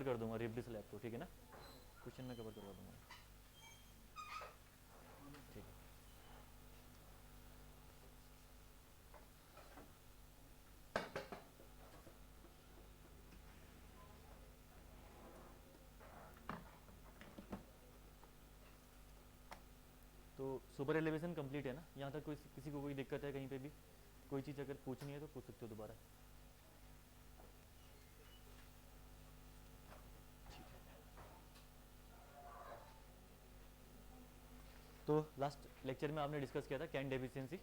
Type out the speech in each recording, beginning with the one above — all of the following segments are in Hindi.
कर दूंगा रिप्ड स्लैब को, ठीक है ना, क्वेश्चन में कवर करवा दूंगा, ठीक है। तो सुपर एलिवेशन कंप्लीट है ना, यहाँ तक कोई किसी को कोई दिक्कत है कहीं पे भी, कोई चीज़ अगर पूछनी है तो पूछ सकते हो दोबारा। तो लास्ट लेक्चर में आपने डिस्कस किया था can deficiency,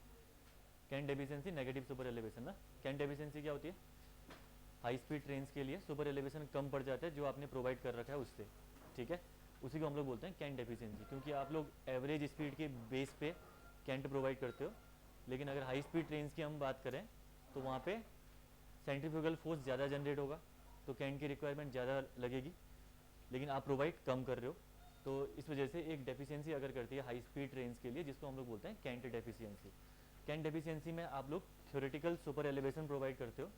can deficiency negative super elevation ना। कैन डेफिशिएंसी क्या होती है, हाई स्पीड ट्रेन के लिए सुपर एलिवेशन कम पड़ जाता है जो आपने प्रोवाइड कर रखा है उससे, ठीक है, उसी को हम लोग बोलते हैं कैन डेफिशिएंसी, क्योंकि आप लोग एवरेज स्पीड के बेस पे कैंट प्रोवाइड करते हो, लेकिन अगर हाई स्पीड ट्रेन की हम बात करें तो वहाँ पे सेंट्रीफ्यूगल फोर्स ज़्यादा जनरेट होगा, तो कैंट की रिक्वायरमेंट ज़्यादा लगेगी, लेकिन आप प्रोवाइड कम कर रहे हो, तो इस वजह से एक डेफिशिएंसी अगर करती है हाई स्पीड ट्रेन्स के लिए, जिसको हम लोग बोलते हैं कैंट डेफिशिएंसी। कैंट डेफिशिएंसी में आप लोग थ्योरेटिकल सुपर एलिवेशन प्रोवाइड करते हो,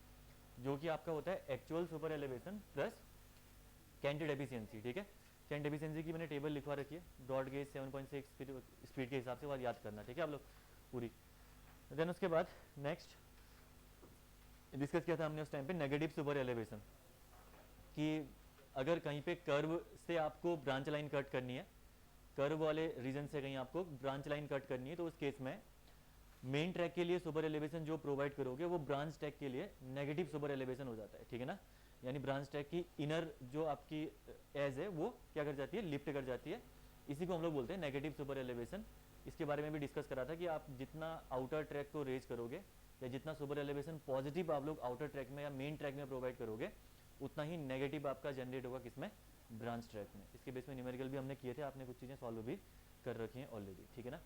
जो कि आपका होता है actual super elevation plus cant deficiency, ठीक है। कैंट डेफिशिएंसी की मैंने टेबल लिखवा रखी है, ब्रॉड गेज 7.6 स्पीड के हिसाब से, बाद याद करना, ठीक है आप लोग पूरी। देन उसके बाद नेक्स्ट डिस्कस किया था हमने उस टाइम पे नेगेटिव सुपर एलिवेशन, कि अगर कहीं पे कर्व से आपको ब्रांच लाइन कट करनी है, कर्व वाले रीजन से कहीं आपको ब्रांच लाइन कट करनी है, तो उस केस में मेन ट्रैक के लिए सुपर एलिवेशन जो प्रोवाइड करोगे वो ब्रांच ट्रैक के लिए नेगेटिव सुपर एलिवेशन हो जाता है, ठीक है ना। यानी ब्रांच ट्रैक की इनर जो आपकी एज है वो क्या कर जाती है, लिफ्ट कर जाती है, इसी को हम लोग बोलते हैं नेगेटिव सुपर एलिवेशन। इसके बारे में भी डिस्कस करा था कि आप जितना आउटर ट्रैक को रेज करोगे या जितना सुपर एलिवेशन पॉजिटिव आप लोग आउटर ट्रैक में या मेन ट्रैक में प्रोवाइड करोगे, उतना ही नेगेटिव आपका जनरेट होगा किसमें, ब्रांच ट्रैक में। इसके बेस में न्यूमेरिकल भी हमने किए थे, आपने कुछ चीज़ें सॉल्व भी कर रखी हैं ऑलरेडी, ठीक है ना।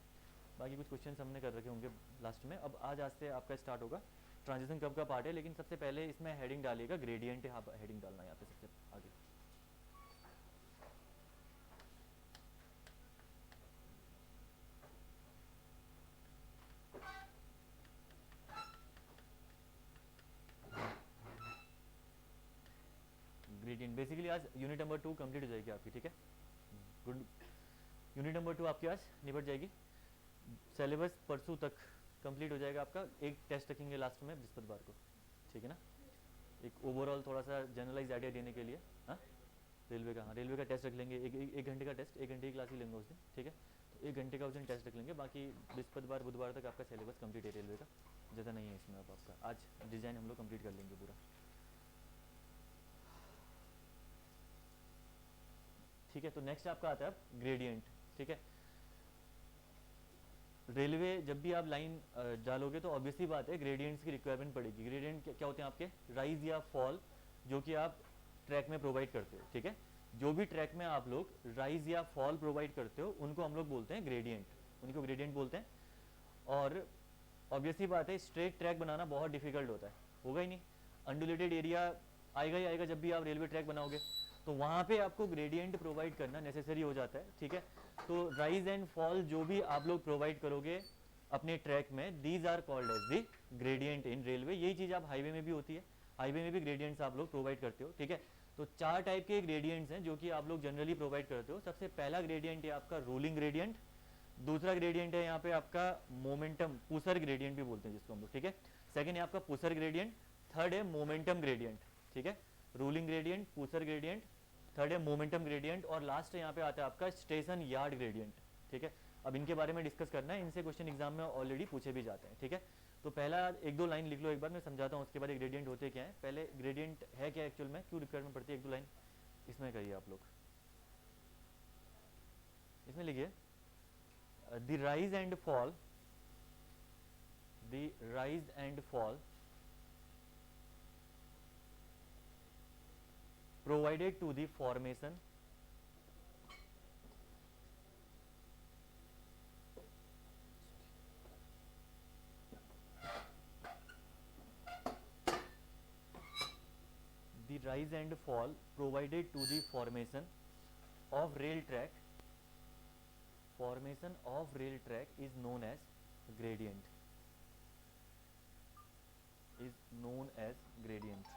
बाकी कुछ क्वेश्चन हमने कर रखे होंगे लास्ट में। अब आज से आपका स्टार्ट होगा ट्रांजिशन कब का पार्ट है, लेकिन सबसे पहले इसमें हेडिंग डालिएगा ग्रेडियंट है, हाँ हेडिंग डालना है यहाँ पे सबसे आगे। ग्रेडियंट बेसिकली आज यूनिट नंबर 2 कंप्लीट हो जाएगी आपकी, ठीक है, गुड। यूनिट नंबर 2 आपकी आज निपट जाएगी, सिलेबस परसों तक कंप्लीट हो जाएगा आपका। एक टेस्ट रखेंगे लास्ट में बृहस्पतिवार को, ठीक है ना, एक ओवरऑल थोड़ा सा जनरलाइज आइडिया देने के लिए। हाँ रेलवे का, हाँ रेलवे का टेस्ट रख लेंगे, एक घंटे का टेस्ट, एक घंटे की क्लास ही लेंगे उस दिन, ठीक है, तो एक घंटे का उस दिन टेस्ट रख लेंगे। बाकी बृहस्पतिवार बुधवार तक आपका सिलेबस कंप्लीट है रेलवे का, ज़्यादा नहीं है इसमें। अब आपका आज डिज़ाइन हम लोग कंप्लीट कर लेंगे पूरा, ठीक है। तो नेक्स्ट आपका आता है ग्रेडियंट, ठीक है। रेलवे जब भी आप लाइन डालोगे तो ऑब्वियसली बात है ग्रेडियंट्स की रिक्वायरमेंट पड़ेगी। ग्रेडियंट क्या होते हैं आपके, राइज या फॉल, जो कि आप ट्रैक में प्रोवाइड करते हो, ठीक है। जो भी ट्रैक में आप लोग राइज या फॉल प्रोवाइड करते हो उनको हम लोग बोलते हैं ग्रेडियंट, उनको ग्रेडियंट बोलते हैं। और ऑब्वियसली बात है स्ट्रेट ट्रैक बनाना बहुत डिफिकल्ट होता है, होगा ही नहीं, अंडुलेटेड एरिया आएगा ही आएगा जब भी आप रेलवे ट्रैक बनाओगे, तो वहाँ पे आपको ग्रेडियंट प्रोवाइड करना नेसेसरी हो जाता है, ठीक है। तो राइज एंड फॉल जो भी आप लोग प्रोवाइड करोगे अपने ट्रैक में, these are called as the gradient in railway. यही चीज़ आप हाईवे में भी होती है, हाईवे में भी ग्रेडियंट्स आप लोग प्रोवाइड करते हो, ठीक है। तो 4 टाइप के ग्रेडियंट्स हैं जो कि आप लोग जनरली प्रोवाइड करते हो। सबसे पहला ग्रेडियंट है आपका रूलिंग ग्रेडियंट, दूसरा ग्रेडियंट है यहाँ पे आपका मोमेंटम, पुसर ग्रेडियंट भी बोलते हैं जिसको हम लोग, ठीक है। सेकंड है आपका पुसर ग्रेडियंट, थर्ड है मोमेंटम ग्रेडियंट, ठीक है। Ruling gradient, pusher gradient, third है मोमेंटम ग्रेडियंट, और लास्ट यहाँ पे आता है आपका स्टेशन यार्ड ग्रेडियंट, ठीक है। अब इनके बारे में डिस्कस करना है, इनसे क्वेश्चन एग्जाम में ऑलरेडी पूछे भी जाते हैं, ठीक है। तो पहला 1-2 लाइन लिख लो एक बार, मैं समझाता हूँ उसके बाद ग्रेडियंट होते क्या है। पहले ग्रेडियंट है क्या एक्चुअल में, क्यों रिक्वायरमेंट पड़ती है, 1-2 लाइन इसमें करिए आप लोग, इसमें लिखिए the rise and fall, the rise and fall provided to the formation the rise and fall provided to the formation of rail track, formation of rail track is known as gradient, is known as gradient।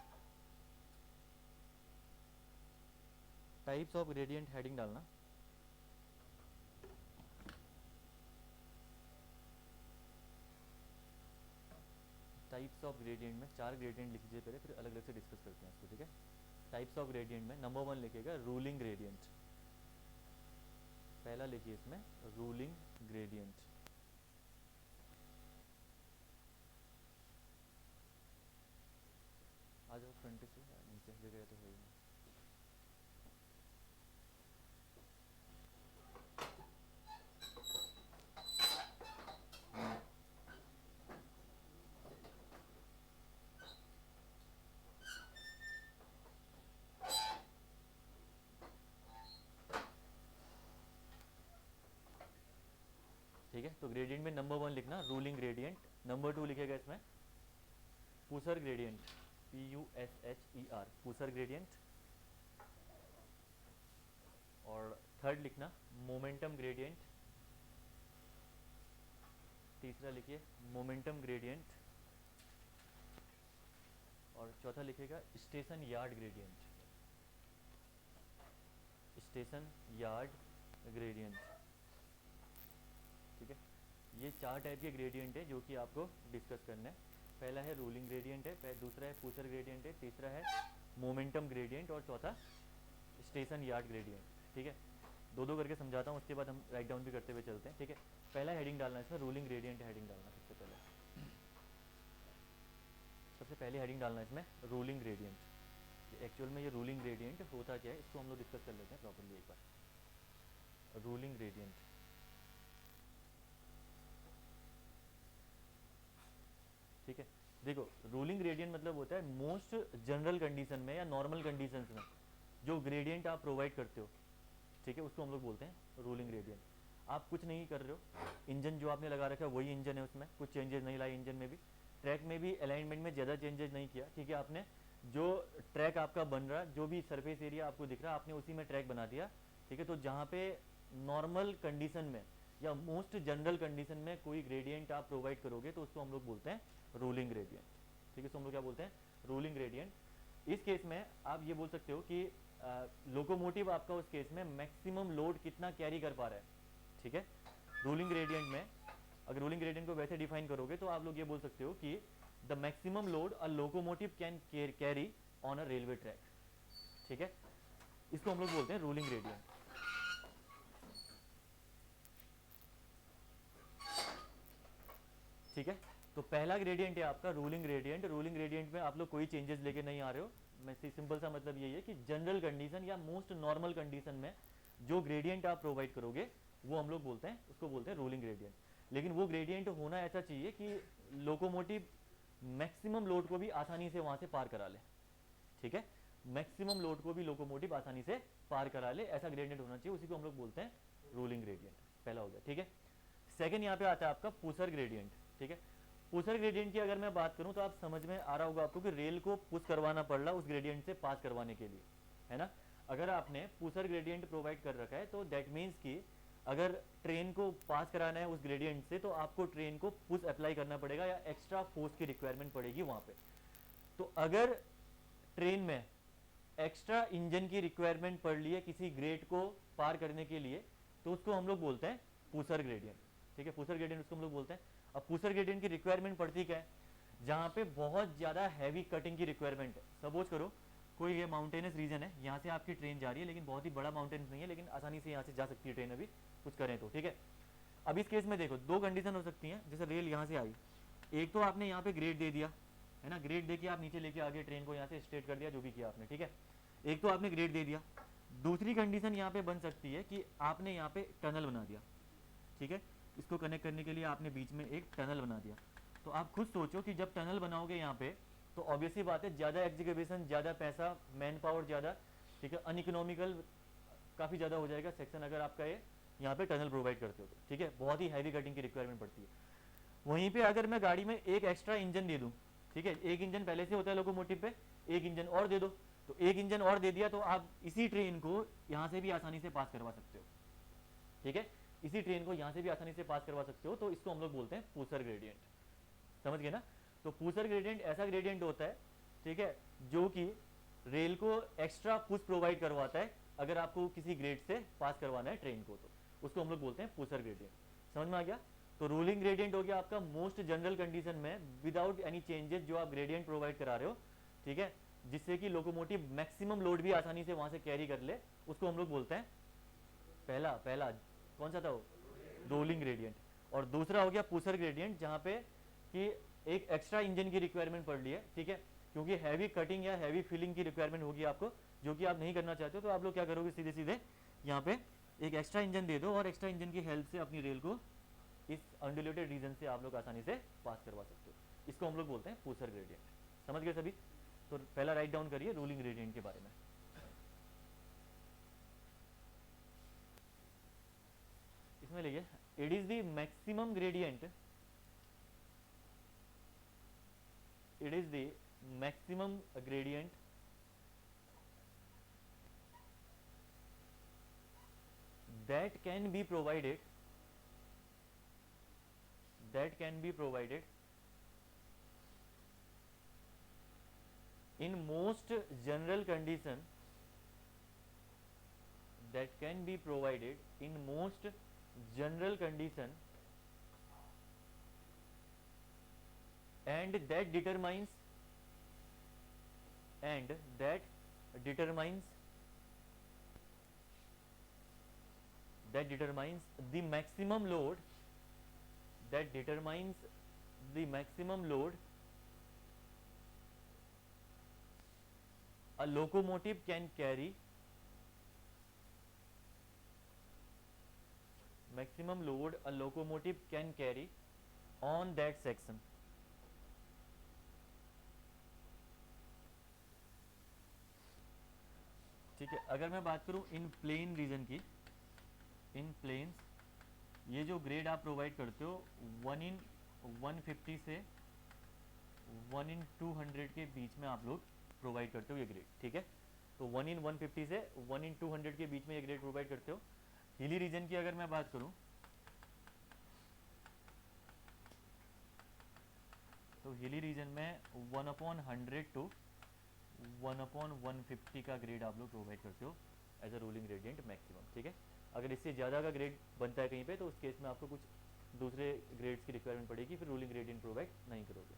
Types of gradient heading डालना। टाइप्स ऑफ ग्रेडियंट में 4 ग्रेडियंट लिख लीजिए पहले, फिर अलग अलग से डिस्कस करते हैं इसको, ठीक है। टाइप्स ऑफ ग्रेडियंट में नंबर 1 लिखिएगा रूलिंग ग्रेडियंट। पहला लिखिए इसमें रूलिंग ग्रेडियंट। आ जाओ फ्रंट से, नीचे जगह तो है ही नहीं। ठीक है, तो ग्रेडियंट में नंबर 1 लिखना रूलिंग ग्रेडियंट। नंबर 2 लिखेगा इसमें पुसर ग्रेडियंट, PUSHER, पुसर ग्रेडियंट। और थर्ड लिखना मोमेंटम ग्रेडियंट। तीसरा लिखिए मोमेंटम ग्रेडियंट। और चौथा लिखिएगा station yard gradient, station yard gradient. ठीक है, ये 4 टाइप के ग्रेडियंट है जो कि आपको डिस्कस करना है। पहला है रूलिंग ग्रेडियंट है, दूसरा है पुसर ग्रेडियंट है, तीसरा है मोमेंटम ग्रेडियंट और चौथा स्टेशन यार्ड ग्रेडियंट। ठीक है, दो दो करके समझाता हूँ, उसके बाद हम राइट डाउन भी करते हुए चलते हैं। ठीक है, पहला हेडिंग डालना है इसमें रूलिंग ग्रेडियंट हेडिंग डालना। सबसे पहले हेडिंग डालना है इसमें रूलिंग ग्रेडियंट। एक्चुअल में ये रूलिंग ग्रेडियंट होता क्या है इसको हम लोग डिस्कस कर लेते हैं प्रॉपर्ली एक बार। रूलिंग ग्रेडियंट, ठीक है, देखो रूलिंग ग्रेडियंट मतलब होता है मोस्ट जनरल कंडीशन में या नॉर्मल कंडीशंस में जो ग्रेडियंट आप प्रोवाइड करते हो, ठीक है, उसको हम लोग बोलते हैं रूलिंग ग्रेडियंट। आप कुछ नहीं कर रहे हो, इंजन जो आपने लगा रखा है वही इंजन है, उसमें कुछ चेंजेस नहीं लाए, इंजन में भी ट्रैक में भी अलाइनमेंट में ज़्यादा चेंजेस नहीं किया। ठीक है, आपने जो ट्रैक आपका बन रहा, जो भी सरफेस एरिया आपको दिख रहा, आपने उसी में ट्रैक बना दिया। ठीक है, तो जहाँ पे नॉर्मल कंडीशन में या मोस्ट जनरल कंडीशन में कोई ग्रेडियंट आप प्रोवाइड करोगे तो उसको हम लोग बोलते हैं रूलिंग ग्रेडियंट। ठीक है, तो हम लोग क्या बोलते हैं रूलिंग ग्रेडियंट। इस केस में आप ये बोल सकते हो कि लोकोमोटिव आपका उस केस में मैक्सिमम लोड कितना कैरी कर पा रहा है। ठीक है, रूलिंग ग्रेडियंट में अगर रूलिंग ग्रेडियंट को वैसे डिफाइन करोगे तो आप लोग ये बोल सकते हो कि the maximum load a locomotive can carry on a railway track. ठीक है, इसको हम लोग बोलते हैं रूलिंग ग्रेडियंट। ठीक है, तो पहला ग्रेडियंट है आपका रूलिंग ग्रेडियंट। रूलिंग ग्रेडियंट में आप लोग कोई चेंजेस लेके नहीं आ रहे हो। मैं सिंपल सा मतलब यही है कि जनरल कंडीशन या मोस्ट नॉर्मल कंडीशन में जो ग्रेडियंट आप प्रोवाइड करोगे वो हम लोग बोलते हैं, उसको बोलते हैं रूलिंग ग्रेडियंट। लेकिन वो ग्रेडियंट होना ऐसा चाहिए कि लोकोमोटिव मैक्सिमम लोड को भी आसानी से वहां से पार करा ले। ठीक है, मैक्सिमम लोड को भी लोकोमोटिव आसानी से पार करा ले, ऐसा ग्रेडियंट होना चाहिए, उसी को हम लोग बोलते हैं रूलिंग ग्रेडियंट। पहला हो गया। ठीक है, सेकंड यहाँ पे आता है आपका पुशर ग्रेडियंट। ठीक है, पुशर ग्रेडियंट की अगर मैं बात करूं तो आप समझ में आ रहा होगा आपको कि रेल को पुश करवाना पड़ रहा उस ग्रेडियंट से पास करवाने के लिए, है ना। अगर आपने पुशर ग्रेडियंट प्रोवाइड कर रखा है तो दैट मीन्स कि अगर ट्रेन को पास कराना है उस ग्रेडियंट से तो आपको ट्रेन को पुश अप्लाई करना पड़ेगा या एक्स्ट्रा फोर्स की रिक्वायरमेंट पड़ेगी वहां पे। तो अगर ट्रेन में एक्स्ट्रा इंजन की रिक्वायरमेंट पड़ रही है किसी ग्रेड को पार करने के लिए तो उसको हम लोग बोलते हैं पुशर ग्रेडियंट। ठीक है, पुशर ग्रेडियंट उसको हम लोग बोलते हैं। अब पुशर ग्रेडियंट की रिक्वायरमेंट पड़ती क्या है, जहाँ पे बहुत ज़्यादा हैवी कटिंग की रिक्वायरमेंट है। सपोज करो कोई ये माउंटेनस रीजन है, यहाँ से आपकी ट्रेन जा रही है, लेकिन बहुत ही बड़ा माउंटेन नहीं है, लेकिन आसानी से यहाँ से जा सकती है ट्रेन अभी कुछ करें तो। ठीक है, अब इस केस में देखो दो कंडीशन हो सकती हैं। जैसे रेल यहाँ से आई, एक तो आपने यहाँ पे ग्रेड दे दिया, है ना, ग्रेड दे के आप नीचे लेके आगे ट्रेन को यहाँ से स्ट्रेट कर दिया, जो भी किया आपने। ठीक है, एक तो आपने ग्रेड दे दिया। दूसरी कंडीशन यहाँ पे बन सकती है कि आपने यहाँ पे टनल बना दिया। ठीक है, इसको कनेक्ट करने के लिए आपने बीच में एक टनल बना दिया। तो आप खुद सोचो कि जब टनल बनाओगे यहाँ पे तो ऑब्वियसली बात है ज़्यादा एग्जीक्यूशन, ज़्यादा पैसा, मैन पावर ज़्यादा, ठीक है, अनइकोनॉमिकल काफ़ी ज़्यादा हो जाएगा सेक्शन अगर आपका ये यहाँ पे टनल प्रोवाइड करते हो तो। ठीक है, बहुत ही हैवी कटिंग की रिक्वायरमेंट पड़ती है। वहीं पे अगर मैं गाड़ी में एक एक्स्ट्रा इंजन दे दूँ, ठीक है, एक इंजन पहले से होता है लोकोमोटिव पे, एक इंजन और दे दो, तो एक इंजन और दे दिया तो आप इसी ट्रेन को यहाँ से भी आसानी से पास करवा सकते हो। ठीक है, इसी ट्रेन को यहाँ से भी आसानी से पास करवा सकते हो, तो इसको हम लोग बोलते हैं पुशर ग्रेडियंट। समझ गए ना। तो पुशर ग्रेडियंट ऐसा ग्रेडियंट होता है, ठीक है, जो कि रेल को एक्स्ट्रा पुश प्रोवाइड करवाता है अगर आपको किसी ग्रेड से पास करवाना है ट्रेन को, तो उसको हम लोग बोलते हैं पुशर ग्रेडियंट। समझ में आ गया? तो रोलिंग ग्रेडियंट हो गया आपका मोस्ट जनरल कंडीशन में विदाउट एनी चेंजेस जो आप ग्रेडियंट प्रोवाइड करा रहे हो, ठीक है, जिससे कि लोकोमोटिव मैक्सिमम लोड भी आसानी से वहां से कैरी कर ले, उसको हम लोग बोलते हैं पहला पहला कौन सा था वो, रोलिंग ग्रेडियंट। और दूसरा हो गया पुशर ग्रेडियंट, जहां पे कि एक एक्स्ट्रा इंजन की रिक्वायरमेंट पड़ रही है, ठीक है, क्योंकि हैवी कटिंग या हैवी फिलिंग की रिक्वायरमेंट होगी आपको, जो कि आप नहीं करना चाहते हो, तो आप लोग क्या करोगे, सीधे सीधे यहाँ पे एक एक्स्ट्रा इंजन दे दो और एक्स्ट्रा इंजन की हेल्प से अपनी रेल को इस अनडिलेटेड रीजन से आप लोग आसानी से पास करवा सकते हो। इसको हम लोग बोलते हैं पुशर ग्रेडियंट। समझ गए सभी? तो पहला राइट डाउन करिए रोलिंग ग्रेडियंट के बारे में। इसमें लिखिए it is the maximum gradient, it is the maximum gradient that can be provided in most general condition, that can be provided in most general condition, and that determines the maximum load, a locomotive can carry, maximum load a locomotive can carry on that section। ठीक है, अगर मैं बात करूं इन प्लेन रीजन की, इन प्लेन्स ये जो ग्रेड आप प्रोवाइड करते हो 1/150 से 1/200 के बीच में आप लोग प्रोवाइड करते हो ये ग्रेड, ठीक है। तो 1/150 से 1/200 के बीच में ये ग्रेड प्रोवाइड करते हो। हिली रीजन की अगर मैं बात करूं तो हिली रीजन में 1/100 टू 1/150 का ग्रेड आप लोग प्रोवाइड करते हो as a rolling gradient maximum, ठीक है। अगर इससे ज़्यादा का ग्रेड बनता है कहीं पे तो उस केस में आपको कुछ दूसरे ग्रेड्स की रिक्वायरमेंट पड़ेगी, फिर रोलिंग ग्रेडियंट प्रोवाइड नहीं करोगे,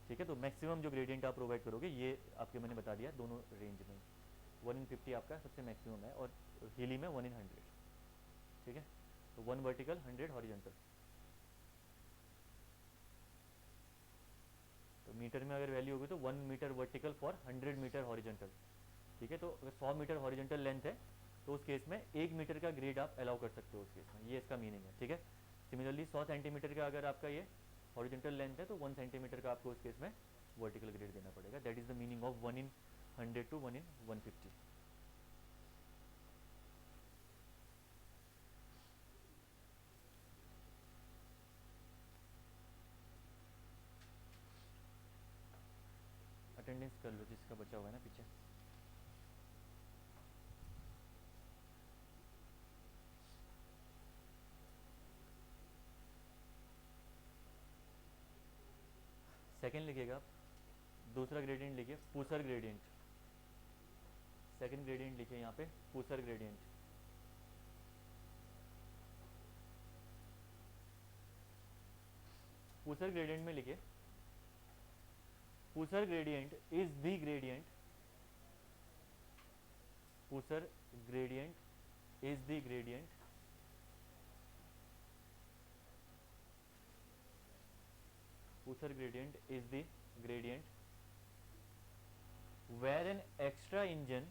ठीक है। तो मैक्सिमम जो ग्रेडियंट आप प्रोवाइड करोगे ये आपके मैंने बता दिया दोनों रेंज में, 1/50 आपका सबसे मैक्सिमम है और हिली में 1/100, ठीक है। तो 1 वर्टिकल 100 हॉरिजॉन्टल। तो मीटर में अगर वैल्यू होगी तो 1 metre vertical for 100 metre horizontal, ठीक है। तो अगर 100 मीटर हॉरिजॉन्टल लेंथ है तो उस केस में 1 मीटर का ग्रेड आप अलाउ कर सकते हो उस केस में, ये इसका मीनिंग है, ठीक है। सिमिलरली 100 सेंटीमीटर का अगर आपका ये हॉरिजॉन्टल लेंथ है तो 1 सेंटीमीटर का आपको उस केस में वर्टिकल ग्रेड देना पड़ेगा। That is the meaning of 1/100 to 1/150। Attendance कर लो जिसका बचा हुआ है ना पीछे। सेकेंड लिखिएगा आप, दूसरा ग्रेडियंट लिखिए पुशर ग्रेडियंट। सेकेंड ग्रेडियंट लिखिए यहाँ पे पुशर ग्रेडियंट। पुशर ग्रेडियंट में लिखिए pusher gradient is the gradient, pusher gradient is the gradient pusher gradient is the gradient where an extra engine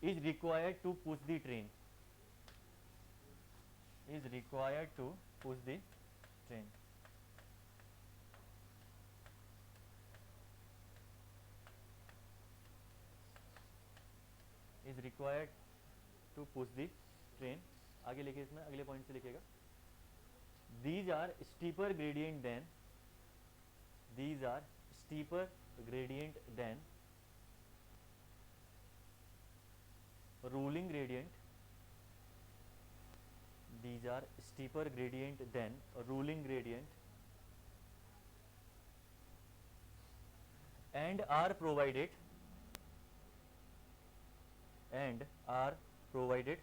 is required to push the train, is required to push the train। is required to push the train। आगे लिखिए, इसमें अगले पॉइंट से लिखिएगा these are steeper gradient than ruling gradient, these are steeper gradient than ruling gradient, and are provided and are provided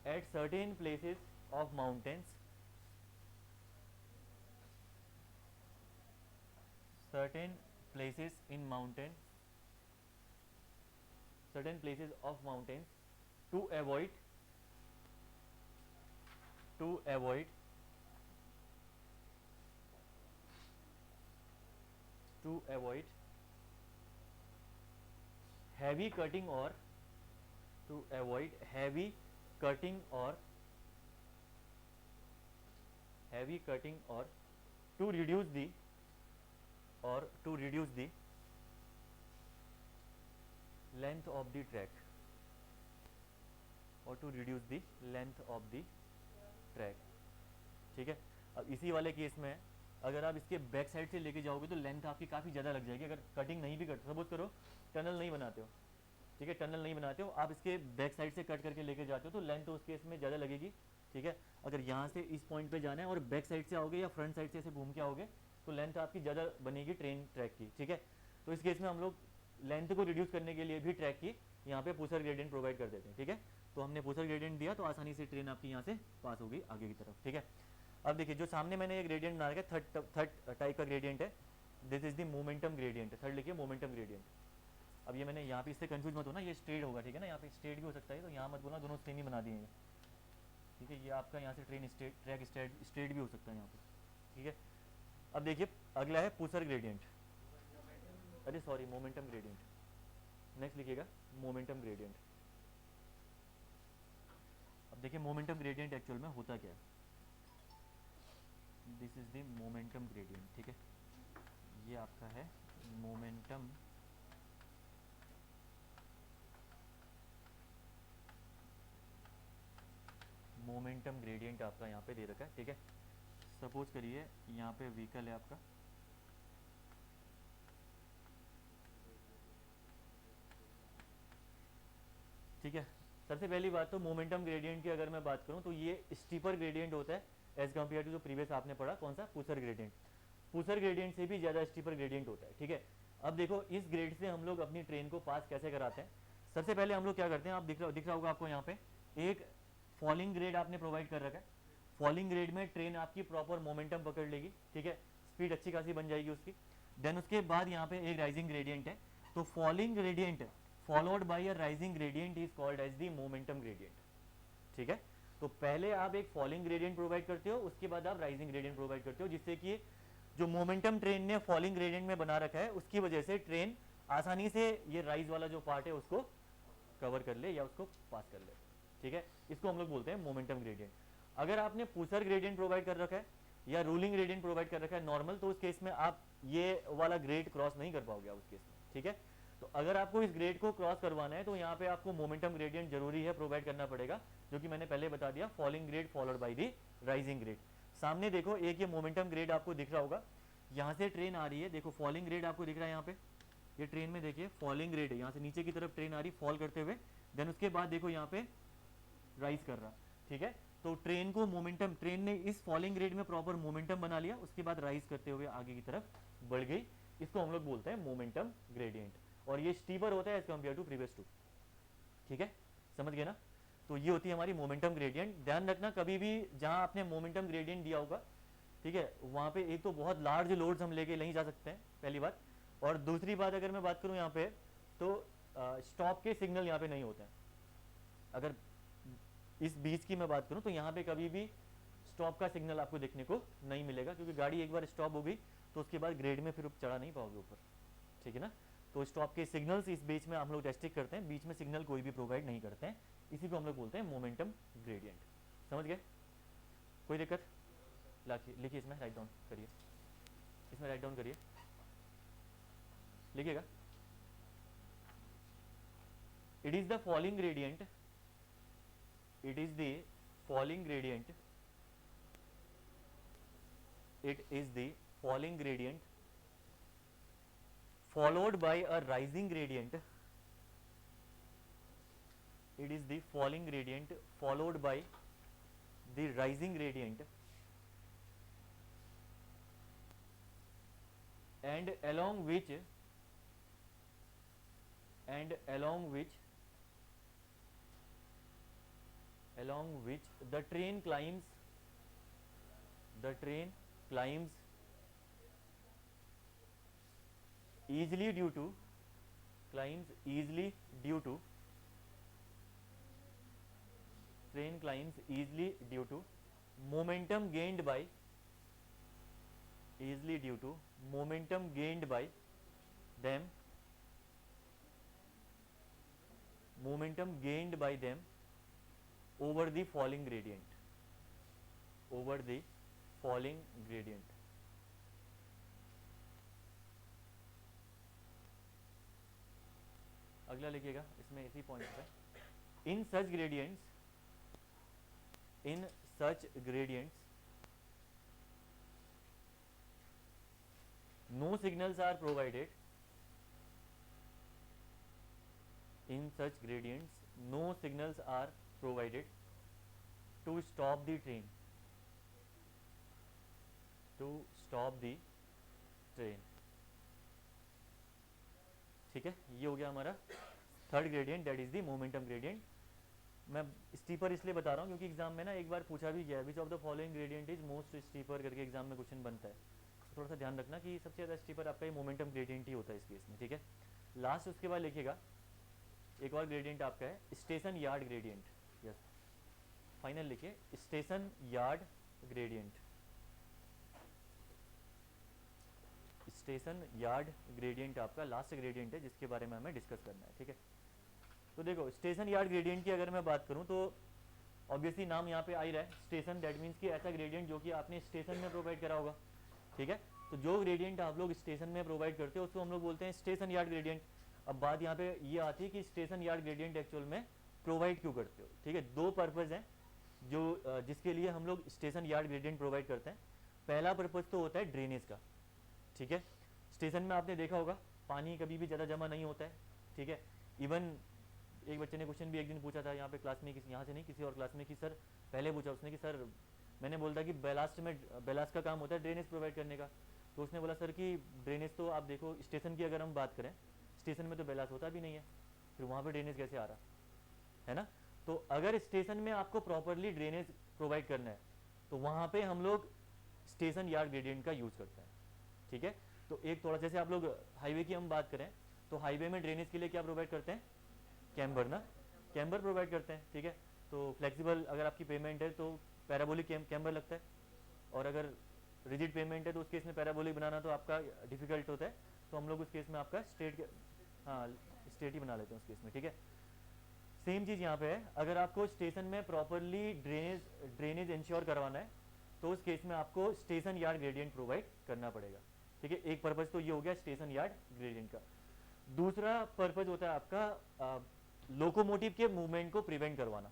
at certain places of mountains, certain places in mountain, certain places of mountains to avoid heavy cutting or to avoid heavy cutting or to reduce the length of the track ठीक है। अब इसी वाले केस में अगर आप इसके बैक साइड से लेके जाओगे तो लेंथ आपकी काफ़ी ज़्यादा लग जाएगी। अगर कटिंग नहीं भी करते, सपोज करो टनल नहीं बनाते हो, ठीक है, टनल नहीं बनाते हो, आप इसके बैक साइड से कट करके लेके जाते हो तो लेंथ उस केस में ज़्यादा लगेगी, ठीक है। अगर यहाँ से इस पॉइंट पे जाना है और बैक साइड से आओगे या फ्रंट साइड से ऐसे घूम के आओगे तो लेंथ आपकी ज़्यादा बनेगी ट्रेन ट्रैक की, ठीक है। तो इस केस में हम लोग लेंथ को रिड्यूस करने के लिए भी ट्रैक की यहाँ पे पुशर ग्रेडियंट प्रोवाइड कर देते हैं, ठीक है। तो हमने पुशर ग्रेडियंट दिया तो आसानी से ट्रेन आपकी यहाँ से पास होगी आगे की तरफ, ठीक है। अब देखिए जो सामने मैंने एक ग्रेडियंट बना रखा है, थर्ड टाइप का ग्रेडियंट है, this is the momentum gradient, third लिखिए मोमेंटम ग्रेडियंट। अब ये मैंने यहाँ पे इससे कंफ्यूज मत होना, ये स्ट्रेट होगा, ठीक है ना, यहाँ पे स्ट्रेट भी हो सकता है, तो यहाँ मत बोलना, दोनों सेम ही बना दिए हैं, ठीक है। ये आपका यहाँ से ट्रेन ट्रैक स्ट्रेट भी हो सकता है यहाँ पे, ठीक है। अब देखिए अगला है पुशर ग्रेडियंट, अरे सॉरी मोमेंटम ग्रेडियंट, नेक्स्ट लिखिएगा मोमेंटम ग्रेडियंट। अब देखिए मोमेंटम ग्रेडियंट एक्चुअल में होता क्या है, this is the momentum gradient, ठीक है। ये आपका है मोमेंटम ग्रेडियंट आपका यहाँ पे दे रखा है, ठीक है। सपोज करिए यहाँ पे व्हीकल है आपका, ठीक है। सबसे पहली बात तो मोमेंटम ग्रेडियंट की अगर मैं बात करूँ तो ये स्टीपर ग्रेडियंट होता है एज कम्पेयर टू जो प्रीवियस आपने पढ़ा कौन सा, पुशर ग्रेडियंट। पुशर ग्रेडियंट से भी ज़्यादा स्टीपर ग्रेडियंट होता है, ठीक है। अब देखो इस ग्रेड से हम लोग अपनी ट्रेन को पास कैसे कराते हैं। सबसे पहले हम लोग क्या करते हैं, आप दिख रहा होगा आपको यहाँ पे एक फॉलिंग ग्रेड आपने प्रोवाइड कर रखा है। फॉलिंग ग्रेड में ट्रेन आपकी प्रॉपर मोमेंटम पकड़ लेगी, ठीक है, स्पीड अच्छी खासी बन जाएगी उसकी। देन उसके बाद यहाँ पे एक राइजिंग ग्रेडियंट है, तो falling gradient followed by a rising gradient is called as the momentum gradient, ठीक है। तो पहले आप एक फॉलिंग ग्रेडियंट प्रोवाइड करते हो, उसके बाद आप राइजिंग ग्रेडियंट प्रोवाइड करते हो, जिससे कि जो मोमेंटम ट्रेन ने फॉलिंग ग्रेडियंट में बना रखा है उसकी वजह से ट्रेन आसानी से ये राइज वाला जो पार्ट है उसको कवर कर ले या उसको पास कर ले, ठीक है। इसको हम लोग बोलते हैं मोमेंटम ग्रेडियंट। अगर आपने पुशर ग्रेडियंट प्रोवाइड कर रखा है या रूलिंग ग्रेडियंट प्रोवाइड कर रखा है नॉर्मल, तो उस केस में आप ये वाला ग्रेड क्रॉस नहीं कर पाओगे उस केस में, ठीक है। तो अगर आपको इस ग्रेड को क्रॉस करवाना है तो यहाँ पे आपको मोमेंटम ग्रेडियंट जरूरी है प्रोवाइड करना पड़ेगा, जो कि मैंने पहले बता दिया, falling grade followed by the rising grade. सामने देखो एक ये मोमेंटम ग्रेड आपको दिख रहा होगा, यहाँ से ट्रेन आ रही है, देखो फॉलिंग ग्रेड आपको दिख रहा है यहाँ पे, ये ट्रेन में देखिए फॉलिंग ग्रेड है, यहाँ से नीचे की तरफ ट्रेन आ रही फॉल करते हुए, देन उसके बाद देखो यहाँ पे राइज कर रहा, ठीक है। तो ट्रेन को मोमेंटम, ट्रेन ने इस फॉलिंग ग्रेड में प्रॉपर मोमेंटम बना लिया, उसके बाद राइज करते हुए आगे की तरफ बढ़ गई, इसको हम लोग बोलते हैं मोमेंटम ग्रेडियंट। और ये स्टीपर होता है as compare to previous two, ठीक है, समझ गए ना। तो ये होती है हमारी मोमेंटम ग्रेडियंट। ध्यान रखना कभी भी जहां आपने मोमेंटम ग्रेडियंट दिया होगा, ठीक है, वहां पे एक तो बहुत लार्ज लोड्स हम लेके नहीं जा सकते हैं, पहली बात। और दूसरी बात अगर मैं बात करूं यहाँ पे तो स्टॉप के सिग्नल यहाँ पे नहीं होते हैं। अगर इस बीच की मैं बात करूं तो यहाँ पे कभी भी स्टॉप का सिग्नल आपको देखने को नहीं मिलेगा, क्योंकि गाड़ी एक बार स्टॉप हो गई तो उसके बाद ग्रेड में फिर चढ़ा नहीं पाओगे ऊपर, ठीक है ना। तो स्टॉप के सिग्नल्स इस बीच में हम लोग रेस्ट्रिक्ट करते हैं, बीच में सिग्नल कोई भी प्रोवाइड नहीं करते हैं, इसी को हम लोग बोलते हैं मोमेंटम ग्रेडियंट। समझ गए, कोई दिक्कत? लिखिए इसमें राइट डाउन करिए, इसमें राइट डाउन करिए, लिखिएगा। It is the falling gradient, it is the falling gradient it is the falling gradient followed by a rising gradient. It is the falling gradient followed by the rising gradient, and along which the train climbs easily due to momentum gained by them over the falling gradient. अगला लिखिएगा, इसमें इसी पॉइंट पे, इन सच gradients no signals are provided. In such gradients no signals are provided to stop the train. ठीक है, ये हो गया हमारा third gradient, that is the momentum gradient. मैं स्टीपर इसलिए बता रहा हूँ क्योंकि एग्जाम में ना एक बार पूछा भी गया है, which of the following gradient is most steeper करके एग्जाम में क्वेश्चन बनता है. थोड़ा सा ध्यान रखना कि सबसे ज़्यादा स्टीपर आपका ये मोमेंटम ग्रेडियंट ही होता है इस केस में. ठीक है, लास्ट उसके बाद लिखिएगा एक और ग्रेडियंट आपका है station yard gradient. Yes, final लिखिए station yard gradient. Station yard gradient आपका लास्ट ग्रेडियंट है जिसके बारे में हमें डिस्कस करना है. ठीक है, तो देखो स्टेशन यार्ड ग्रेडियंट की अगर मैं बात करूं तो ऑब्वियसली नाम यहाँ पे आ ही रहा है स्टेशन, दैट मीन्स कि ऐसा ग्रेडियंट जो कि आपने स्टेशन में प्रोवाइड करा होगा. ठीक है, तो जो ग्रेडियंट आप लोग स्टेशन में प्रोवाइड करते हो उसको हम लोग बोलते हैं स्टेशन यार्ड ग्रेडियंट. अब बात यहाँ पे ये आती है कि स्टेशन यार्ड ग्रेडियंट एक्चुअल में प्रोवाइड क्यों करते हो. ठीक है, दो पर्पज़ हैं जो जिसके लिए हम लोग स्टेशन यार्ड ग्रेडियंट प्रोवाइड करते हैं. पहला पर्पज़ तो होता है ड्रेनेज का. ठीक है, स्टेशन में आपने देखा होगा पानी कभी भी ज़्यादा जमा नहीं होता है. ठीक है, इवन एक बच्चे ने क्वेश्चन भी एक दिन पूछा था यहाँ पे क्लास में, यहाँ से नहीं किसी और क्लास में, कि सर पहले पूछा उसने कि सर मैंने बोलता कि बेलास्ट का काम होता है ड्रेनेज प्रोवाइड करने का. तो उसने बोला सर कि ड्रेनेज तो आप देखो स्टेशन की अगर हम बात करें, स्टेशन में तो बेलास्ट होता भी नहीं है, फिर वहाँ पे ड्रेनेज कैसे आ रहा है ना. तो अगर स्टेशन में आपको प्रॉपरली ड्रेनेज प्रोवाइड करना है तो वहाँ पे हम लोग स्टेशन यार्ड ग्रेडियंट का यूज़ करते हैं. ठीक है, तो एक थोड़ा जैसे आप लोग हाईवे की हम बात करें तो हाईवे में ड्रेनेज के लिए क्या प्रोवाइड करते हैं, कैम्बर ना, कैम्बर प्रोवाइड करते हैं. ठीक है, तो फ्लेक्सिबल अगर आपकी पेमेंट है तो पैराबोलिक कैम्बर लगता है, और अगर रिजिड पेमेंट है तो उस केस में पैराबोलिक बनाना तो आपका डिफिकल्ट होता है, तो हम लोग उस केस में आपका स्टेट ही बना लेते हैं उस केस में. ठीक है, सेम चीज़ यहाँ पे है, अगर आपको स्टेशन में प्रॉपरली ड्रेनेज इंश्योर करवाना है तो उस केस में आपको स्टेशन यार्ड ग्रेडियंट प्रोवाइड करना पड़ेगा. ठीक है, एक पर्पज़ तो ये हो गया स्टेशन यार्ड ग्रेडियंट का. दूसरा पर्पज़ होता है आपका लोकोमोटिव के मूवमेंट को प्रिवेंट करवाना.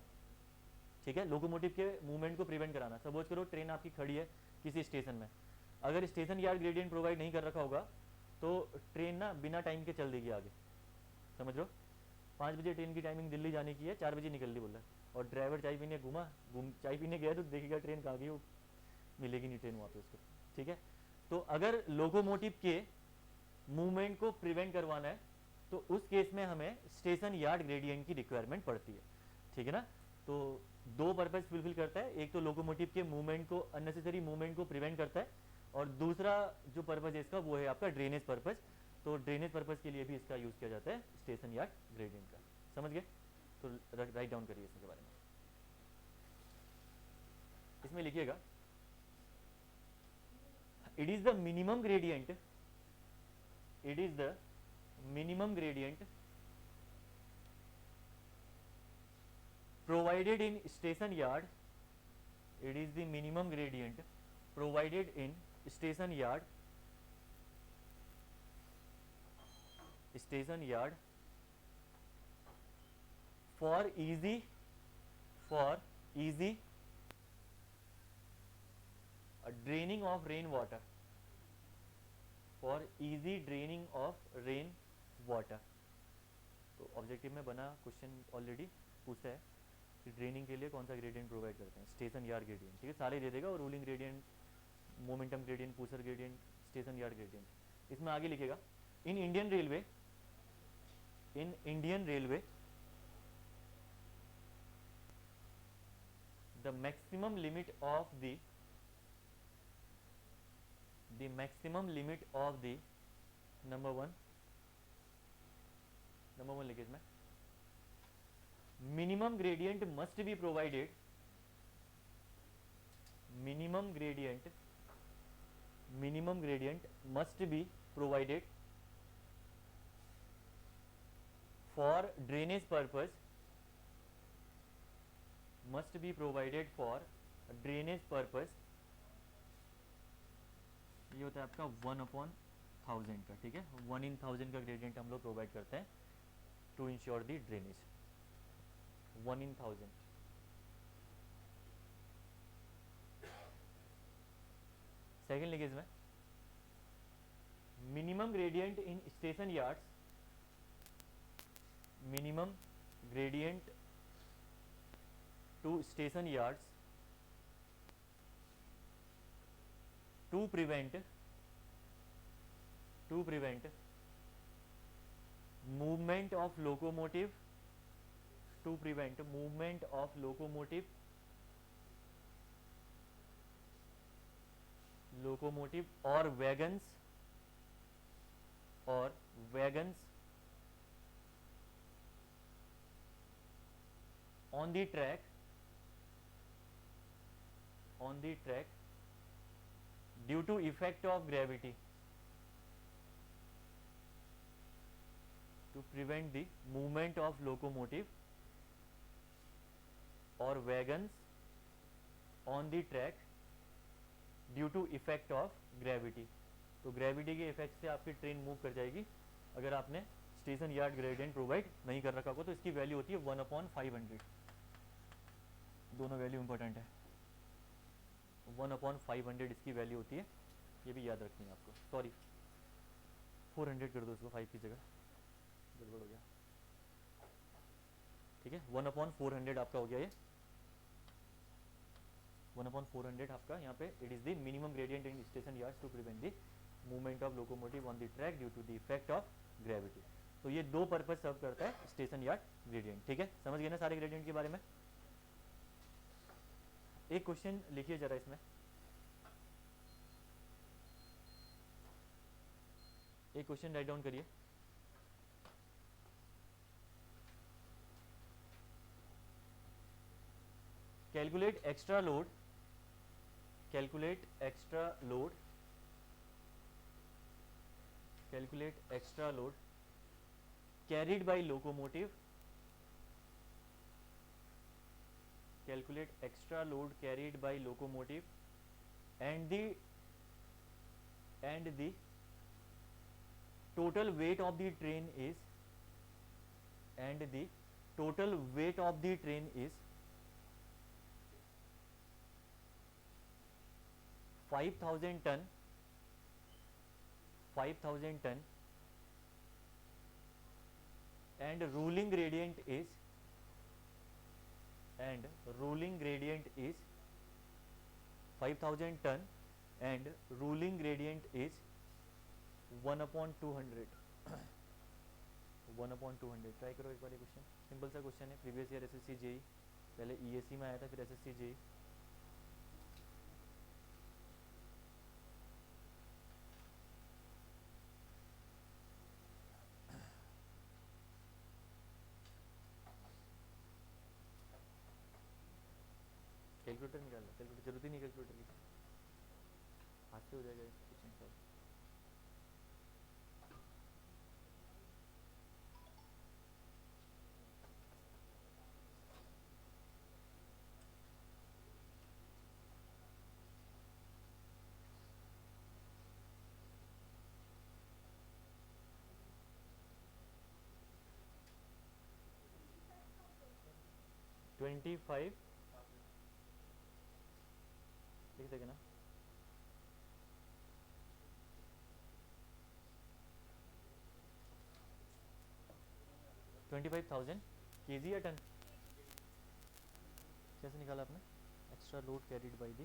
ठीक है, लोकोमोटिव के मूवमेंट को प्रिवेंट कराना. सपोज करो ट्रेन आपकी खड़ी है किसी स्टेशन में, अगर स्टेशन यार्ड ग्रेडियंट प्रोवाइड नहीं कर रखा होगा तो ट्रेन ना बिना टाइम के चल देगी आगे. समझ लो 5 बजे ट्रेन की टाइमिंग दिल्ली जाने की है, 4 बजे निकल ली बोल रहा है, और ड्राइवर चाय पीने चाय पीने गया तो देखेगा ट्रेन कहाँ गई, वो मिलेगी नहीं ट्रेन वहाँ पे उसको. ठीक है, तो अगर लोकोमोटिव के मूवमेंट को प्रिवेंट करवाना है तो उस केस में हमें स्टेशन यार्ड ग्रेडियंट की रिक्वायरमेंट पड़ती है. ठीक है ना, तो दो पर्पज़ फुलफिल करता है, एक तो लोकोमोटिव के मूवमेंट को, अननेसेसरी मूवमेंट को प्रिवेंट करता है, और दूसरा जो पर्पज़ है इसका वो है आपका ड्रेनेज पर्पज़. तो ड्रेनेज पर्पज़ के लिए भी इसका यूज़ किया जाता है स्टेशन यार्ड ग्रेडियंट का. समझ गए, तो राइट डाउन करिए इसके बारे में. इसमें लिखिएगा it is the minimum gradient, it is the minimum gradient provided in station yard. It is the minimum gradient provided in station yard for easy draining of rain water, for easy draining of rain water. तो ऑब्जेक्टिव में बना क्वेश्चन ऑलरेडी पूछा है कि ड्रेनिंग के लिए कौन सा ग्रेडियंट प्रोवाइड करते हैं, स्टेशन यार्ड ग्रेडियंट, ठीक है, सारे दे देगा, और ruling gradient, momentum gradient, pusher gradient, station yard gradient. इसमें आगे लिखेगा in Indian railway, in Indian railway the maximum limit of the maximum limit of the number one लिखे इसमें, minimum gradient must be provided, minimum gradient must be provided for drainage purpose, must be provided for drainage purpose। ये होता है आपका 1/1000 का, ठीक है, 1/1000 का ग्रेडियंट हम लोग प्रोवाइड करते हैं to ensure the drainage, 1/1000। Second लिखे इसमें, minimum gradient in station yards, minimum gradient to station yards to prevent movement of locomotive, to prevent movement of locomotive or wagons on the track due to effect of gravity, to prevent the movement of locomotive or wagons on the track due to effect of gravity। तो ग्रेविटी के इफेक्ट से आपकी ट्रेन मूव कर जाएगी अगर आपने स्टेशन यार्ड ग्रेडियंट प्रोवाइड नहीं कर रखा हो, तो इसकी वैल्यू होती है 1/500। दोनों वैल्यू इंपॉर्टेंट है, 1/500 इसकी वैल्यू होती है, ये भी याद रखनी है आपको। सॉरी 400 कर दो इसको, 5 की जगह, गड़बड़ हो गया, ठीक है, 1/400 आपका हो गया ये, 1/400 आपका यहाँ पे, it is the minimum gradient in station yards to prevent the movement of locomotive on the track due to the effect of gravity. तो ये दो पर्पज सर्व करता है स्टेशन यार्ड ग्रेडियंट, ठीक है, समझ गए ना सारे ग्रेडियंट के बारे में। एक क्वेश्चन लिखिए जरा इसमें, एक क्वेश्चन राइट डाउन करिए, calculate extra load, carried by locomotive, calculate extra load carried by locomotive and the total weight of the train is, and the total weight of the train is 5,000 ton, and ruling gradient is 5,000 ton and ruling gradient is 1/200। 1/200 try करो एक बार, ये क्वेश्चन सिंपल सा क्वेश्चन है, प्रीवियस ईयर एसएससी जेई, पहले ईएससी में आया था, फिर एसएससी जेई। कैलकुलेटर निकाल लो, कैलकुलेटर जरूरत ही नहीं कैलकुलेटर की, हाथ से हो जाएगा क्वेश्चन सॉल्व। ट्वेंटी 25 लिख देगा ना, 25,000 केजी या टन, कैसे निकाला आपने? Extra load carried by the,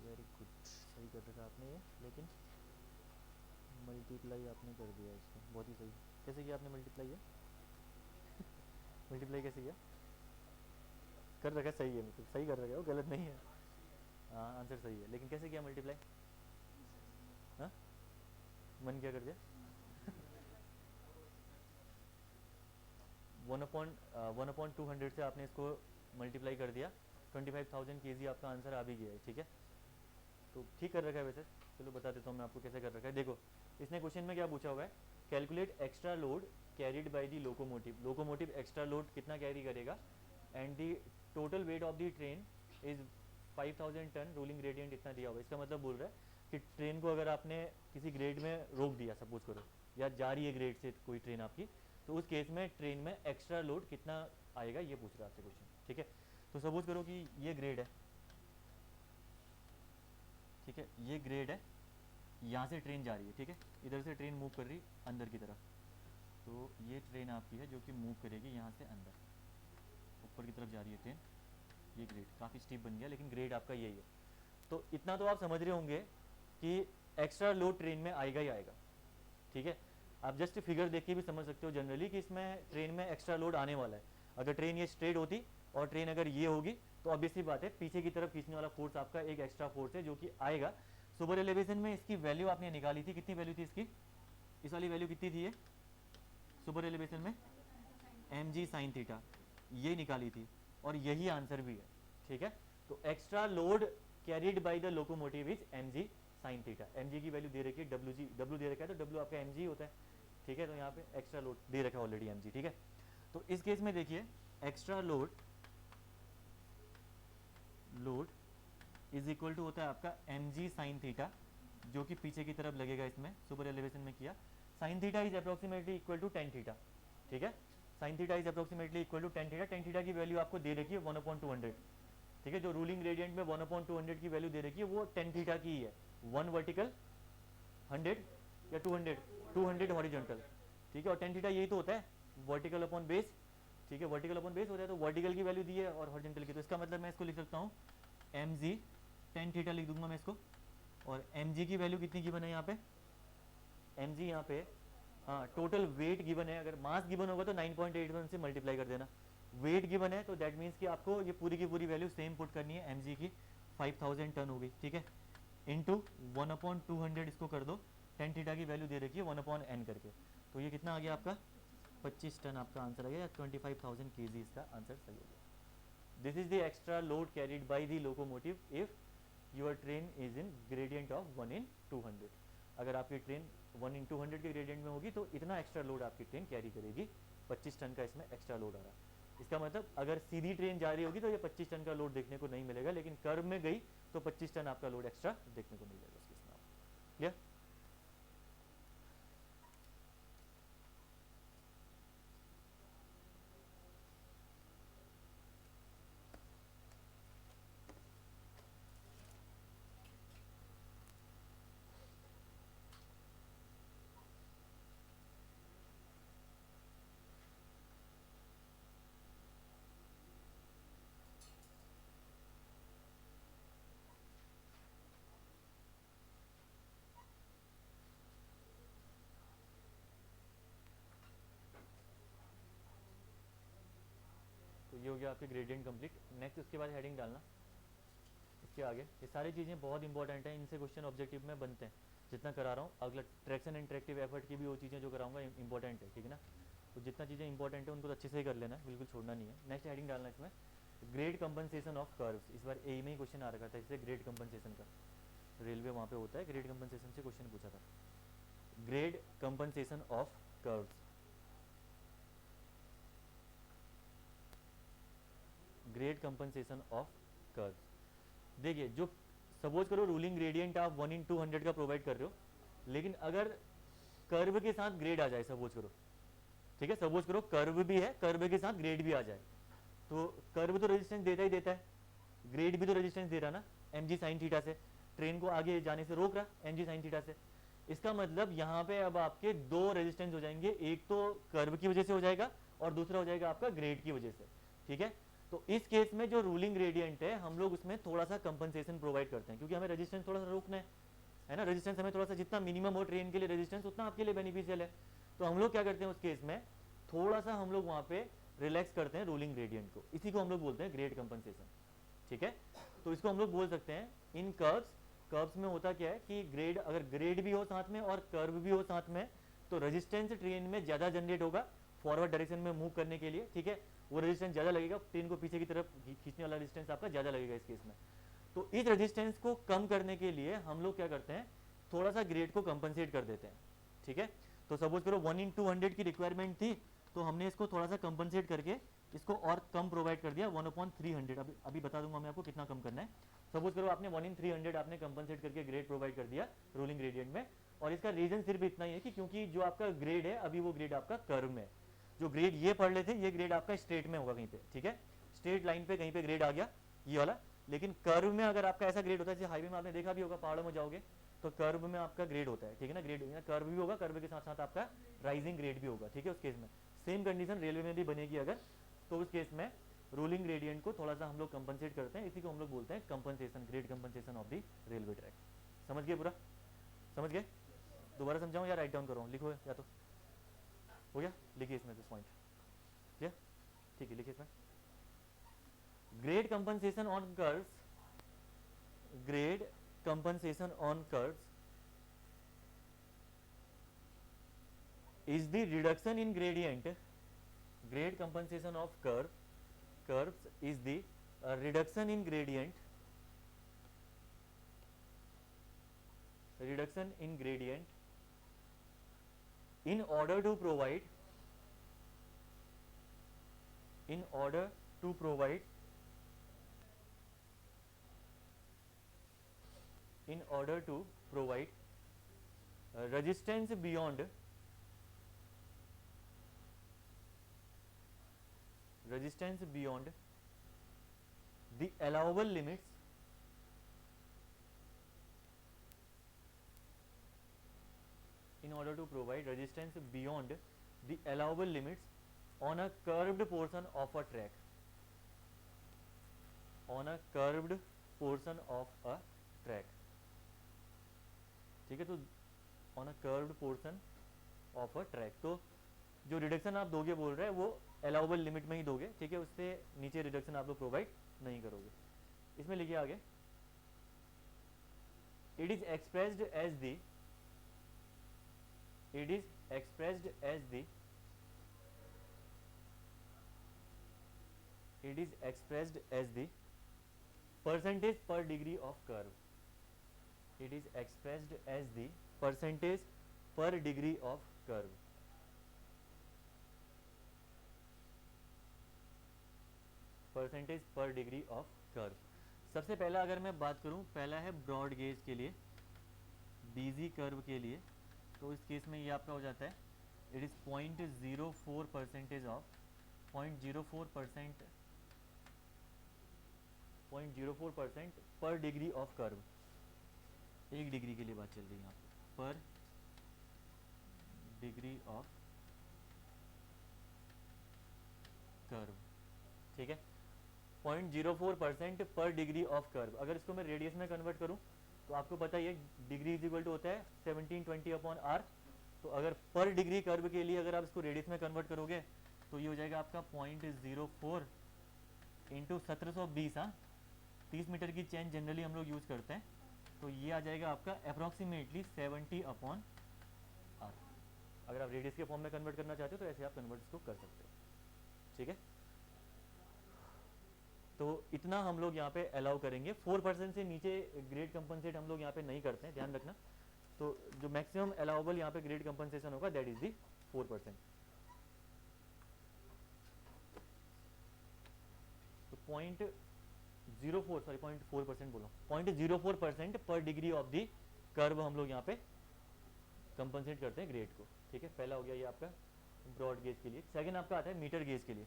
very good, सही कर रखा आपने ये, लेकिन मल्टीप्लाई आपने कर दिया इसको, बहुत ही सही। कैसे किया आपने मल्टीप्लाई? है मल्टीप्लाई कैसे किया? कर रखा सही है, मतलब सही कर रखा है, वो गलत नहीं है। हाँ आंसर सही है, लेकिन कैसे किया मल्टीप्लाई? हाँ मन क्या कर दिया? 1/200 से आपने इसको मल्टीप्लाई कर दिया, 25,000 केजी आपका आंसर आ भी गया है, ठीक है। तो ठीक कर रखा है वैसे, चलो बता देता हूँ मैं आपको कैसे कर रखा है। देखो इसने क्वेश्चन में क्या पूछा हुआ है, calculate extra load carried by the locomotive, locomotive extra load कितना कैरी करेगा, and the total weight of the train is 5,000 tonne, ruling gradient इतना दिया हुआ है। इसका मतलब बोल रहा है कि ट्रेन को अगर आपने किसी ग्रेड में रोक दिया सपोज करो, या जा रही है ग्रेड से कोई ट्रेन आपकी, तो उस केस में ट्रेन में एक्स्ट्रा लोड कितना आएगा ये पूछ रहा है आपसे क्वेश्चन, ठीक है। तो सपोज करो कि ये ग्रेड है, ठीक है, ये ग्रेड है, यहाँ से ट्रेन जा रही है, ठीक है, इधर से ट्रेन मूव कर रही अंदर की तरफ, तो ये ट्रेन आपकी है जो कि मूव करेगी यहाँ से अंदर, ऊपर की तरफ जा रही है ट्रेन, ये ग्रेड काफ़ी स्टीप बन गया, लेकिन ग्रेड आपका यही है। तो इतना तो आप समझ रहे होंगे कि एक्स्ट्रा लोड ट्रेन में आएगा ही आएगा, ठीक है। आप जस्ट फिगर देख के भी समझ सकते हो जनरली कि इसमें ट्रेन में एक्स्ट्रा लोड आने वाला है। अगर ट्रेन ये स्ट्रेट होती और ट्रेन अगर ये होगी तो ऑब्वियसली बात है पीछे की तरफ खींचने वाला फोर्स आपका एक एक्स्ट्रा फोर्स है जो कि आएगा। सुपर एलिवेशन में इसकी वैल्यू आपने निकाली थी, कितनी वैल्यू थी इसकी? इस वाली वैल्यू कितनी थी ये सुपर एलिवेशन में? mg sin थीटा, ये निकाली थी और यही आंसर भी है, ठीक है। तो extra load carried by the locomotive is mg sin theta. mg की वैल्यू दे रखी है, w दे रखा है, तो w आपका mg होता है, ठीक है। तो यहाँ पे एक्स्ट्रा लोड दे रखा है ऑलरेडी mg, ठीक है। तो इस केस में देखिए extra load is equal to होता है आपका mg sin थीटा, जो कि पीछे की तरफ लगेगा, इसमें सुपर एलिवेशन में किया। sin theta is approximately equal to tan theta, ठीक है। sin theta is approximately equal to tan theta. tan theta की वैल्यू आपको दे रखी है 1/200, ठीक है। जो रूलिंग ग्रेडियंट में 1/200 की वैल्यू दे रखी है वो tan थीटा की ही है, 1 वर्टिकल 100 या 200 हॉरिजॉन्टल, ठीक है। और tan थीटा यही तो होता है वर्टिकल अपॉन बेस, ठीक है, वर्टिकल अपॉन बेस होता है। तो वर्टिकल की वैल्यू दी है और हॉरिजॉन्टल की, तो इसका मतलब मैं इसको लिख सकता हूँ mg tan थीटा लिख दूंगा मैं इसको। और mg की वैल्यू कितनी गिवन है यहाँ पे? mg यहाँ पे हाँ टोटल वेट गिवन है, अगर मास गिवन होगा तो 9.81 से मल्टीप्लाई कर देना। वेट गिवन है तो दैट मीन्स कि आपको ये पूरी की पूरी वैल्यू सेम पुट करनी है, mg की 5,000 टन होगी, ठीक है, इंटू 1/200 इसको कर दो, tan थीटा की वैल्यू दे रखी है 1/n करके, तो ये कितना आ गया आपका? 25 टन आपका आंसर आ गया, 25,000 kg इसका आंसर सही हो गया। This is the extra load carried by the locomotive if your train is in gradient of 1/200। अगर आपकी ट्रेन 1/200 के ग्रेडियंट में होगी तो इतना एक्स्ट्रा लोड आपकी ट्रेन कैरी करेगी, 25 टन का इसमें एक्स्ट्रा लोड आ रहा है। इसका मतलब अगर सीधी ट्रेन जा रही होगी तो ये 25 टन का लोड देखने को नहीं मिलेगा, लेकिन कर्व में गई तो 25 टन आपका लोड एक्स्ट्रा देखने को मिल जाएगा उसके इसमें। क्लियर? तो ये हो गया आपके ग्रेडियंट कंप्लीट। नेक्स्ट उसके बाद हेडिंग डालना इसके आगे, ये सारी चीज़ें बहुत इंपॉर्टेंट हैं, इनसे क्वेश्चन ऑब्जेक्टिव में बनते हैं जितना करा रहा हूँ। अगला ट्रैक्शन एंड ट्रैक्टिव एफर्ट की भी वो चीज़ें जो कराऊंगा इंपॉर्टेंट है, ठीक है ना। तो जितना चीज़ें इंपॉर्टेंट है उनको तो अच्छे से ही कर लेना है, बिल्कुल छोड़ना नहीं है। नेक्स्ट हेडिंग डालना इसमें ग्रेड कंपनसेशन ऑफ कर्व्स। इस बार ए में ही क्वेश्चन आ रखा था इससे ग्रेड कंपनसेशन का, रेलवे वहाँ पे होता है, ग्रेड कंपनसेशन से क्वेश्चन पूछा था। Grade compensation of curves, grade compensation of curves. देखिए जो सपोज करो रूलिंग ग्रेडियंट आप 1/200 का प्रोवाइड कर रहे हो, लेकिन अगर कर्व के साथ ग्रेड आ जाए, सपोज करो, ठीक है, सपोज करो कर्व भी है, कर्व के साथ ग्रेड भी आ जाए, तो कर्व तो रेजिस्टेंस देता ही देता है, ग्रेड भी तो रेजिस्टेंस दे रहा ना mg sin थीटा से, ट्रेन को आगे जाने से रोक रहा mg sin थीटा से। इसका मतलब यहाँ पे अब आपके दो रेजिस्टेंस हो जाएंगे, एक तो कर्व की वजह से हो जाएगा और दूसरा हो जाएगा आपका ग्रेड की वजह से, ठीक है। तो इस केस में जो रूलिंग ग्रेडियंट है हम लोग उसमें थोड़ा सा कंपनसेशन प्रोवाइड करते हैं, क्योंकि हमें रेजिस्टेंस थोड़ा सा रोकना है ना, रेजिस्टेंस हमें थोड़ा सा जितना मिनिमम हो ट्रेन के लिए रेजिस्टेंस उतना आपके लिए बेनिफिशियल है। तो हम लोग क्या करते हैं उस केस में, थोड़ा सा हम लोग वहाँ पे रिलैक्स करते हैं रूलिंग ग्रेडियंट को, इसी को हम लोग बोलते हैं ग्रेड कंपनसेशन, ठीक है। तो इसको हम लोग बोल सकते हैं इन कर्व्स में होता क्या है कि ग्रेड, अगर ग्रेड भी हो साथ में और कर्व भी हो साथ में, तो रेजिस्टेंस ट्रेन में ज़्यादा जनरेट होगा फॉरवर्ड डायरेक्शन में मूव करने के लिए, ठीक है। वो रेजिस्टेंस ज़्यादा लगेगा, ट्रेन को पीछे की तरफ खींचने वाला रेजिस्टेंस आपका ज़्यादा लगेगा इस केस में। तो इस रेजिस्टेंस को कम करने के लिए हम लोग क्या करते हैं, थोड़ा सा ग्रेड को कंपनसेट कर देते हैं, ठीक है। तो सपोज करो 1/200 की रिक्वायरमेंट थी, तो हमने इसको थोड़ा सा कंपनसेट करके इसको और कम प्रोवाइड कर दिया 1/300। अभी बता दूंगा मैं आपको कितना कम करना है। सपोज करो आपने 1/300 आपने कंपनसेट करके ग्रेड प्रोवाइड कर दिया रूलिंग ग्रेडियंट में, और इसका रीजन सिर्फ इतना ही है कि क्योंकि जो आपका ग्रेड है अभी वो ग्रेड आपका कर्व में, जो ग्रेड ये पढ़ लेते ये ग्रेड आपका स्ट्रेट में होगा कहीं पे, ठीक है, स्ट्रेट लाइन पे कहीं पे ग्रेड आ गया ये वाला। लेकिन कर्व में अगर आपका ऐसा ग्रेड होता है, जैसे हाईवे में आपने देखा भी होगा, पहाड़ों में जाओगे तो कर्व में आपका ग्रेड होता है, ठीक है ना, ग्रेड कर्व भी होगा, कर्व के साथ साथ आपका राइजिंग ग्रेड भी होगा, ठीक है। उस केस में सेम कंडीशन रेलवे में भी बनेगी अगर, तो उस केस में रूलिंग ग्रेडियंट को थोड़ा सा हम लोग कंपनसेट करते हैं, इसी को हम लोग बोलते हैं compensation, grade compensation of the railway track. समझ गए पूरा, समझ गए? दोबारा समझाऊं या राइट डाउन करो, लिखो या तो हो गया, लिखिए इसमें से पॉइंट, ठीक है, लिखिए इसमें grade compensation on curves, grade compensation on curves is the reduction in gradient, grade compensation of curves is the reduction in gradient, in order to provide resistance beyond the allowable limits, in order to provide resistance beyond the allowable limits on a curved portion of a track, on a curved portion of a track, ठीक है। तो on a curved portion of a track, तो जो रिडक्शन आप दोगे बोल रहे हैं वो अलाउबल लिमिट में ही दोगे, ठीक है, उससे नीचे रिडक्शन आप लोग प्रोवाइड नहीं करोगे। इसमें लिखिए आगे, it is expressed as the percentage per degree of curve, it is expressed as the percentage per degree of curve, percentage per degree of curve। सबसे पहला अगर मैं बात करूं, पहला है ब्रॉड गेज के लिए, बीजी कर्व के लिए, तो इस केस में ये आपका हो जाता है, इट इज 0.04% ऑफ 0.04% पर डिग्री ऑफ कर्व, 1 डिग्री के लिए बात चल रही है यहाँ पर डिग्री ऑफ कर्व, ठीक है, 0.04% पर डिग्री ऑफ कर्व। अगर इसको मैं रेडियस में कन्वर्ट करूँ तो आपको पता ही है डिग्री इज इक्वल टू होता है 1720/r। तो अगर पर डिग्री कर्व के लिए अगर आप इसको रेडियस में कन्वर्ट करोगे तो ये हो जाएगा आपका 0.04 इंटू 1720, हाँ 30 मीटर की चेन जनरली हम लोग यूज़ करते हैं, तो ये आ जाएगा आपका अप्रॉक्सीमेटली 70/r। अगर आप रेडियस के फॉर्म में कन्वर्ट करना चाहते हो तो ऐसे आप कन्वर्ट इसको कर सकते हो, ठीक है। तो इतना हम लोग यहाँ पे अलाउ करेंगे, 4% से नीचे ग्रेड कंपनसेट हम लोग यहाँ पे नहीं करते हैं, ध्यान रखना। तो जो मैक्सिमम अलाउबल यहाँ पे ग्रेड कंपनसेशन होगा दैट इज दी 4%। तो 0.04% बोलो, 0.04% पर डिग्री ऑफ दी कर्व हम लोग यहाँ पे कंपनसेट करते हैं ग्रेड को, ठीक है। पहला हो गया ये आपका ब्रॉड गेज के लिए। सेकंड आपका आता है मीटर गेज के लिए।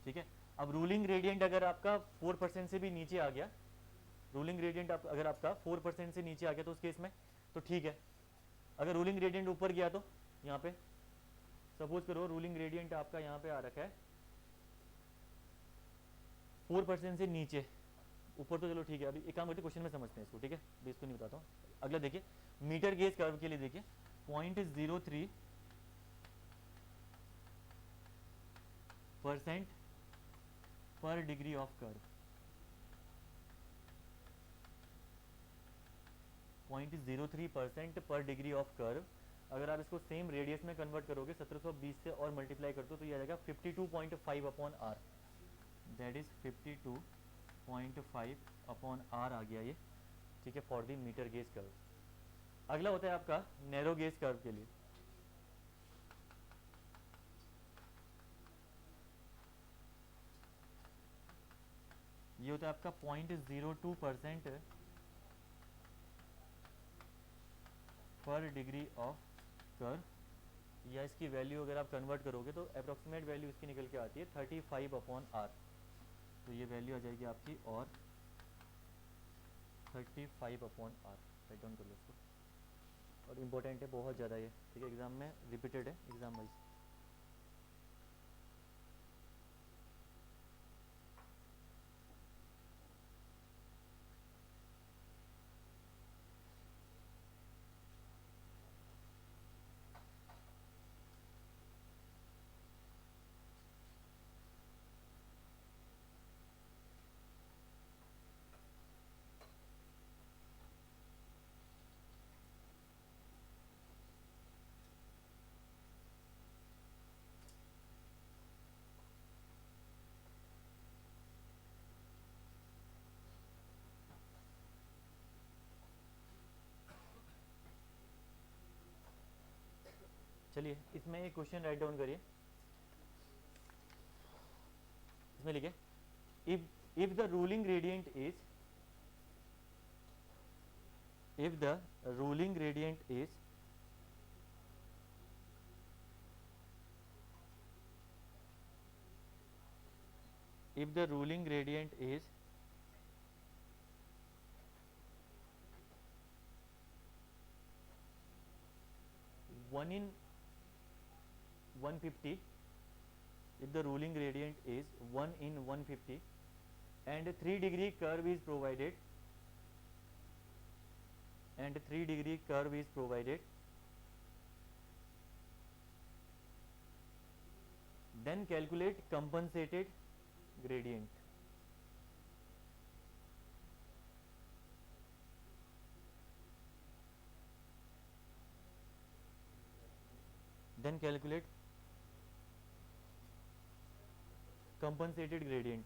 ठीक है, अब रूलिंग ग्रेडियंट अगर आपका 4% से भी नीचे आ गया रूलिंग ग्रेडियंट आप अगर आपका 4% से नीचे आ गया तो उस केस में तो ठीक है। अगर रूलिंग ग्रेडियंट ऊपर गया तो यहाँ पे सपोज करो रूलिंग ग्रेडियंट आपका यहाँ पे आ रखा है 4% से नीचे, ऊपर तो चलो ठीक है। अभी एक काम करते क्वेश्चन में समझते हैं इसको, ठीक है, अभी इसको नहीं बताता हूँ। अगला देखिए मीटर गेज कर्व के लिए देखिए 0.03% पर डिग्री ऑफ कर्व, 0.03% पर डिग्री ऑफ कर्व। अगर आप इसको सेम रेडियस में कन्वर्ट करोगे 1720 से और मल्टीप्लाई कर दो तो ये आ जाएगा 52.5 upon R, that is 52.5 upon R आ गया ये, ठीक है, for the metre gauge curve. अगला होता है आपका नैरो गेज कर्व के लिए, ये होता है आपका 0.02% पर डिग्री ऑफ कर्व, या इसकी वैल्यू अगर आप कन्वर्ट करोगे तो अप्रॉक्सीमेट वैल्यू इसकी निकल के आती है 35 अपॉन आर, तो ये वैल्यू आ जाएगी आपकी और 35 अपॉन आर। राइट डाउन कर लो इसको, और इम्पोर्टेंट है बहुत ज़्यादा ये, ठीक है, एग्जाम में रिपीटेड है एग्जाम वाइज। चलिए इसमें एक क्वेश्चन राइट डाउन करिए, इसमें लिखिए if the ruling gradient is if the ruling gradient is if the ruling gradient is 1/150, if the ruling gradient is 1/150 and 3-degree curve is provided then calculate compensated gradient. Then calculate compensated gradient.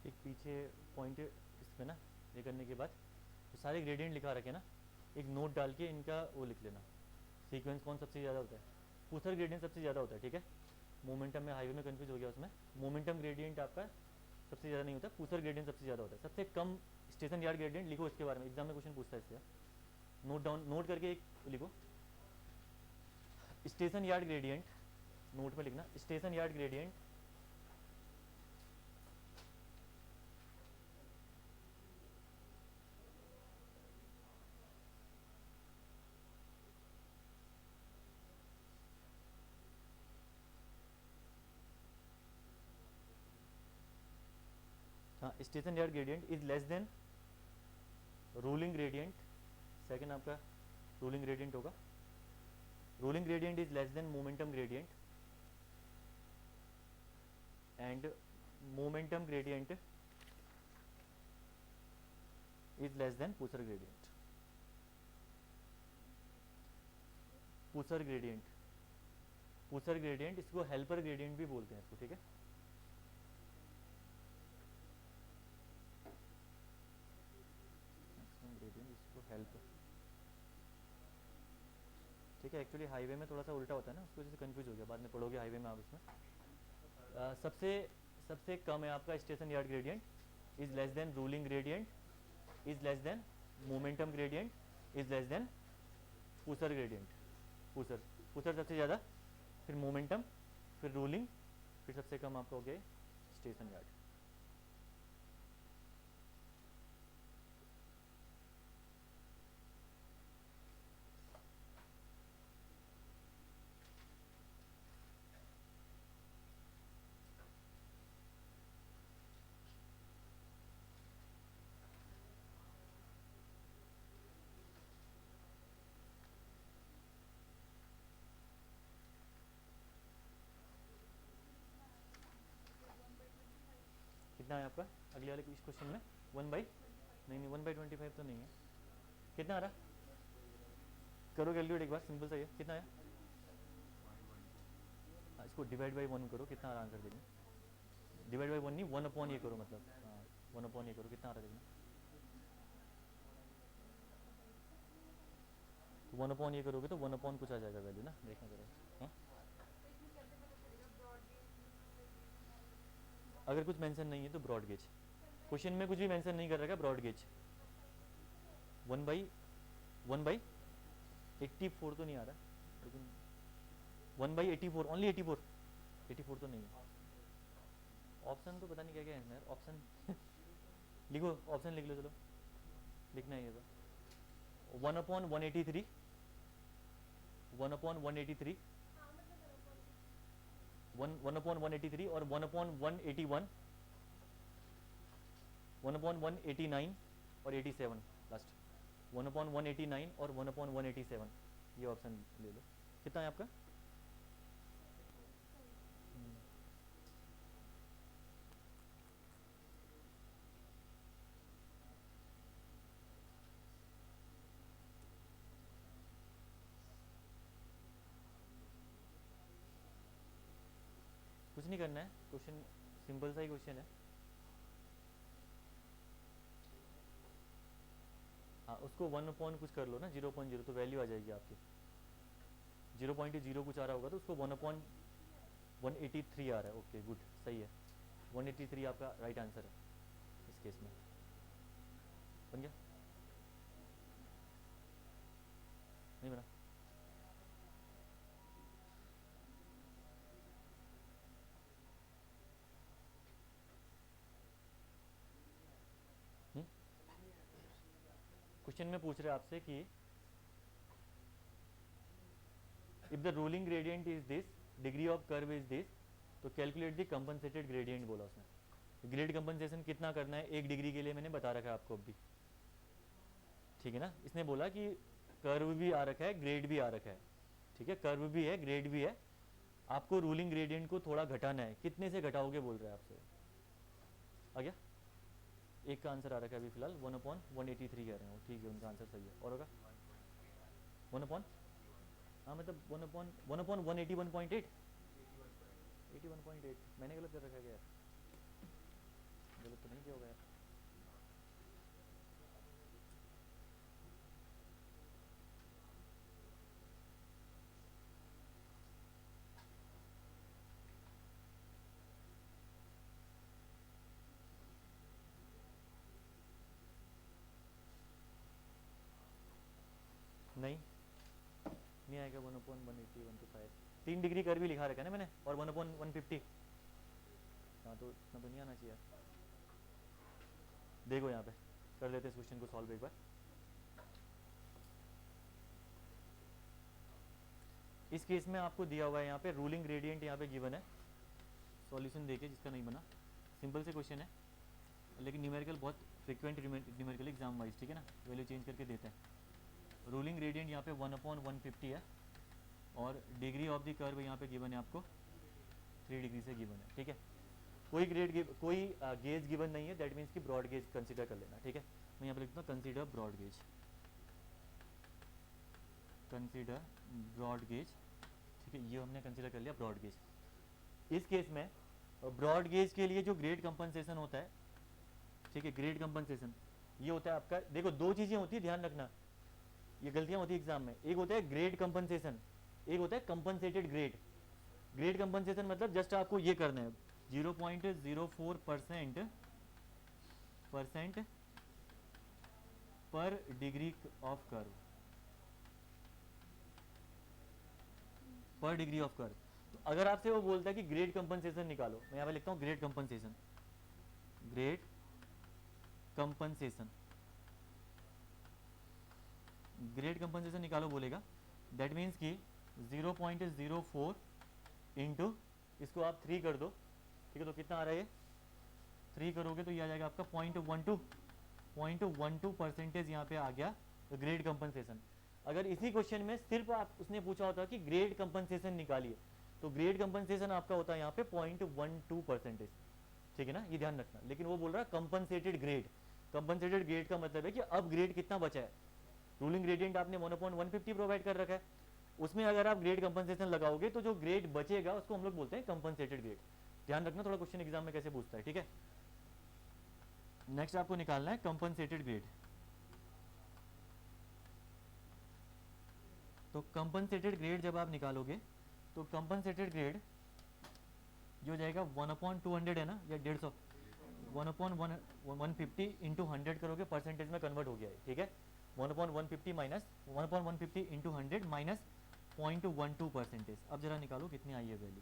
एक पीछे पॉइंट इसमें ना ये करने के बाद तो सारे ग्रेडियंट लिखा रखे ना, एक नोट डाल के इनका वो लिख लेना, सीक्वेंस कौन सबसे ज़्यादा होता है। पूसर ग्रेडियंट सबसे ज़्यादा होता है, ठीक है, मोमेंटम में हाईवे में कंफ्यूज हो गया उसमें, मोमेंटम ग्रेडियंट आपका सबसे ज़्यादा नहीं होता, पूसर ग्रेडियंट सबसे ज़्यादा होता है। सबसे कम स्टेशन यार्ड ग्रेडियंट लिखो, इसके बारे में एग्जाम में क्वेश्चन पूछता है इससे, नोट डाउन, नोट करके एक लिखो, स्टेशन यार्ड ग्रेडियंट, नोट में लिखना स्टेशन यार्ड ग्रेडियंट हाँ, station yard gradient is less than ruling gradient, second आपका रूलिंग ग्रेडियंट होगा, ruling gradient is less than momentum gradient and momentum gradient is less than pusher gradient, pusher gradient, pusher gradient, इसको हेल्पर ग्रेडियंट भी बोलते हैं इसको, ठीक है। ग्रेडियंट इसको हेल्प, ठीक है, एक्चुअली हाईवे में थोड़ा सा उल्टा होता है ना, उसकी वजह से कंफ्यूज हो गया, बाद में पढ़ोगे हाईवे में आप इसमें। सबसे सबसे कम है आपका station yard gradient is less than ruling gradient is less than momentum gradient is less than pusher gradient, pusher pusher सबसे ज़्यादा, फिर मोमेंटम, फिर रूलिंग, फिर सबसे कम आपका हो गया स्टेशन यार्ड। कितना है आपका अगले वाले इस क्वेश्चन में 1/, नहीं 1/25 तो नहीं है, कितना आ रहा, करो कैलकुलेट एक बार, सिंपल सा है, कितना है, इसको डिवाइड बाई 1 करो, कितना आ रहा आंसर देखना, डिवाइड बाई 1 नहीं 1/, ये करो मतलब, हाँ 1/, ये करो, कितना आ रहा देखना, 1/, ये करोगे तो 1/ कुछ आ जाएगा वैल्यू ना, देखना जरा, हाँ अगर कुछ मेंशन नहीं है तो ब्रॉड गेज, क्वेश्चन में कुछ भी मेंशन नहीं कर रखा, ब्रॉड गेज 1/84 तो नहीं आ रहा, लेकिन 1/84 ओनली 84 तो नहीं है, ऑप्शन तो पता नहीं क्या क्या है यार, ऑप्शन लिखो, ऑप्शन लिख लो, चलो लिखना है ये तो 1/183, 1/183, 1/183 और 1/181, 1/189 और 87 लास्ट, 1/189 और 1/187, ये ऑप्शन ले लो, कितना है आपका, कुछ नहीं करना है, क्वेश्चन सिंपल सा ही क्वेश्चन है, हाँ उसको 1/ कुछ कर लो ना, 0.0 तो वैल्यू आ जाएगी आपकी, 0.0 कुछ आ रहा होगा तो उसको 1/183 आ रहा है, ओके गुड, सही है, 183 आपका राइट आंसर है इस केस में, बन गया, नहीं बना, क्वेश्चन में पूछ रहे हैं आपसे कि if the ruling gradient is this, degree of curve is this, तो कैलकुलेट द कंपनसेटेड ग्रेडियंट बोला उसने, ग्रेड कंपनसेशन कितना करना है 1 डिग्री के लिए, मैंने बता रखा है आपको अभी, ठीक है ना, इसने बोला कि कर्व भी आ रखा है, ग्रेड भी आ रखा है, ठीक है, कर्व भी है, ग्रेड भी है, आपको रूलिंग ग्रेडियंट को थोड़ा घटाना है, कितने से घटाओगे बोल रहे हैं आपसे, आ गया, एक का आंसर आ रखा है अभी फिलहाल 1/183 कह रहे हैं वो, ठीक है, उनका आंसर सही है, और होगा 1/, हाँ मतलब 1/181.8, 81.8, मैंने गलत कर रखा है क्या यार, गलत तो नहीं किया होगा यार, नहीं नहीं आएगा 1/180 1 to 5 3 डिग्री कर भी लिखा रखा है ना मैंने और 1/150 हाँ तो इतना तो नहीं आना चाहिए। देखो यहाँ पे कर लेते हैं इस क्वेश्चन को सॉल्व एक बार। इस केस में आपको दिया हुआ है यहाँ पे रूलिंग ग्रेडियंट यहाँ पे गिवन है, सॉल्यूशन देखिए जिसका नहीं बना, सिंपल से क्वेश्चन है लेकिन न्यूमेरिकल बहुत फ्रिक्वेंट न्यूमेरिकल एग्जाम वाइज, ठीक है ना, वैल्यू चेंज करके देते हैं। रूलिंग ग्रेडियंट यहाँ पे 1/150 है और डिग्री ऑफ द कर्व यहाँ पे गिवन है आपको 3 डिग्री से गिवन है, ठीक है। कोई कोई गेज गिवन नहीं है, दैट मीन्स कि ब्रॉड गेज कंसिडर कर लेना, ठीक है। मैं यहाँ पे लिखता हूँ consider broad gauge, consider broad gauge, ठीक है, ये हमने कंसिडर कर लिया ब्रॉड गेज। इस केस में ब्रॉड गेज के लिए जो ग्रेड कंपनसेशन होता है, ठीक है, ग्रेड कंपनसेशन ये होता है आपका, देखो दो चीजें होती है ध्यान रखना, ये गलतियां होती है एग्जाम में, एक होता है ग्रेड कंपनसेशन, एक होता है कंपनसेटेड ग्रेड। ग्रेड कंपनसेशन मतलब जस्ट आपको ये करना है 0.04% पर डिग्री ऑफ कर्व, पर डिग्री ऑफ कर्व। तो अगर आपसे वो बोलता है कि ग्रेड कंपनसेशन निकालो, मैं यहाँ पे लिखता हूँ grade compensation, grade compensation, grade compensation निकालो बोलेगा, दैट मीन्स कि 0.04 इंटू इसको आप 3 कर दो, ठीक है, तो कितना आ रहा है ये 3 करोगे तो ये आ जाएगा आपका 0.12% यहाँ पे आ गया ग्रेड कंपनसेशन। अगर इसी क्वेश्चन में सिर्फ आप उसने पूछा होता कि ग्रेड कंपनसेशन निकालिए, तो ग्रेड कंपनसेशन आपका होता है यहाँ पे 0.12%, ठीक है ना, ये ध्यान रखना। लेकिन वो बोल रहा है कंपनसेटेड ग्रेड, कंपनसेटेड ग्रेड का मतलब है कि अब ग्रेड कितना बचा है, रूलिंग ग्रेडियंट आपने 1/150 प्रोवाइड कर रखा है, उसमें अगर आप ग्रेड कंपनसेशन लगाओगे तो जो ग्रेड बचेगा उसको हम लोग बोलते हैं कंपनसेटेड ग्रेड। ध्यान रखना थोड़ा क्वेश्चन एग्जाम में कैसे पूछता है, ठीक है। नेक्स्ट आपको निकालना है कंपनसेटेड ग्रेड। तो कंपनसेटेड ग्रेड जब आप निकालोगे तो कंपनसेटेड ग्रेड जो जाएगा 1/200 है ना, या 150, 1/150 इंटू 100 करोगे परसेंटेज में कन्वर्ट हो गया है, ठीक है। 1/150 माइनस 1/150 इंटू 100 माइनस 0.12%। अब जरा निकालो कितनी आई है वैल्यू।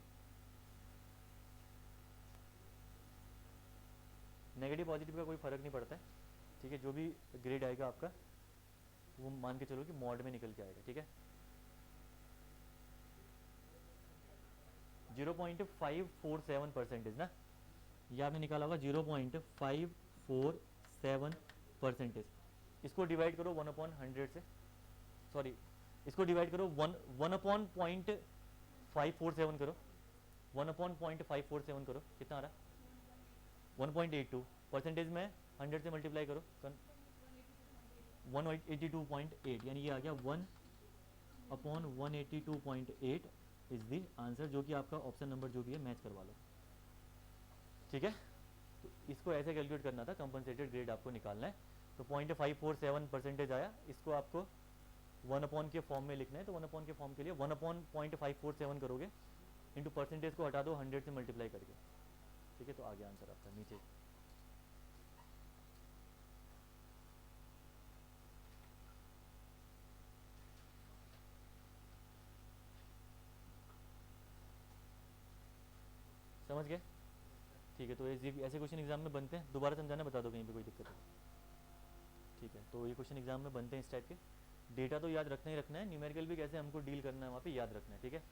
नेगेटिव पॉजिटिव का कोई फर्क नहीं पड़ता है, ठीक है, जो भी ग्रेड आएगा आपका वो मान के चलो कि मॉड में निकल के आएगा, ठीक है। 0.547% ना, ये आपने निकाला होगा 0.547%। इसको डिवाइड करो 1/100 से, सॉरी इसको डिवाइड करो 1/0.547 करो, 1/0.547 करो, कितना आ रहा है 1.82, परसेंटेज में 100 से मल्टीप्लाई करो 182.8, यानी ये आ गया 1/182.8 इज द आंसर, जो कि आपका ऑप्शन नंबर जो भी है मैच करवा लो, ठीक है। तो इसको ऐसे कैलकुलेट करना था, कंपनसेटेड ग्रेड आपको निकालना है। तो 0.547% आया, इसको आपको 1/, के फॉर्म में लिखना है, तो 1/, के फॉर्म के लिए 1/0.547 करोगे, इंटू परसेंटेज को हटा दो 100 से मल्टीप्लाई करके, ठीक है, तो आ गया आंसर आपका नीचे। समझ गए, ठीक है। तो ऐसे क्वेश्चन एग्जाम में बनते हैं, दोबारा समझाना बता दो कहीं पे कोई दिक्कत है, ठीक है। तो ये क्वेश्चन एग्जाम में बनते हैं इस टाइप के। डेटा तो याद रखना ही रखना है, न्यूमेरिकल भी कैसे हमको डील करना है वहाँ पे याद रखना है, ठीक है।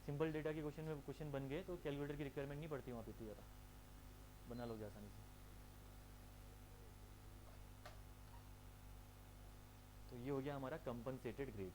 सिंपल डेटा के क्वेश्चन में क्वेश्चन बन गए तो कैलकुलेटर की रिक्वायरमेंट नहीं पड़ती वहाँ पे इतनी ज़्यादा, बना लोगे आसानी से। तो ये हो गया हमारा कंपनसेटेड ग्रेड।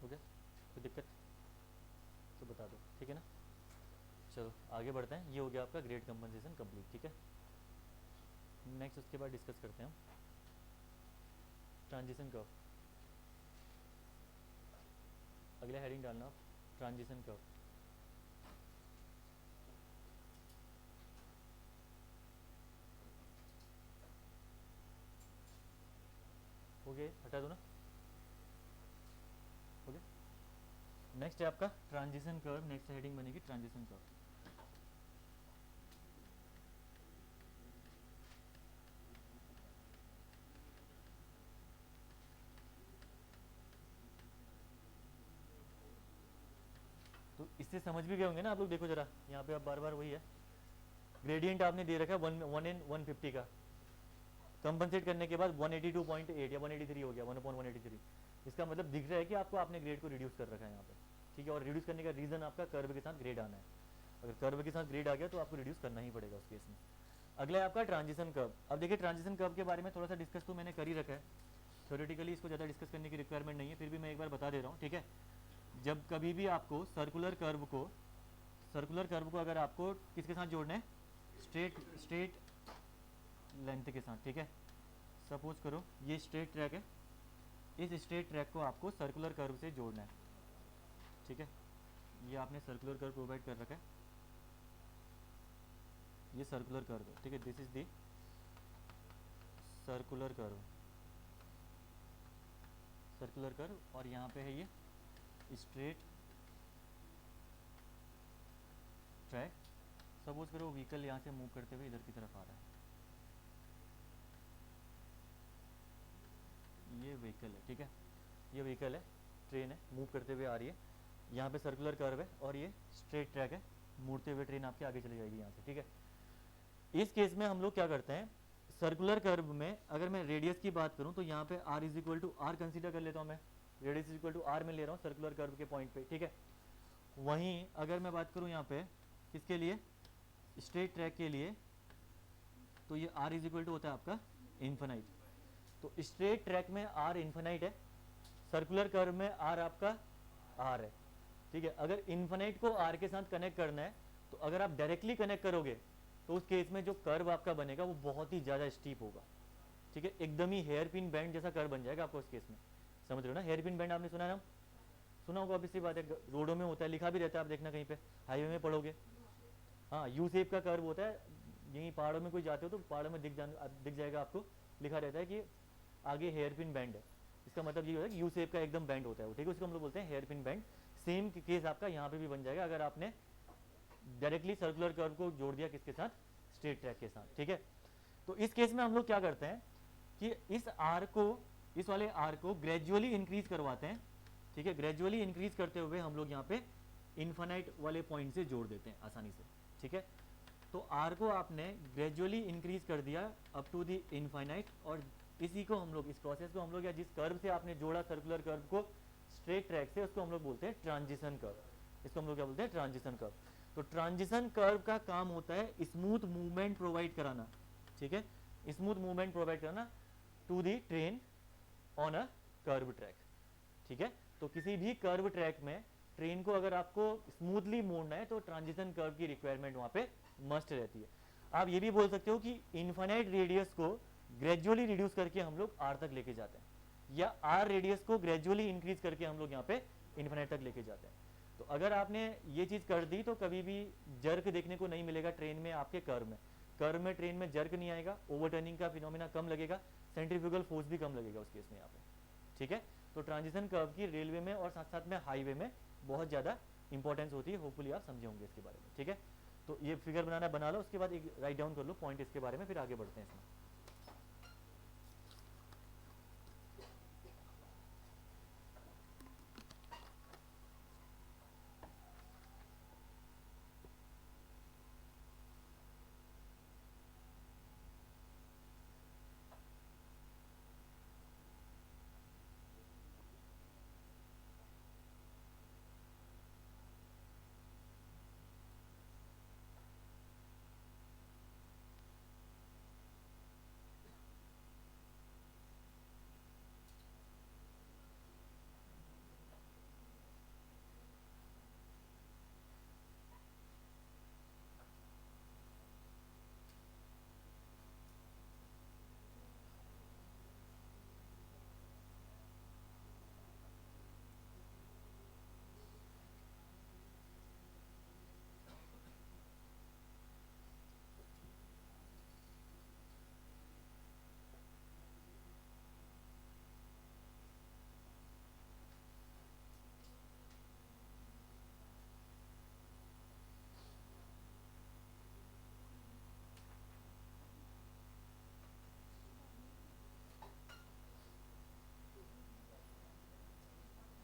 हो गया, कोई दिक्कत तो बता दो, ठीक है ना। चलो आगे बढ़ते हैं, ये हो गया आपका ग्रेड कंपनसेशन कंप्लीट, ठीक है। नेक्स्ट उसके बाद डिस्कस करते हैं हम ट्रांजिशन कर्व। अगला हेडिंग डालना आप, ट्रांजिशन कर्व। हो गया, हटा दो ना, हो गया। नेक्स्ट है आपका ट्रांजिशन कर्व, नेक्स्ट हेडिंग बनेगी ट्रांजिशन कर्व। तो इससे समझ भी गए होंगे ना आप लोग, देखो जरा यहाँ पे आप बार बार वही है, ग्रेडियंट आपने दे रखा है 1/150 का, कंपनसेट करने के बाद 182.8 या 183 हो गया, 1/183। इसका मतलब दिख रहा है कि आपको आपने ग्रेड को रिड्यूस कर रखा है यहाँ पे, ठीक है। और रिड्यूस करने का रीज़न आपका कर्व के साथ ग्रेड आना है, अगर कर्व के साथ ग्रेड आ गया तो आपको रिड्यूस करना ही पड़ेगा उस केस में। अगला है आपका ट्रांजिशन कर्व। अब देखिए ट्रांजिशन कर्व के बारे में थोड़ा सा डिस्कस तो मैंने कर ही रखा है, थ्योरेटिकली इसको ज़्यादा डिस्कस करने की रिक्वायरमेंट नहीं है, फिर भी मैं एक बार बता दे रहा हूँ, ठीक है। जब कभी भी आपको सर्कुलर कर्व को अगर आपको किसके साथ जोड़ना है, स्ट्रेट लेंथ के साथ, ठीक है। सपोज करो ये स्ट्रेट ट्रैक है, इस स्ट्रेट ट्रैक को आपको सर्कुलर कर्व से जोड़ना है, ठीक है। ये आपने सर्कुलर कर्व प्रोवाइड कर रखा है, ये सर्कुलर कर्व है, ठीक है। This is the circular curve और यहाँ पे है ये स्ट्रेट ट्रैक। सपोज करो व्हीकल यहाँ से मूव करते हुए इधर की तरफ आ रहा है, ये व्हीकल है, ठीक है। ये व्हीकल है, ट्रेन है, मूव करते हुए आ रही है, यहाँ पे सर्कुलर कर्व है और ये स्ट्रेट ट्रैक है, मुड़ते हुए ट्रेन आपके आगे चली जाएगी यहाँ से, ठीक है। इस केस में हम लोग क्या करते हैं, सर्कुलर कर्व में अगर मैं रेडियस की बात करूँ तो यहाँ पे r is equal to R consider कर लेता हूँ, मैं radius is equal to R में ले रहा हूँ सर्कुलर कर्व के पॉइंट पे, ठीक है। वहीं अगर मैं बात करूँ यहाँ पे किसके लिए, स्ट्रेट ट्रैक के लिए, तो ये r इज इक्वल टू होता है आपका इन्फिनाइट। तो स्ट्रेट ट्रैक में r इन्फिनाइट है, सर्कुलर कर्व में r आपका r है, ठीक है। अगर इन्फिनाइट को r के साथ कनेक्ट करना है तो अगर आप डायरेक्टली कनेक्ट करोगे तो उस केस में जो कर्व आपका बनेगा वो बहुत ही ज़्यादा स्टीप होगा, ठीक है। एकदम ही हेयर पिन बैंड जैसा कर्व बन जाएगा आपको उस केस में, समझ रहे हो ना। हेयर पिन बैंड आपने सुना है ना, सुना होगा, ऑब्वियसली बात है, रोडों में होता है, लिखा भी रहता है, आप देखना कहीं पे हाईवे में पढ़ोगे, हाँ यू शेप का कर्व होता है। यहीं पहाड़ों में कोई जाते हो तो पहाड़ों में दिख जाएगा आपको, लिखा रहता है कि आगे हेयर पिन बैंड है, इसका मतलब ये होता है कि यू शेप का एकदम बैंड होता है वो, ठीक है। उसको हम लोग बोलते हैं hairpin bend. Same case आपका यहाँ पे भी बन जाएगा अगर आपने डायरेक्टली सर्कुलर कर्व को जोड़ दिया किसके साथ, स्ट्रेट ट्रैक के साथ, ठीक है। तो इस केस में हम लोग क्या करते हैं कि इस वाले आर को ग्रेजुअली इंक्रीज करवाते हैं, ठीक है। ग्रेजुअली इंक्रीज करते हुए हम लोग यहाँ पे इन्फिनाइट वाले पॉइंट से जोड़ देते हैं आसानी से, ठीक है। तो आर को आपने ग्रेजुअली इंक्रीज कर दिया अप टू द इनफाइनाइट, और इसी को हम लोग, इस प्रोसेस को हम लोग, या जिस कर्व से आपने जोड़ा सर्कुलर कर्व को स्ट्रेट ट्रैक से, उसको हम लोग बोलते हैं ट्रांजिशन कर्व। इसको हम लोग क्या बोलते हैं, ट्रांजिशन कर्व। तो ट्रांजिशन कर्व का काम होता है स्मूथ मूवमेंट प्रोवाइड कराना, ठीक है, स्मूथ मूवमेंट प्रोवाइड कराना to the train on a curve track, ठीक है। तो किसी भी कर्व ट्रैक में ट्रेन को अगर आपको स्मूथली मोड़ना है तो ट्रांजिशन कर्व की रिक्वायरमेंट वहाँ पे मस्ट रहती है। आप ये भी बोल सकते हो कि इन्फिनाइट रेडियस को ग्रेजुअली रिड्यूस करके हम लोग आर तक लेके जाते हैं, या आर रेडियस को ग्रेजुअली इंक्रीज करके हम लोग यहाँ पे इन्फिनाइट तक लेके जाते हैं। तो अगर आपने ये चीज़ कर दी तो कभी भी जर्क देखने को नहीं मिलेगा ट्रेन में, आपके कर्व में ट्रेन में जर्क नहीं आएगा, ओवरटर्निंग का फिनोमिना कम लगेगा, सेंट्रीफ्यूगल फोर्स भी कम लगेगा उस केस में यहाँ पे, ठीक है। तो ट्रांजिशन कर्व की रेलवे में और साथ साथ में हाईवे में बहुत ज़्यादा इंपॉर्टेंस होती है, होपफुली आप समझे होंगे इसके बारे में, ठीक है। तो ये फिगर बनाना बना लो, उसके बाद एक राइट डाउन कर लो पॉइंट इसके बारे में, फिर आगे बढ़ते हैं इसमें।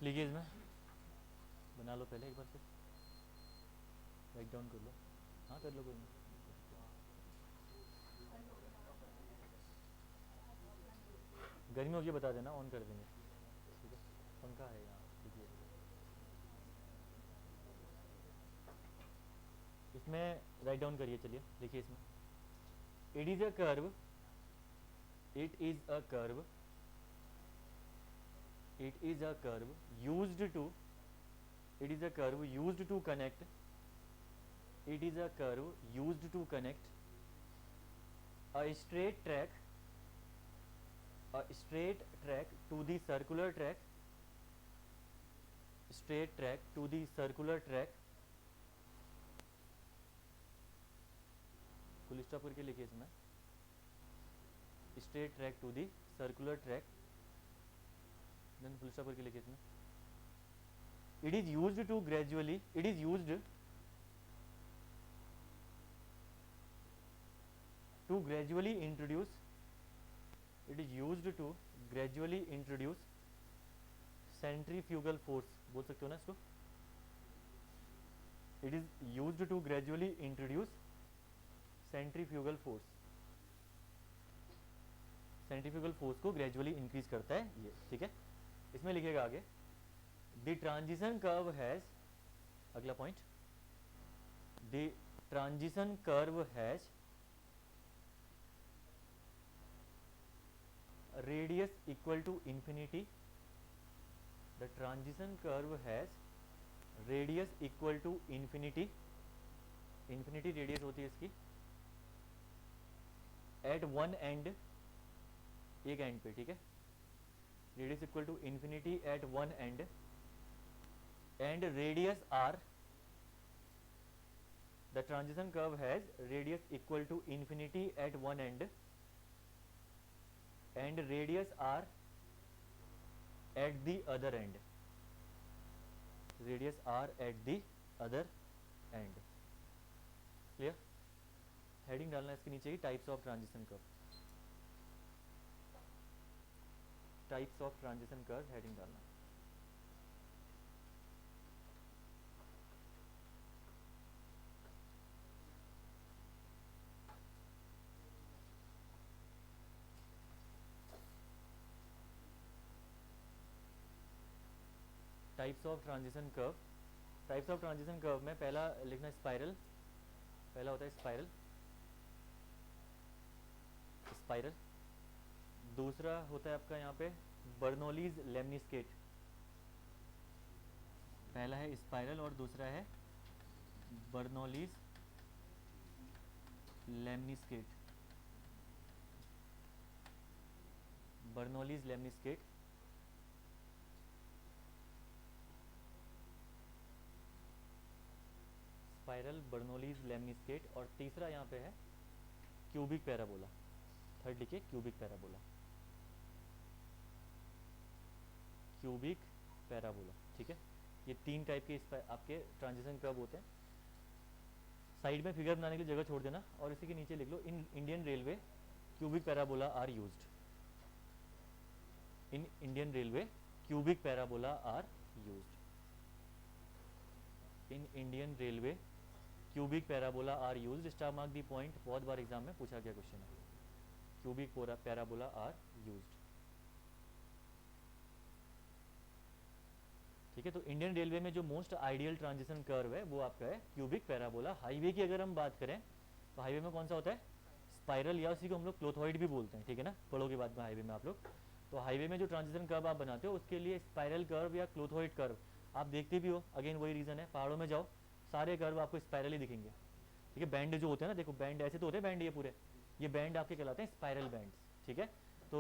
लिखिए इसमें, बना लो पहले एक बार, फिर राइट डाउन कर लो। हाँ कर लो, कोई नहीं। गर्मी होगी बता देना, ऑन कर देंगे। ठीक है, पंखा है यहाँ, लिखिए। इसमें राइट डाउन करिए, चलिए लिखिए इसमें, it is a curve, it is a curve, it is a curve used to, it is a curve used to connect, it is a curve used to connect a straight track, a straight track to the circular track, straight track to the circular track, full stop करके लिखिए इसमें, straight track to the circular track, then full stop करके लिखिए इसमें, it is used to gradually, it is used to gradually introduce, it is used to gradually introduce centrifugal force, बोल सकते हो ना इसको, it is used to gradually introduce centrifugal force, centrifugal force को ग्रेजुअली इंक्रीज करता है ये, ठीक है। इसमें लिखेगा आगे, द ट्रांजिशन कर्व हैज, अगला point, the transition curve has radius equal to infinity, the transition curve has radius equal to infinity, infinity radius होती है इसकी, एट वन एंड, एक एंड पे, ठीक है, radius equal to infinity at one end, and radius R, the transition curve has radius equal to infinity at one end, and radius R at the other end, radius R at the other end, clear. Heading डालना इसके नीचे ही, types of transition curve, types of transition curve, heading डालना। Types of transition curve, types of transition curve में पहला लिखना स्पाइरल, पहला होता है स्पाइरल, स्पाइरल, दूसरा होता है आपका यहाँ पे बर्नौलीज लेमनिस्केट, पहला है स्पाइरल और दूसरा है Bernoulli's lemniscate, Bernoulli's lemniscate, spiral, Bernoulli's lemniscate, और तीसरा यहाँ पे है क्यूबिक पैराबोला, थर्ड लिखिए क्यूबिक पैराबोला, क्यूबिक पैराबोला, ठीक है। ये तीन टाइप के आपके ट्रांजिशन कर्व होते हैं। साइड में फिगर बनाने के लिए जगह छोड़ देना, और इसी के नीचे लिख लो, in Indian railway cubic parabola are used, in Indian railway cubic parabola are used, in Indian railway cubic parabola are used, star mark the point, बहुत बार एग्जाम में पूछा गया क्वेश्चन है, क्यूबिक पैराबोला आर यूज्ड, ठीक है। तो इंडियन रेलवे में जो मोस्ट आइडियल ट्रांजिशन कर्व है वो आपका है क्यूबिक पैराबोला। हाईवे की अगर हम बात करें तो हाईवे में कौन सा होता है, स्पाइरल, या उसी को हम लोग क्लोथॉइड भी बोलते हैं, ठीक है ना, पढ़ोगे बाद में हाईवे में आप लोग। तो हाईवे में जो ट्रांजिशन कर्व आप बनाते हो उसके लिए स्पाइरल कर्व या क्लोथॉइड कर्व आप देखते भी हो, अगेन वही रीज़न है, पहाड़ों में जाओ सारे कर्व आपको स्पाइरल ही दिखेंगे, ठीक है। बैंड जो होते हैं ना, देखो बैंड ऐसे तो होते हैं, बैंड ये पूरे, ये बैंड आपके कहलाते हैं स्पाइरल बैंड, ठीक है। तो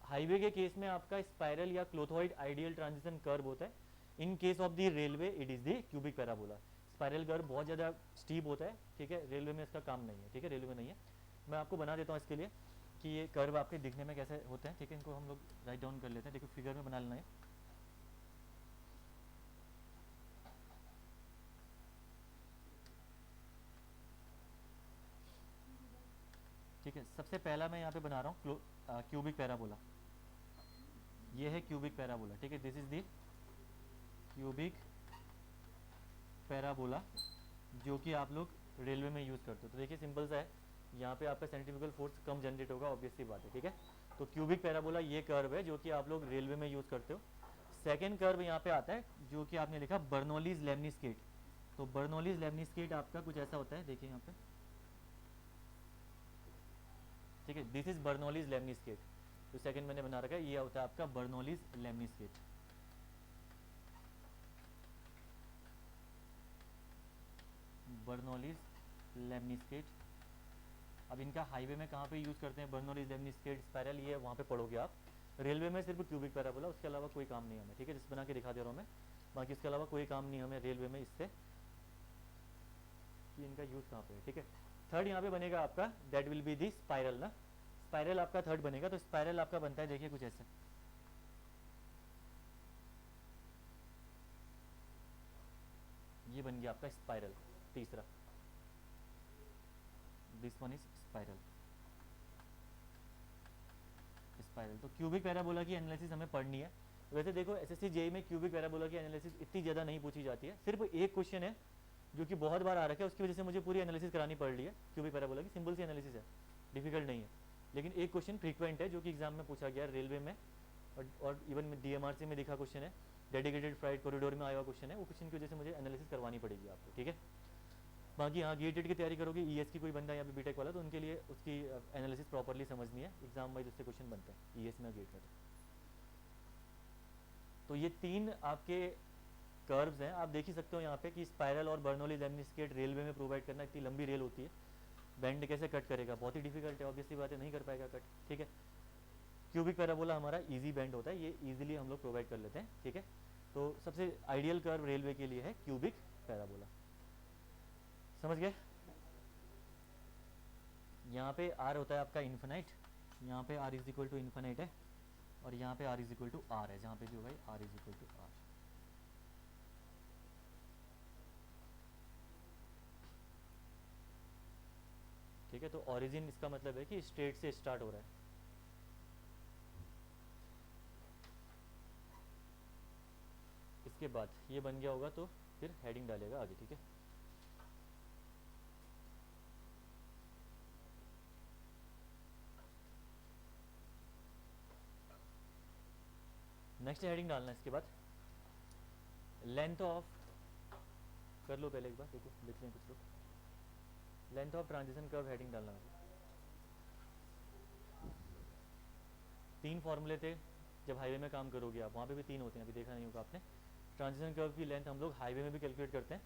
हाईवे के केस में आपका स्पाइरल या क्लोथॉइड आइडियल ट्रांजिशन कर्व होता है। इन case of the railway it is the cubic parabola. Spiral curve बहुत ज़्यादा स्टीप होता है, ठीक है, रेलवे में इसका काम नहीं है, ठीक है, रेलवे में नहीं है। मैं आपको बना देता हूँ इसके लिए कि ये कर्व आपके दिखने में कैसे होते हैं, ठीक है। इनको हम लोग राइट डाउन कर लेते हैं, देखो फिगर में बना लेना है। ठीक है, सबसे पहला मैं यहाँ पे बना रहा हूँ क्यूबिक पैराबोला, ये है क्यूबिक पैराबोला, ठीक है। This is the cubic parabola जो कि आप लोग रेलवे में यूज़ करते हो। तो देखिए सिंपल सा है, यहाँ पे आपका सेंट्रीफ्यूगल फोर्स कम जनरेट होगा, ऑब्वियस सी बात है, ठीक है। तो क्यूबिक पैराबोला ये कर्व है जो कि आप लोग रेलवे में यूज़ करते हो। सेकेंड कर्व यहाँ पे आता है जो कि आपने लिखा बर्नौलीज लेमनिस्केट। तो बर्नौलीज लेमनिस्केट आपका कुछ ऐसा होता है, देखिए यहाँ पे, ठीक है, दिस इज बर्नौलीज लेमनिस्केट। तो सेकंड मैंने बना रखा है, ये होता है आपका बर्नौलीज लेमनिस्केट। Bernoulli's lemniscate. अब इनका हाईवे में कहाँ पे यूज़ करते हैं बर्नौलीज लेमनिस्केट स्पाइरल, ये वहाँ पे पढ़ोगे आप। रेलवे में सिर्फ क्यूबिक पैराबोला, उसके अलावा कोई काम नहीं हमें, ठीक है, जिस बना के दिखा दे रहा हूँ मैं, बाकी इसके अलावा कोई काम नहीं हमें रेलवे में इससे कि इनका यूज़ कहाँ पे है, ठीक है। थर्ड यहाँ पे बनेगा आपका, that will be the spiral ना, स्पाइरल आपका थर्ड बनेगा। तो स्पाइरल आपका बनता है देखिए कुछ ऐसे, ये बन गया आपका स्पाइरल तीसरा, this one is spiral. Spiral तो क्यूबिक पैराबोला की एनालिसिस हमें पढ़नी है। वैसे देखो एसएससी जेईई में क्यूबिक पैराबोला की एनालिसिस इतनी ज़्यादा नहीं पूछी जाती है, सिर्फ एक क्वेश्चन है जो कि बहुत बार आ रखा है, उसकी वजह से मुझे पूरी एनालिसिस करानी पड़ रही है। क्यूबिक पैराबोला की सिंपल सी एनालिसिस है, डिफिकल्ट नहीं है, लेकिन एक क्वेश्चन फ्रीक्वेंट है जो कि एग्जाम में पूछा गया रेलवे में, और इवन डीएमआरसी में दिखा क्वेश्चन है, डेडिकेटेड फ्राइट कॉरिडोर में आया हुआ क्वेश्चन है, वो क्वेश्चन की वजह से मुझे एनालिसिस करवानी पड़ेगी आपको, ठीक है। बाकी हाँ गेटेड की तैयारी करोगे, ईएस की कोई बंदा यहाँ पे बीटेक वाला, तो उनके लिए उसकी एनालिसिस प्रॉपरली समझनी है, एग्जाम वाइज उससे क्वेश्चन बनते हैं ईएस में गेट में। तो ये तीन आपके कर्व्स हैं, आप देख ही सकते हो यहाँ पे कि स्पाइरल और बर्नौली लेमनिस्केट रेलवे में प्रोवाइड करना, इतनी लंबी रेल होती है, बैंड कैसे कट करेगा, बहुत ही डिफिकल्ट है, ऑब्वियसली बात है, नहीं कर पाएगा कट, ठीक है। क्यूबिक पैराबोला हमारा इजी बैंड होता है, ये इजीली हम लोग प्रोवाइड कर लेते हैं, ठीक है। तो सबसे आइडियल कर्व रेलवे के लिए है क्यूबिक पैराबोला, समझ गए। यहाँ पे आर होता है आपका इन्फिनाइट, यहाँ पे R is equal to infinite है, और यहाँ पे R is equal to R है, जहाँ पे भी होगा R is equal to R. ठीक है, तो ओरिजिन इसका मतलब है कि स्ट्रेट से स्टार्ट हो रहा है। इसके बाद ये बन गया होगा तो फिर हेडिंग डालेगा आगे, ठीक है। नेक्स्ट हेडिंग डालना है इसके बाद, लेंथ ऑफ, कर लो पहले एक बार, देखो लिख लें कुछ लोग, length of transition curve heading डालना है। तीन फॉर्मूले थे जब हाईवे में काम करोगे आप, वहाँ पे भी तीन होते हैं, अभी देखा नहीं होगा आपने। ट्रांजिशन कर्व की लेंथ हम लोग हाईवे में भी कैलकुलेट करते हैं,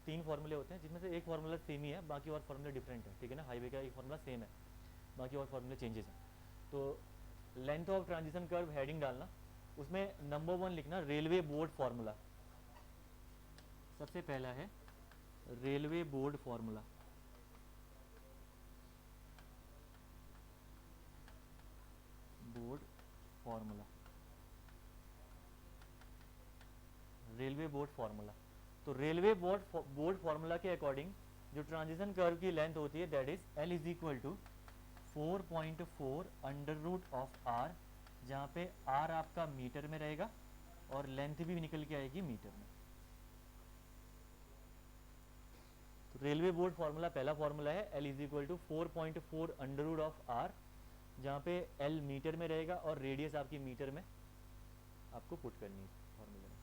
तीन फार्मूले होते हैं जिसमें से एक फार्मूला सेम ही है, बाकी और फार्मूले डिफरेंट है, ठीक है ना। हाईवे का एक फार्मूला सेम है, बाकी और फार्मूले चेंजेस हैं। तो length of transition curve heading डालना, उसमें नंबर 1 लिखना रेलवे बोर्ड फार्मूला, सबसे पहला है railway board formula, board formula, railway board formula. तो रेलवे बोर्ड फार्मूला के अकॉर्डिंग जो ट्रांजिशन कर्व की लेंथ होती है that is L is equal to 4.4 under root of R, जहाँ पे आर आपका मीटर में रहेगा और लेंथ भी निकल के आएगी मीटर में। तो रेलवे बोर्ड फार्मूला पहला फार्मूला है, L is equal to 4.4 under root of R, जहाँ पे एल मीटर में रहेगा और रेडियस आपकी मीटर में आपको पुट करनी है फार्मूले में।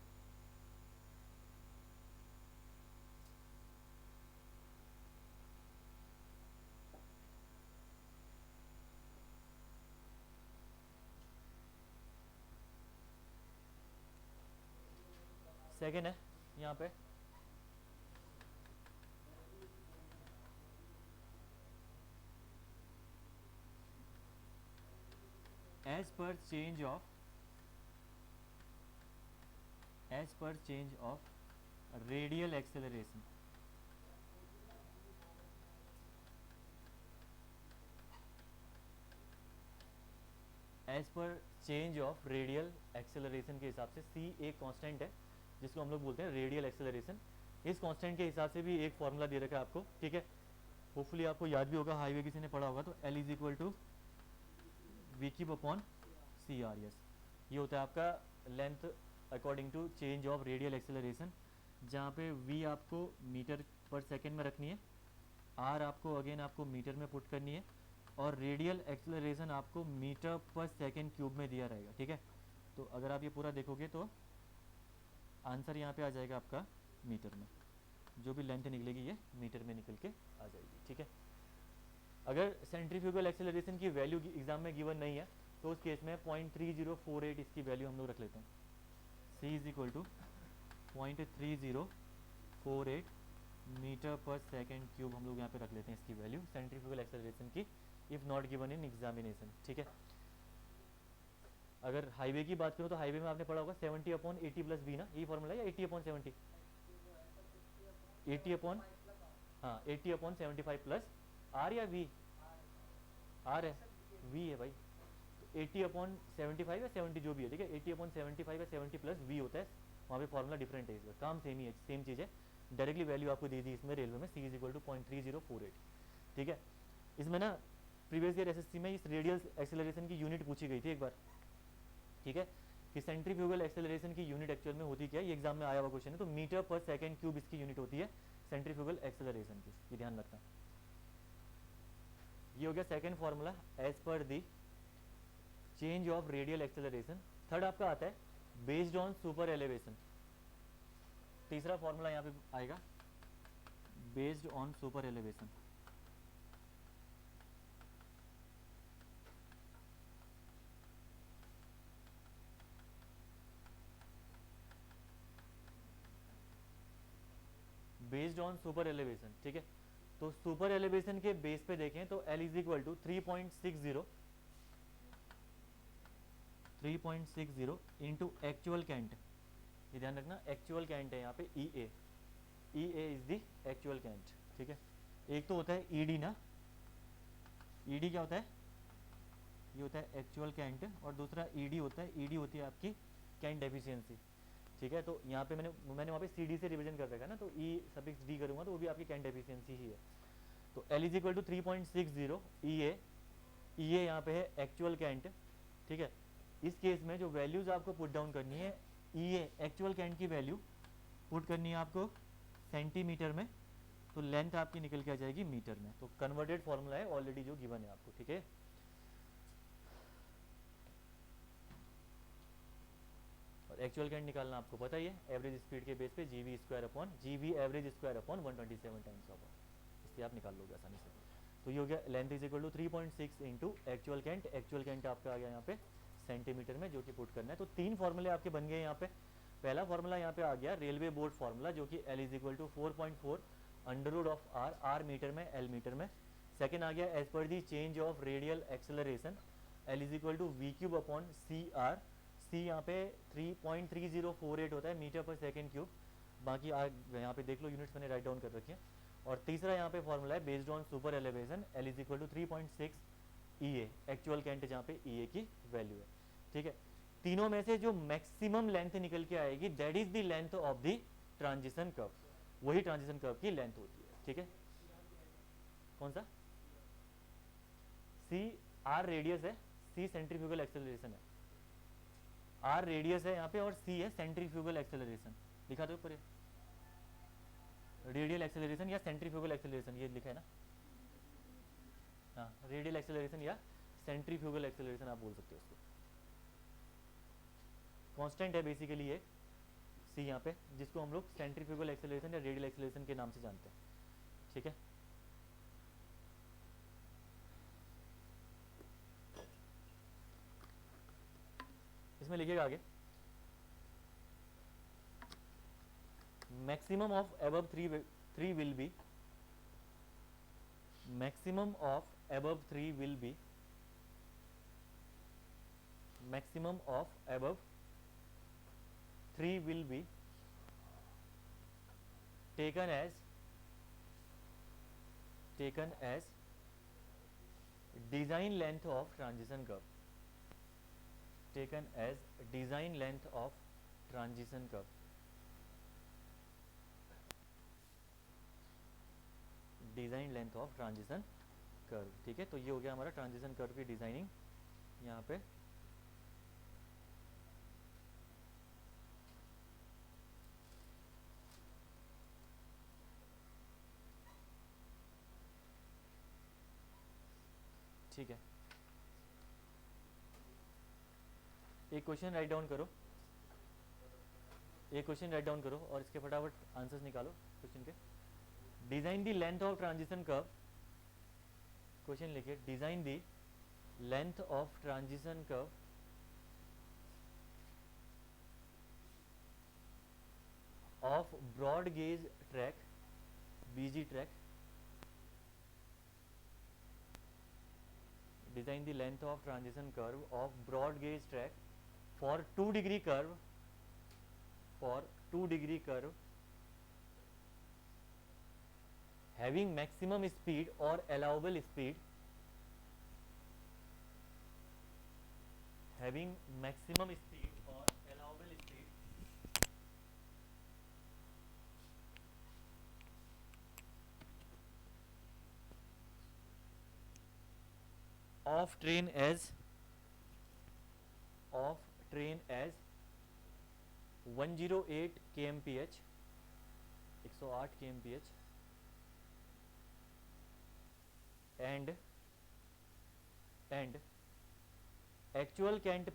सेकेंड है यहाँ पे as per change of radial acceleration, as per change of radial acceleration के हिसाब से, सी एक कांस्टेंट है जिसको हम लोग बोलते हैं रेडियल एक्सेलरेशन। इस कांस्टेंट के हिसाब से भी एक फॉर्मूला दे रखा है आपको, ठीक है, होपफुली आपको याद भी होगा, हाईवे किसी ने पढ़ा होगा। तो L is equal to V cube upon C R S, ये होता है आपका length according to change of radial acceleration, जहाँ पे v आपको मीटर पर सेकेंड में रखनी है, r आपको अगेन आपको मीटर में पुट करनी है, और रेडियल एक्सेलरेशन आपको मीटर पर सेकेंड क्यूब में दिया रहेगा, ठीक है। तो अगर आप ये पूरा देखोगे तो आंसर यहाँ पे आ जाएगा आपका मीटर में, जो भी लेंथ निकलेगी ये मीटर में निकल के आ जाएगी, ठीक है। अगर सेंट्रीफ्यूगल एक्सेलरेशन की वैल्यू एग्जाम में गिवन नहीं है तो उस केस में 0.3048 इसकी वैल्यू हम लोग रख लेते हैं, c is equal to 0.3048 metre per second cube हम लोग यहाँ पे रख लेते हैं इसकी वैल्यू सेंट्रीफ्यूगल एक्सेलरेशन की, if not given in examination, ठीक है। अगर हाईवे की बात करूँ तो हाईवे में आपने पढ़ा होगा 70/80 प्लस बी ना, यही फॉर्मूला है, या 80/70, 80 हाँ 80/75 प्लस आर या वी, आर है, वी है भाई, तो 80/75 या 70 जो भी है, ठीक है, 80/75 या 70 प्लस वी होता है, वहाँ पे फॉर्मूला डिफरेंट है, इसका काम सेम ही है, सेम चीज़ है, डायरेक्टली वैल्यू आपको दे दी इसमें रेलवे में, c इज इक्वल टू 0.3048, ठीक है। इसमें ना प्रीवियस ईयर एसएससी में इस रेडियल एक्सेलरेशन की यूनिट पूछी गई थी एक बार, ठीक है, कि सेंट्रीफ्यूगल एक्सेलरेशन की यूनिट एक्चुअल में होती क्या है, ये एग्जाम में आया हुआ क्वेश्चन है, तो मीटर पर सेकेंड क्यूब इसकी यूनिट होती है सेंट्रीफ्यूगल एक्सेलरेशन की, ये ध्यान रखना। ये हो गया second formula as per the change of radial acceleration. Third आपका आता है बेस्ड ऑन सुपर एलिवेशन, तीसरा फॉर्मूला यहाँ पे आएगा based on super elevation. Based on super elevation, ठीक है, तो सुपर एलिवेशन के बेस पे देखें तो L is equal to 3.60 into actual cant, ये ध्यान रखना एक्चुअल कैंट है यहाँ पे EA, EA is the actual cant, ठीक है। एक तो होता है ED ना, ED क्या होता है, ये होता है एक्चुअल कैंट, और दूसरा ED होता है, ED होती है आपकी कैंट एफिशिएंसी, ठीक है। तो यहाँ पे मैंने वहाँ पे CD से रिवीजन कर रखा है ना, तो E सफिक्स D करूँगा तो वो भी आपकी कैंट एफिशिएंसी ही है। तो L is equal to 3.60 EA, EA यहाँ पे है एक्चुअल कैंट, ठीक है। इस केस में जो वैल्यूज आपको पुट डाउन करनी है, EA एक्चुअल कैंट की वैल्यू पुट करनी है आपको सेंटीमीटर में, तो लेंथ आपकी निकल के आ जाएगी मीटर में, तो कन्वर्टेड फॉर्मूला है ऑलरेडी जो गिवन है आपको, ठीक है। और एक्चुअल कैंट निकालना आपको पता ही है, एवरेज स्पीड के बेस पे जीवी average square upon 127 times of, इससे आप निकाल लोगे आसानी से। तो ये हो गया length is equal to 3.6 into actual cant आपका आ गया यहाँ पे सेंटीमीटर में, जो कि पुट करना है। तो तीन फॉर्मूले आपके बन गए यहाँ पे। पहला फॉर्मूला यहाँ पे आ गया रेलवे बोर्ड फॉर्मूला, जो कि L is equal to 4.4 under of R metre में, L मीटर में। सेकेंड आ गया as per the change of radial acceleration, L is equal to V cube upon CR, C यहाँ पे 3.3048 होता है मीटर पर सेकेंड क्यूब, बाकी यहाँ पे देख लो यूनिट्स मैंने राइट डाउन कर रखी है। और तीसरा यहाँ पे फॉर्मूला है based on super elevation, L is equal to 3.6 EA actual cant जहाँ पे EA की वैल्यू है, ठीक है। तीनों में से जो मैक्सिमम लेंथ निकल के आएगी that is the length of the transition curve, वही ट्रांजिशन कर्व की लेंथ होती है, ठीक है। कौन सा C R रेडियस है, C सेंट्रीफ्यूगल एक्सेलरेशन है, R रेडियस है यहाँ पे और C है सेंट्रीफ्यूगल एक्सेलरेशन, लिखा दो ऊपर रेडियल एक्सेलरेशन या सेंट्रीफ्यूगल एक्सेलरेशन, ये लिखा है ना, हाँ रेडियल एक्सेलरेशन या सेंट्रीफ्यूगल एक्सेलरेशन आप बोल सकते हो उसको। कांस्टेंट है बेसिकली ये C यहाँ पे, जिसको हम लोग सेंट्रीफ्यूगल एक्सेलरेशन या रेडियल एक्सेलरेशन के नाम से जानते हैं, ठीक है। इसमें लिखिएगा आगे maximum of above 3 will be, maximum of above 3 will be, maximum of above 3 will be taken as design length of transition curve, taken as design length of transition curve, design length of transition curve, ठीक है। तो ये हो गया हमारा ट्रांजिशन कर्व की डिजाइनिंग यहाँ पे। ठीक है, एक क्वेश्चन राइट डाउन करो, एक क्वेश्चन राइट डाउन करो और इसके फटाफट आंसर्स निकालो क्वेश्चन के। Design the length of transition curve, question लिखिए, design the length of transition curve of broad gauge track, BG track, design the length of transition curve of broad gauge track for 2-degree curve, for 2-degree curve having maximum speed or allowable speed, having maximum speed or allowable speed of train as 108 kmph, 108 kmph and actual cant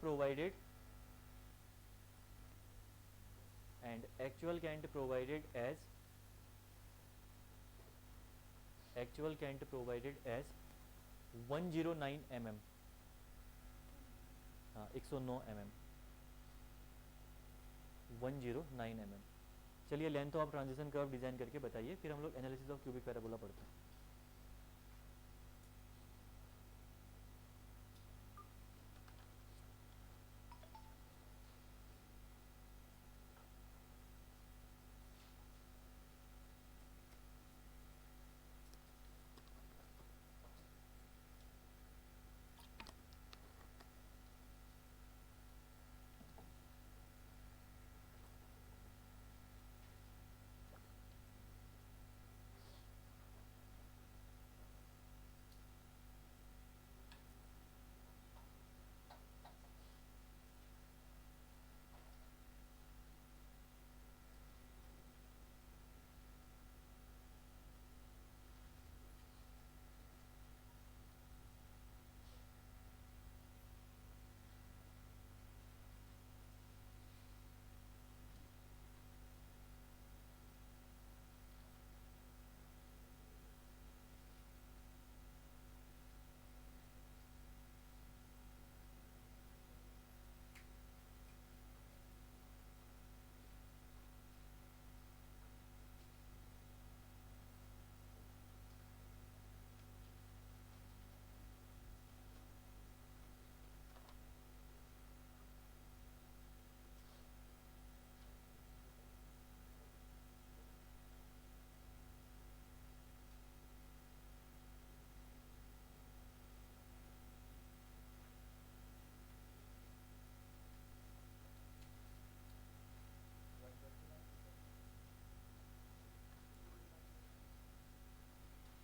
provided as 109 mm, हाँ 109 mm, 109 mm। चलिए length of transition curve design करके बताइए, फिर हम लोग एनालिसिस ऑफ क्यूबिक पैराबोला पढ़ते हैं।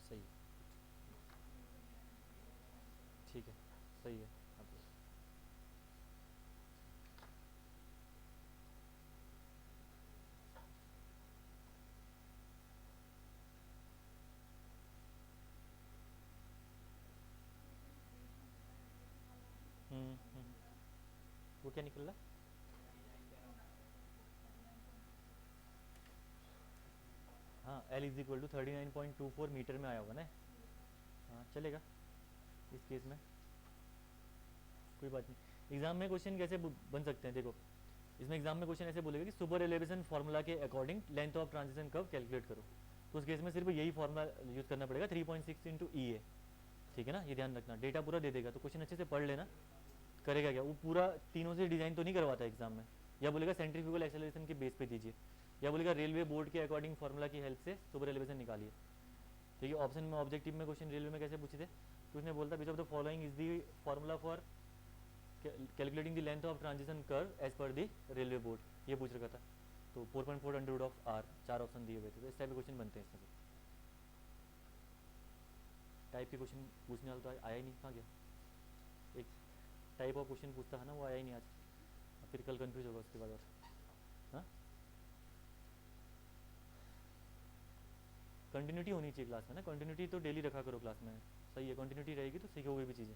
सही है, ठीक है, सही है आप लोग। वो क्या निकल रहा? हाँ L is equal to 39.24 metre में आया होगा ना। हाँ चलेगा इस केस में, कोई बात नहीं। एग्जाम में क्वेश्चन कैसे बन सकते हैं, देखो इसमें एग्जाम में क्वेश्चन ऐसे बोलेगा कि सुपर एलिवेशन फार्मूला के according length of transition curve calculate करो, तो उस केस में सिर्फ यही फार्मूला यूज करना पड़ेगा, 3.6 इंटू ई ए, ठीक है ना, ये ध्यान रखना। डेटा पूरा दे देगा तो क्वेश्चन अच्छे से पढ़ लेना। करेगा क्या, वो पूरा तीनों से डिजाइन तो नहीं करवाता एग्जाम में, या बोलेगा सेंट्रीफ्यूगल एक्सेलरेशन के बेस पे दीजिए, या बोलेगा रेलवे बोर्ड के अकॉर्डिंग फार्मूला की हेल्प से सुपर एलिवेशन निकालिए, ठीक है। ऑप्शन में ऑब्जेक्टिव में क्वेश्चन रेलवे में कैसे पूछे थे, तो उसने बोलता which of the following is the formula for calculating the length of transition curve as per the railway board, ये पूछ रखा था। तो 4.4 under root of R, 4 option दिए हुए थे, तो इस टाइप के क्वेश्चन बनते हैं इसमें से। टाइप के क्वेश्चन पूछने वाला तो आया ही नहीं, कहाँ गया? एक टाइप ऑफ क्वेश्चन पूछता है ना, वो आया ही नहीं आज, फिर कल कंफ्यूज होगा उसके बाद। और हाँ कंटिन्यूटी होनी चाहिए क्लास में ना, कंटिन्यूटी तो डेली रखा करो क्लास में, सही है, कंटिन्यूटी रहेगी तो सीखोगे भी चीज़ें।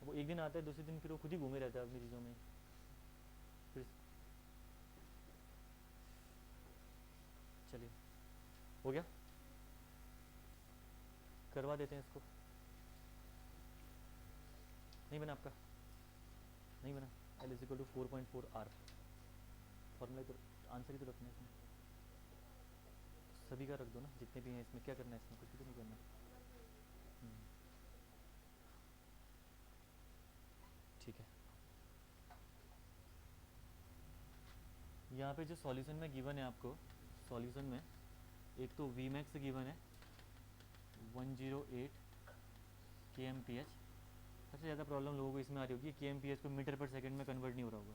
वो एक दिन आता है दूसरे दिन फिर वो खुद ही घूमे रहता है अपनी चीज़ों में फिर। चलिए हो गया, करवा देते हैं इसको। नहीं बना आपका, नहीं बना। L is equal to 4.4 R, formula तो आंसर ही तो रखना है इसमें, सभी का रख दो ना जितने भी हैं इसमें, क्या करना है इसमें, कुछ भी तो नहीं करना। ठीक है, यहाँ पे जो सॉल्यूशन में गिवन है आपको, सॉल्यूशन में एक तो वी मैक्स गिवन है 108 kmph। सबसे ज़्यादा प्रॉब्लम लोगों को इसमें आ रही होगी, kmph को मीटर पर सेकंड में कन्वर्ट नहीं हो रहा होगा,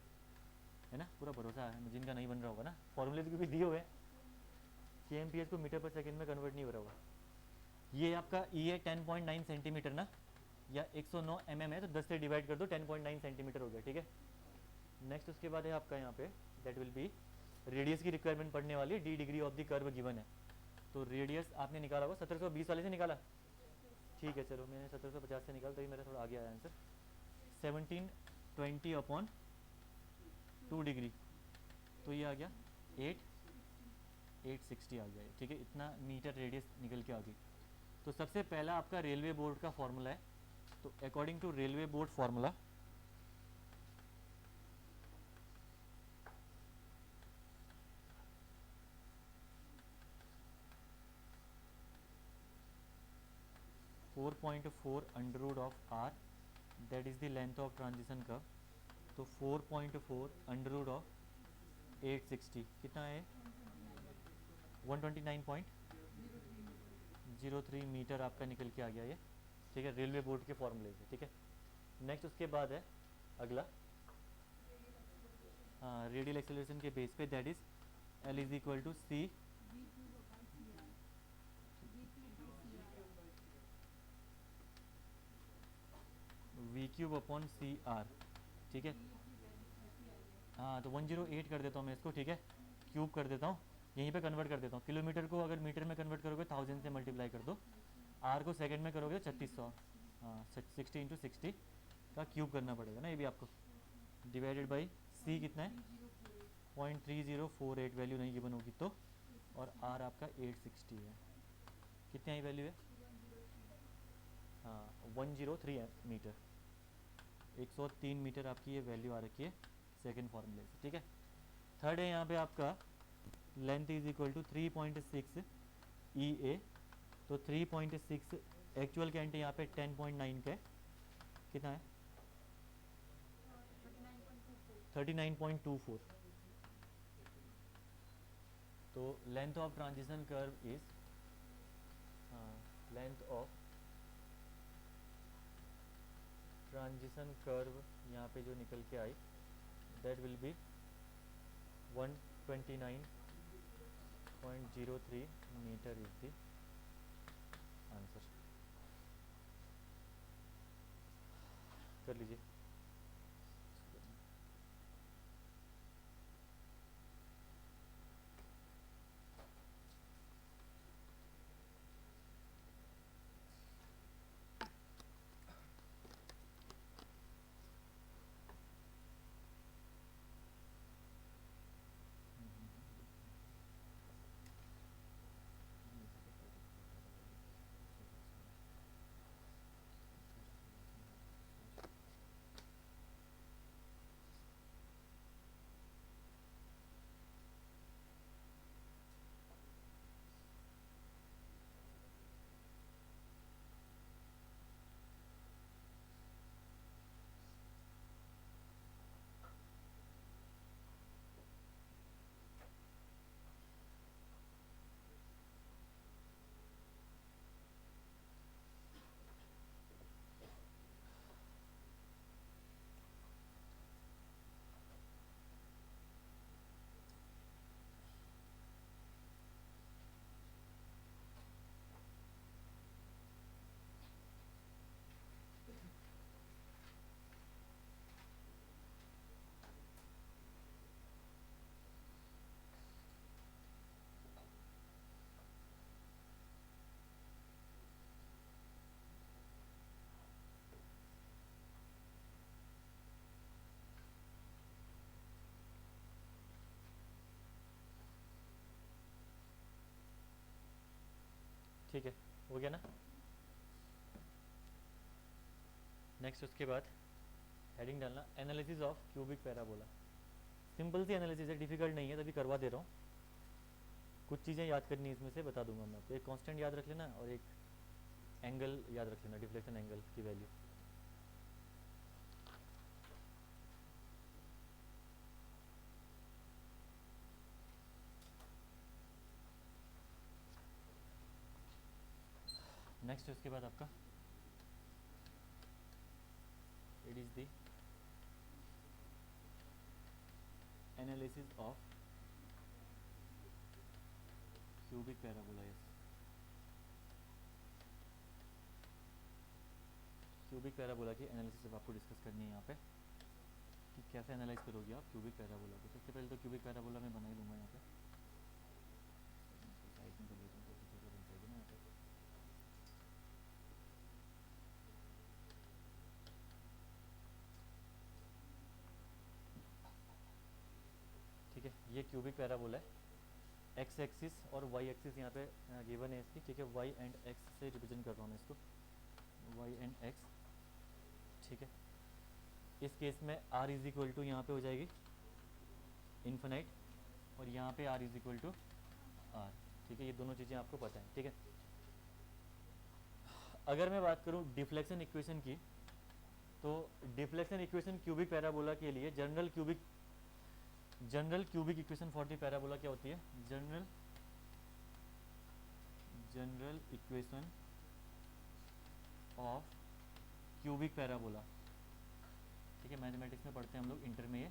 है ना, पूरा भरोसा है जिनका नहीं बन रहा होगा ना, फॉर्मूले तो क्योंकि दिए हुए हैं, kmph को मीटर पर सेकंड में कन्वर्ट नहीं हो रहा होगा। ये आपका ई है 10.9 सेंटीमीटर ना, या 109 mm है, तो 10 से डिवाइड कर दो, 10.9 सेंटीमीटर हो गया, ठीक है। नेक्स्ट उसके बाद है आपका यहाँ पे दैट विल बी रेडियस की रिक्वायरमेंट पड़ने वाली है, D degree of the curve given है, तो रेडियस आपने निकाला होगा 1720 वाले से निकाला, ठीक है चलो मैंने 1750 से निकाला, तभी मेरा थोड़ा आगे आया आंसर। 1720 अपॉन 2 डिग्री, तो ये आ गया 860 आ गया, ठीक है, इतना मीटर रेडियस निकल के आ गई। तो सबसे पहला आपका रेलवे बोर्ड का फॉर्मूला है, तो according to railway board formula, four point four under root of R, that is the length of transition curve, तो 4.4 अंडर रूट ऑफ 860 कितना है, 129.03 मीटर आपका निकल के आ गया ये, ठीक है, रेलवे बोर्ड के फॉर्मूले से, ठीक है। नेक्स्ट उसके बाद है अगला, हाँ रेडियल एक्सेलरेशन के बेस पे, that is L is equal to C V cube upon C R, ठीक है। हाँ तो 108 कर देता हूँ मैं इसको, ठीक है, क्यूब कर देता हूँ, यहीं पे कन्वर्ट कर देता हूँ, किलोमीटर को अगर मीटर में कन्वर्ट करोगे 1000 से मल्टीप्लाई कर दो, आर को सेकंड में करोगे 3600, हाँ 60 इंटू 60 का क्यूब करना पड़ेगा ना ये भी आपको, डिवाइडेड बाई सी कितना है 0.3048 वैल्यू नहीं गिवन होगी तो, और आर आपका 860 है, कितनी आई वैल्यू है, हाँ 103 मीटर, 103 मीटर आपकी ये वैल्यू आ रखी है सेकेंड फॉर्मूले से, ठीक है। थर्ड है यहाँ पे आपका लेंथ इज इक्वल टू 3.6 ई ए, तो 3.6 एक्चुअल कैंट यहाँ पे 10.9 का है, कितना है 39.24, तो length of transition curve is, length of transition curve यहाँ पे जो निकल के आई that will be 129.03 metre is the answer, कर लीजिए। ठीक है, हो गया ना। नेक्स्ट उसके बाद हेडिंग डालना analysis of cubic parabola. Simple सी एनालिसिस है, डिफिकल्ट नहीं है, तभी करवा दे रहा हूँ। कुछ चीज़ें याद करनी है इसमें से, बता दूंगा मैं आपको। एक कांस्टेंट याद रख लेना और एक एंगल याद रख लेना, डिफ्लेक्शन एंगल की वैल्यू। नेक्स्ट उसके बाद आपका it is the analysis of cubic parabola. Yes, cubic parabola की एनालिसिस अब आपको डिस्कस करनी है यहाँ पे कि कैसे एनालाइज करोगे आप क्यूबिक पैराबोला को। सबसे पहले तो क्यूबिक पैराबोला मैं बना ही लूँगा यहाँ पे, साइड में कर लेता हूँ ताकि जगह बन जाएगी ना यहाँ पे। ठीक है, ये क्यूबिक पैराबोला है। एक्स एक्सिस और वाई एक्सिस यहाँ पे गिवन है इसकी, ठीक है। वाई एंड एक्स से रिप्रेजेंट कर रहा हूँ मैं इसको, वाई एंड एक्स, ठीक है। इस केस में r इज इक्वल टू यहाँ पे हो जाएगी इन्फिनाइट, और यहाँ पे r is equal to r, ठीक है। ये दोनों चीज़ें आपको पता है, ठीक है। अगर मैं बात करूँ डिफ्लेक्शन इक्वेशन की, तो डिफ्लेक्शन इक्वेशन क्यूबिक पैराबोला के लिए general cubic equation for the parabola क्या होती है? General equation of cubic parabola, ठीक है। मैथमेटिक्स में पढ़ते हैं हम लोग इंटर में, ये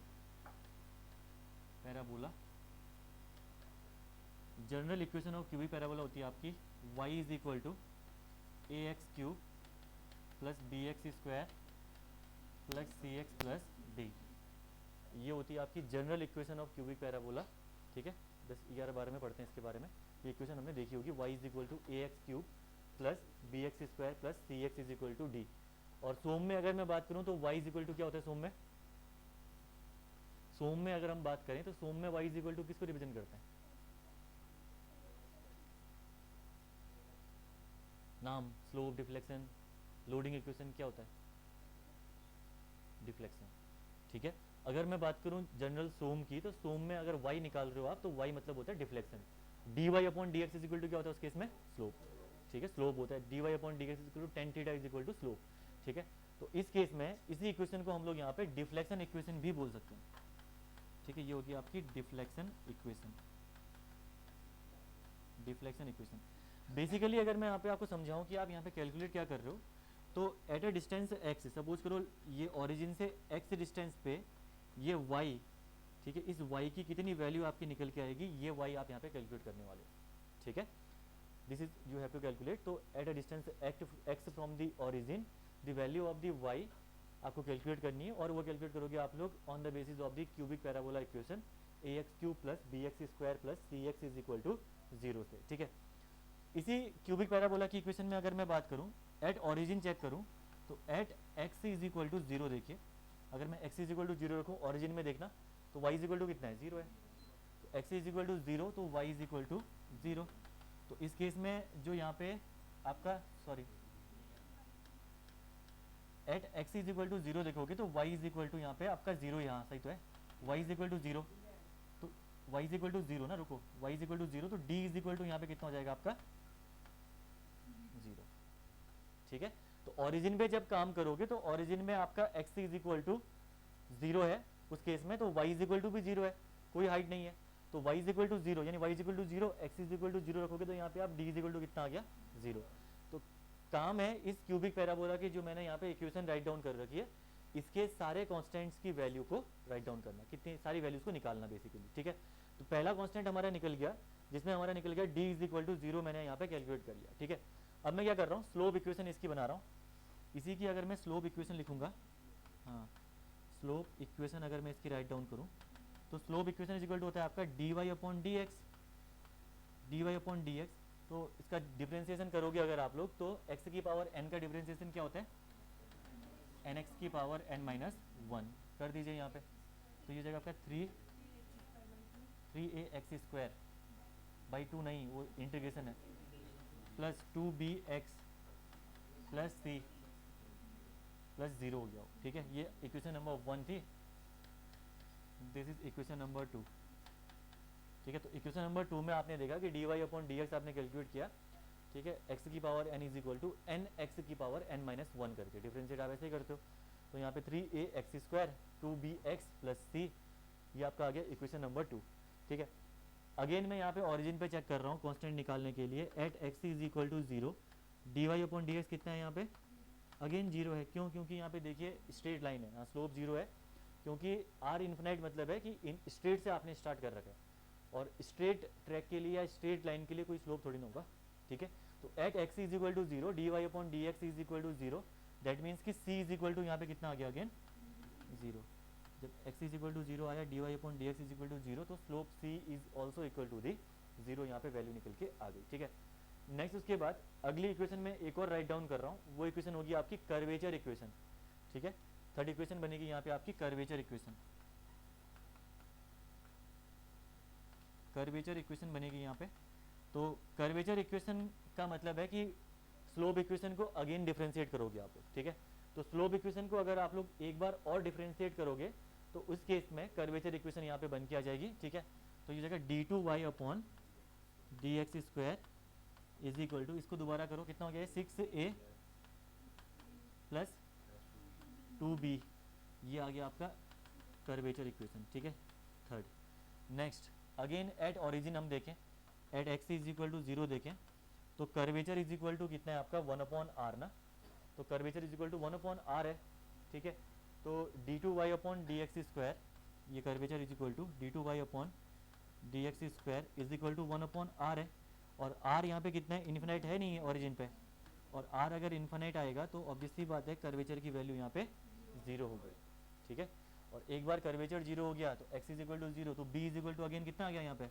parabola. General equation of cubic parabola होती है आपकी y is equal to A x cube plus B x square plus C X plus D. ये होती है आपकी general equation of cubic parabola, ठीक है। 10-11-12 में पढ़ते हैं इसके बारे में। ये इक्वेशन हमने देखी होगी, y is equal to A x cube plus B x square plus C x is equal to D. और सोम में अगर मैं बात करूं तो y इज इक्वल टू क्या होता है सोम में? सोम में अगर हम बात करें तो सोम में y इज इक्वल टू किसको रिप्रेजेंट करते हैं? नाम, स्लोप, डिफ्लेक्शन, लोडिंग इक्वेशन क्या होता है? डिफ्लेक्शन, ठीक है। अगर मैं बात करूं जनरल सोम की, तो सोम में अगर y निकाल रहे हो आप तो y मतलब होता है deflection. dy upon D x is equal to क्या होता है उस केस में? स्लोप, ठीक है। स्लोप होता है dy upon D x is equal to tan theta is equal to slope, ठीक है। तो इस केस में इसी इक्वेशन को हम लोग यहाँ पे डिफ्लेक्शन इक्वेशन भी बोल सकते हैं, ठीक है। ये होगी आपकी deflection equation. Deflection equation basically अगर मैं यहाँ पे आपको समझाऊं कि आप यहाँ पे कैलकुलेट क्या कर रहे हो, तो at a distance x, suppose करो ये ओरिजिन से x डिस्टेंस पे ये y, ठीक है। इस y की कितनी वैल्यू आपकी निकल के आएगी, ये y आप यहाँ पे कैलकुलेट करने वाले हो, ठीक है। This is you have to calculate. तो at a distance x from the origin the value of the y आपको कैलकुलेट करनी है, और वो कैलकुलेट करोगे आप लोग on the basis of the cubic parabola equation a x cube plus B x square plus C x is equal to 0 से, ठीक है। इसी क्यूबिक पैराबोला की इक्वेशन में अगर मैं बात करूं, एट ओरिजिन चेक करूं, तो at X is equal to 0, देखिए अगर मैं एक्स इज इक्वल टू 0 रखूं ओरिजिन में, देखना तो वाई इज इक्वल टू कितना है? 0 है। तो एक्स इज इक्वल टू 0 तो वाई इज इक्वल टू 0। तो इस केस में जो यहाँ पे आपका at X is equal to 0 देखोगे तो वाई इज इक्वल टू यहाँ पे आपका 0, यहाँ सही तो है, वाई इज इक्वल टू 0, तो वाई इज इक्वल टू 0 ना, रुको, वाई इज इक्वल टू 0, तो डी इज इक्वल टू यहाँ पे कितना हो जाएगा आपका? 0, ठीक है। तो ओरिजिन पे जब काम करोगे तो ओरिजिन में आपका x इज इक्वल टू 0 है उस केस में, तो y इज इक्वल टू भी 0 है, कोई हाइट नहीं है, तो y इज इक्वल टू 0 यानी y is equal to 0, x is equal to 0 रखोगे तो यहाँ पे आप d इज इक्वल टू कितना आ गया? 0। तो काम है इस क्यूबिक पैराबोला की जो मैंने यहाँ पे इक्वेशन राइट डाउन कर रखी है, इसके सारे कॉन्स्टेंट्स की वैल्यू को राइट डाउन करना, कितनी सारी वैल्यूज को निकालना बेसिकली, ठीक है। तो पहला कॉन्स्टेंट हमारा निकल गया, जिसमें हमारा निकल गया d इज इक्वल टू 0, मैंने यहाँ पे कैलकुलेट कर लिया, ठीक है। अब मैं क्या कर रहा हूँ, स्लोप इक्वेशन इसकी बना रहा हूँ। इसी की अगर मैं स्लोप इक्वेशन लिखूंगा, हाँ स्लोप इक्वेशन अगर मैं इसकी राइट डाउन करूँ, तो slope equation is equal to होता है आपका dy upon D X, dy upon D X. तो इसका डिफरेंशिएशन करोगे अगर आप लोग, तो x की पावर n का डिफरेंशिएशन क्या होता है? nx की पावर n माइनस 1 कर दीजिए यहाँ पे, तो ये जाएगा आपका 3ax स्क्वायर बाई 2, नहीं वो इंटीग्रेशन है, plus 2bx plus C plus 0 हो गया हो, ठीक है। ये इक्वेशन नंबर 1 थी, दिस इज इक्वेशन नंबर 2, ठीक है। तो इक्वेशन नंबर 2 में आपने देखा कि dy अपॉन dx आपने कैलकुलेट किया, ठीक है, x की power n is equal to n x की पावर n माइनस 1 करके डिफ्रेंशिएट आप ऐसे ही करते हो। तो यहाँ पे 3ax² 2bx प्लस सी, ये आपका आ गया इक्वेशन नंबर 2, ठीक है। अगेन मैं यहाँ पे ऑरिजिन पे चेक कर रहा हूँ कांस्टेंट निकालने के लिए, at x is equal to 0 dy upon dx कितना है यहाँ पे, अगेन 0 है। क्यों? क्योंकि यहाँ पे देखिए स्ट्रेट लाइन है, स्लोप 0 है, क्योंकि r इन्फिनाइट मतलब है कि इन स्ट्रेट से आपने स्टार्ट कर रखा है, और स्ट्रेट ट्रैक के लिए या स्ट्रेट लाइन के लिए कोई स्लोप थोड़ी ना होगा, ठीक है। तो at x is equal to 0 dy upon dx is equal to 0, that means कि c इज इक्वल टू यहाँ पे कितना आ गया अगेन 0। जब x इज इक्वल टू 0 आया, dy upon dx is equal to 0, तो slope c is also equal to the 0, यहाँ पे वैल्यू निकल के आ गई, ठीक है। नेक्स्ट उसके बाद अगली इक्वेशन में एक और राइट डाउन कर रहा हूँ, वो इक्वेशन होगी आपकी कर्वेचर इक्वेशन, ठीक है। थर्ड इक्वेशन बनेगी यहाँ पे आपकी कर्वेचर इक्वेशन, कर्वेचर इक्वेशन बनेगी यहाँ पे। तो कर्वेचर इक्वेशन का मतलब है कि स्लोप इक्वेशन को अगेन डिफरेंशिएट करोगे आप लोग, ठीक है। तो स्लोप इक्वेशन को अगर आप लोग एक बार और डिफरेंशिएट करोगे तो उस केस में कर्वेचर इक्वेशन यहाँ पे बन के आ जाएगी, ठीक है। तो ये जगह d2y upon dx² is equal to, इसको दोबारा करो, कितना हो गया 6a प्लस 2b, ये आ गया आपका कर्वेचर इक्वेशन, ठीक है, third. Next again at origin हम देखें, at x is equal to 0 देखें, तो कर्वेचर इज इक्वल टू कितना है आपका 1/r ना, तो curvature is equal to 1/r है, ठीक है। तो d2y अपॉन dx², ये curvature is equal to d2y upon dx² is equal to 1/r है, और r यहाँ पे कितना है, इन्फिनाइट है नहीं है ओरिजिन पे, और r अगर इन्फिनाइट आएगा तो ऑब्वियसली बात है कर्वेचर की वैल्यू यहाँ पे 0 हो गई, ठीक है। और एक बार कर्वेचर 0 हो गया तो x इज इक्वल टू 0, तो b is equal to again कितना आ गया यहाँ पे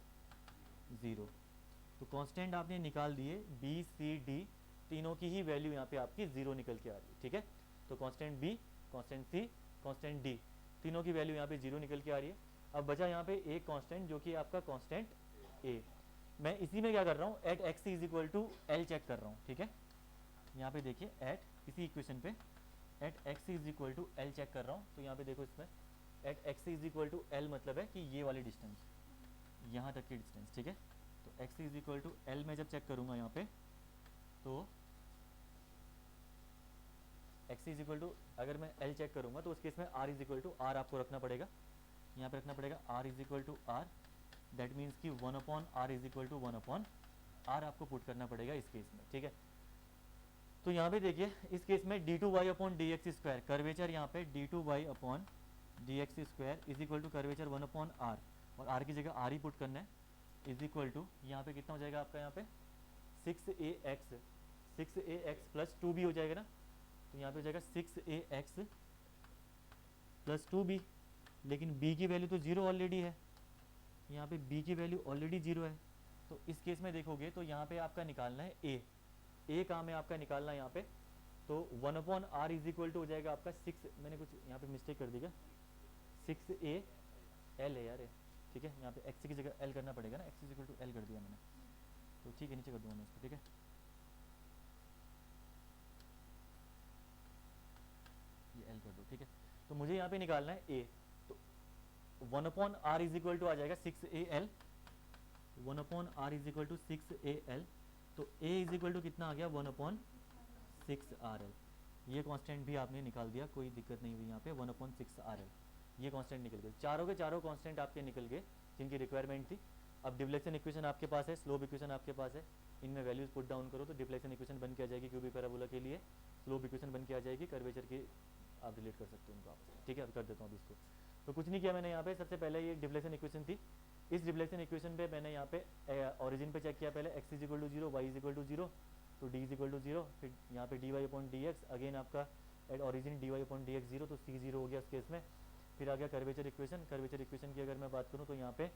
0। तो कांस्टेंट आपने निकाल दिए, b c d तीनों की ही वैल्यू यहाँ पे आपकी 0 निकल के आ रही है, ठीक है। तो constant b, constant c, constant d, तीनों की वैल्यू यहाँ पे 0 निकल के आ रही है। अब बचा यहाँ पे एक कांस्टेंट जो कि आपका कांस्टेंट a, मैं इसी में क्या कर रहा हूँ, at x is equal to l check कर रहा हूँ, ठीक है। यहाँ पे देखिए एट इसी इक्वेशन पे at x is equal to l check कर रहा हूँ, तो यहाँ पे देखो इसमें at x is equal to l मतलब है कि ये वाली डिस्टेंस, यहाँ तक की डिस्टेंस, ठीक है। तो x is equal to l में जब चेक करूँगा यहाँ पे, तो x इज इक्वल टू अगर मैं l चेक करूँगा तो उस केस में r is equal to r आपको रखना पड़ेगा, यहाँ पे रखना पड़ेगा r is equal to r, that means कि 1/r is equal to 1/r आपको पुट करना पड़ेगा इस केस में, ठीक है। तो यहाँ पे देखिए इस केस में d2y अपॉन dx², कर्वेचर यहाँ पे d2y upon dx² is equal to curvature 1/r, और r की जगह r ही पुट करना है, इज इक्वल टू यहाँ पे कितना हो जाएगा आपका, यहाँ पे 6ax प्लस 2b हो जाएगा ना, तो यहाँ पे हो जाएगा 6ax प्लस 2b, लेकिन b की वैल्यू तो 0 ऑलरेडी है, यहाँ पे b की वैल्यू ऑलरेडी 0 है। तो इस केस में देखोगे तो यहाँ पे आपका निकालना है a काम है आपका निकालना है यहाँ पे, तो 1/r इज इक्वल टू हो जाएगा आपका 6, मैंने कुछ यहाँ पे मिस्टेक कर दी क्या, 6al है यार, ठीक है। यहाँ पे x की जगह l करना पड़ेगा ना, x is equal to l कर दिया मैंने, तो ठीक है, नीचे कर दूंगा मैं इसको, ठीक है। ये l कर दो, ठीक है। तो मुझे यहाँ पे निकालना है a, तो 1/r इज इक्वल टू आ जाएगा 6al, 1/r is equal to 6al, तो a इज इक्वल टू कितना आ गया 1/6rl, ये कांस्टेंट भी आपने निकाल दिया, कोई दिक्कत नहीं हुई यहाँ पे, 1/6rl ये कांस्टेंट निकल गए, चारों के चारों कांस्टेंट आपके निकल गए जिनकी रिक्वायरमेंट थी। अब डिफ्लेक्शन इक्वेशन आपके पास है, स्लोप इक्वेशन आपके पास है, इनमें वैल्यूज पुट डाउन करो तो डिफ्लेक्शन इक्वेशन बन के आ जाएगी क्यूबिक पैराबोला के लिए, स्लोप इक्वेशन बन के आ जाएगी, कर्वेचर की आप रिलेट कर सकते हो उनको आपस में, ठीक है। अब कर देता हूँ अभी इसको, तो कुछ नहीं किया मैंने यहाँ पे, सबसे पहले ये डिफ्लेक्शन इक्वेशन थी, इस डिफ्लेक्शन इक्वेशन पे मैंने यहाँ पे ऑरिजिन पे चेक किया पहले, x is equal to 0, y is equal to 0, तो d इज इक्वल टू 0, फिर यहाँ पे dy अपॉन dx, अगेन आपका at origin dy upon dx 0, तो c 0 हो गया उस केस में। फिर आ गया कर्वेचर इक्वेशन, कर्वेचर इक्वेशन की अगर मैं बात करूँ तो यहाँ पे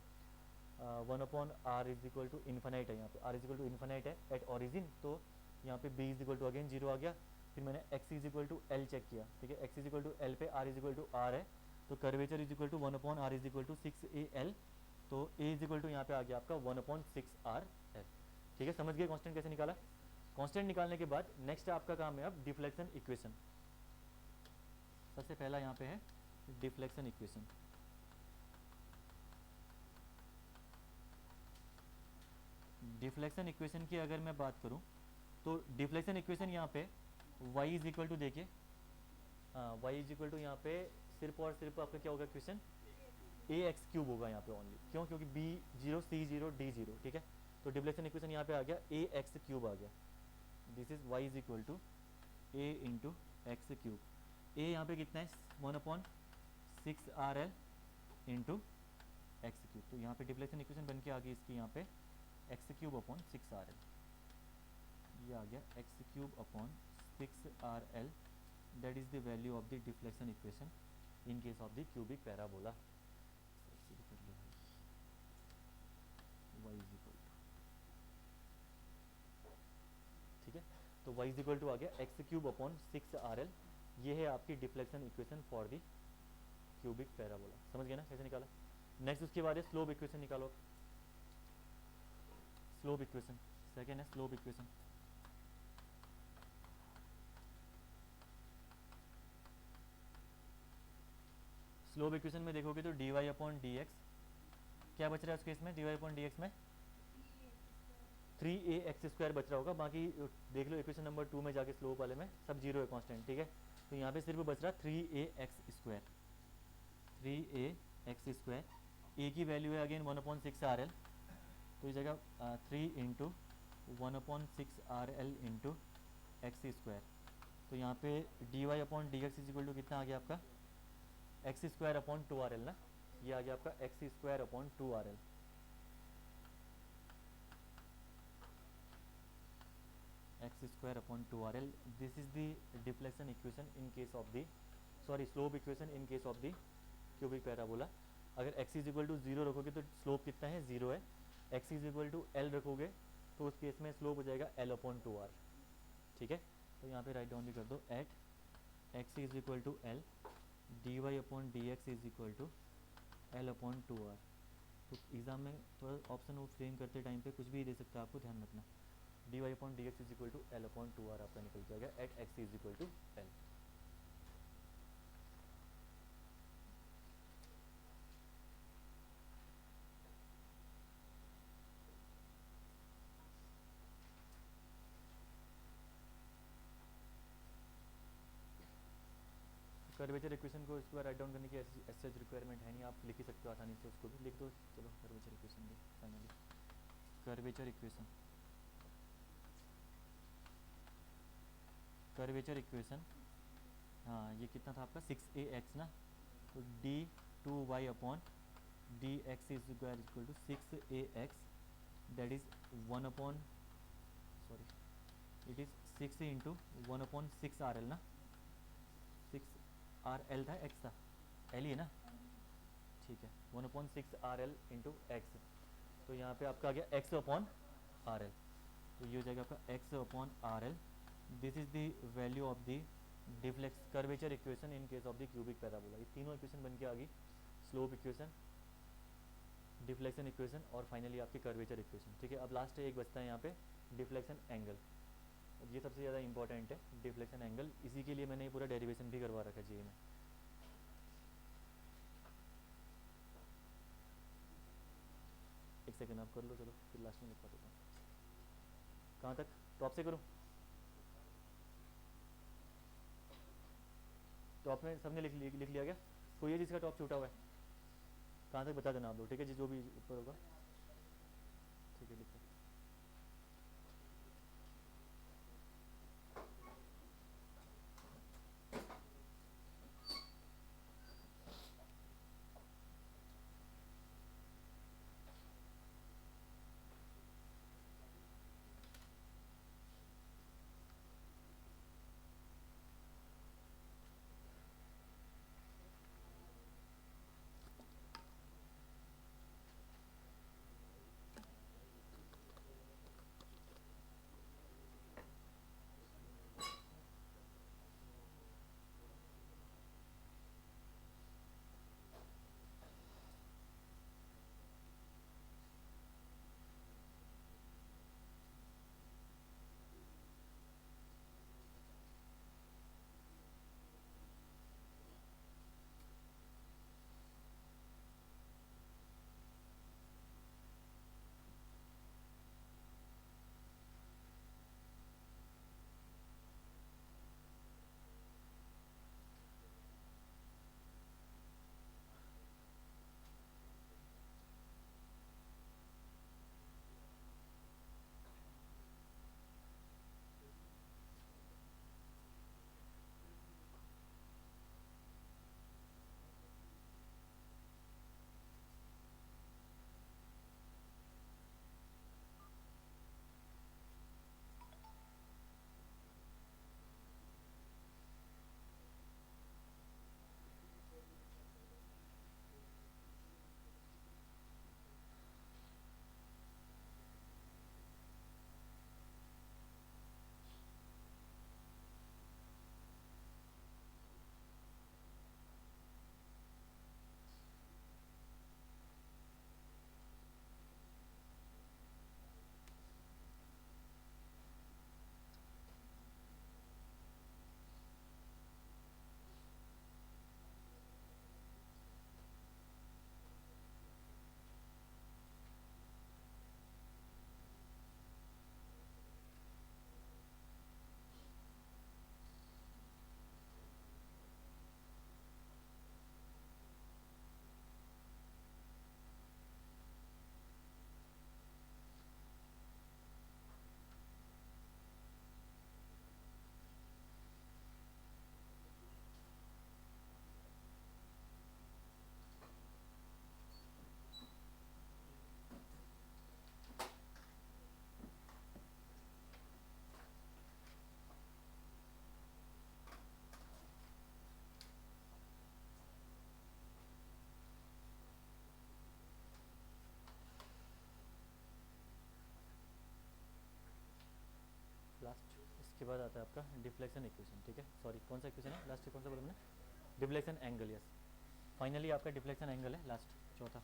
1/r is equal to infinite है, यहाँ पे r is equal to infinite है एट ऑरिजिन, तो यहाँ पे b is equal to again 0 आ गया। फिर मैंने x is equal to l check किया, ठीक है, x is equal to l पे r is equal to r है, तो curvature is equal to 1/r is equal to 6al, तो a इज इक्वल टू यहाँ पे आ गया आपका 1/6rl, ठीक है। समझ गए कांस्टेंट कैसे निकाला, कांस्टेंट निकालने के बाद नेक्स्ट आपका काम है अब डिफ्लेक्शन इक्वेशन। सबसे पहला यहाँ पे है डिफ्लेक्शन इक्वेशन। डिफ्लेक्शन इक्वेशन की अगर मैं बात करूँ तो डिफ्लेक्शन इक्वेशन यहाँ पे y इज इक्वल टू, देखिए हाँ y इज इक्वल टू यहाँ पे सिर्फ और सिर्फ आपका क्या होगा क्वेश्चन, ए एक्स क्यूब होगा यहाँ पे ओनली। क्यों? क्योंकि बी जीरो सी जीरो डी जीरो, ठीक है। तो डिफ्लेक्शन इक्वेशन यहाँ पे आ गया ए एक्स क्यूब आ गया। This is y is equal to a into x cube. A यहाँ पे कितना है 1/6 RL इंटू एक्स क्यूब। तो यहाँ पे डिफ्लेक्शन इक्वेशन बन के आ गई इसकी यहाँ पे एक्स क्यूब अपॉन 6RL। ये आ गया x cube upon 6RL, that is the value of the deflection equation in case of the cubic parabola. y is equal to, ठीक है। तो y इज इक्वल टू आ गया एक्स क्यूब अपॉन 6RL। ये है आपकी deflection equation for the cubic parabola. समझ गए ना कैसे निकाला। नेक्स्ट उसके बाद है स्लोप इक्वेशन निकालो। स्लोप इक्वेशन सेकेंड है स्लोप इक्वेशन। स्लोप इक्वेशन में देखोगे तो dy अपॉन डी एक्स क्या बच रहा है उस केस में, dy अपॉन डी एक्स में 3ax² बच रहा होगा। बाकी देख लो इक्वेशन नंबर 2 में जाके स्लोप वाले में सब जीरो है कांस्टेंट, ठीक है। तो यहाँ पे सिर्फ बच रहा 3ax²। 3ax², a की वैल्यू है अगेन 1/6RL, तो इस जगह 3 इंटू 1/6RL इंटू x²। तो यहाँ पे dy upon D x is equal to कितना आ गया आपका x² अपॉन 2RL ना, ये आ गया आपका x² upon 2RL। x² upon 2RL। This is the deflection equation in case of the, sorry slope equation in case of the cubic parabola. अगर x इज इक्वल टू 0 रखोगे तो स्लोप कितना है 0 है। x is equal to l रखोगे तो उस केस में स्लोप हो जाएगा l अपॉन 2r, ठीक है। तो यहाँ पे राइट डाउन भी कर दो at x is equal to l dy upon D x is equal to l upon 2r। तो एग्जाम में थोड़ा ऑप्शन वो फ्रेम करते टाइम पे कुछ भी दे सकता है, आपको ध्यान रखना। dy upon D x is equal to l upon 2r आपका निकल के आ गया at x is equal to l। Curvature equation को इसके बाद राइट डाउन करने की ऐसी सच रिक्वायरमेंट है नहीं, आप लिख ही सकते हो आसानी से, उसको भी लिख दो। चलो कर्वेचर इक्वेशन भी finally curvature equation. Curvature equation हाँ ये कितना था आपका 6ax ना, तो d2y upon D x is equal to 6ax, that is 1 upon sorry it is 6 into 1/6RL ना, 6RL था x था l ही है ना, ठीक है 1/6RL इंटू एक्स। तो यहाँ पे आपका आ गया x अपॉन RL, तो ये हो जाएगा आपका x upon RL। This is the value of the deflex curvature equation in case of the cubic parabola. ये तीनों इक्वेशन बन के आ गई, स्लोप इक्वेशन, डिफ्लेक्शन इक्वेशन और फाइनली आपकी कर्वेचर इक्वेशन, ठीक है। अब लास्ट एक बचता है यहाँ पे डिफ्लेक्शन एंगल, ये सबसे ज़्यादा इंपॉर्टेंट है डिफ्लेक्शन एंगल। इसी के लिए मैंने ये पूरा डेरिवेशन भी करवा रखा है जी में। एक सेकेंड आप कर लो, चलो फिर लास्ट में लिखवा देता हूँ। कहाँ तक, टॉप से करूँ? टॉप में सबने लिख लिया क्या? कोई है जिसका टॉप छूटा हुआ है? कहाँ तक बता देना आप लोग, ठीक है जी, जो भी ऊपर होगा, ठीक है लिखो। लास्ट इसके बाद आता है आपका डिफ्लेक्शन इक्वेशन, ठीक है, सॉरी कौन सा इक्वेशन है लास्ट, कौन सा बोला मैंने, डिफ्लेक्शन एंगल, यस फाइनली आपका डिफ्लेक्शन एंगल है लास्ट चौथा।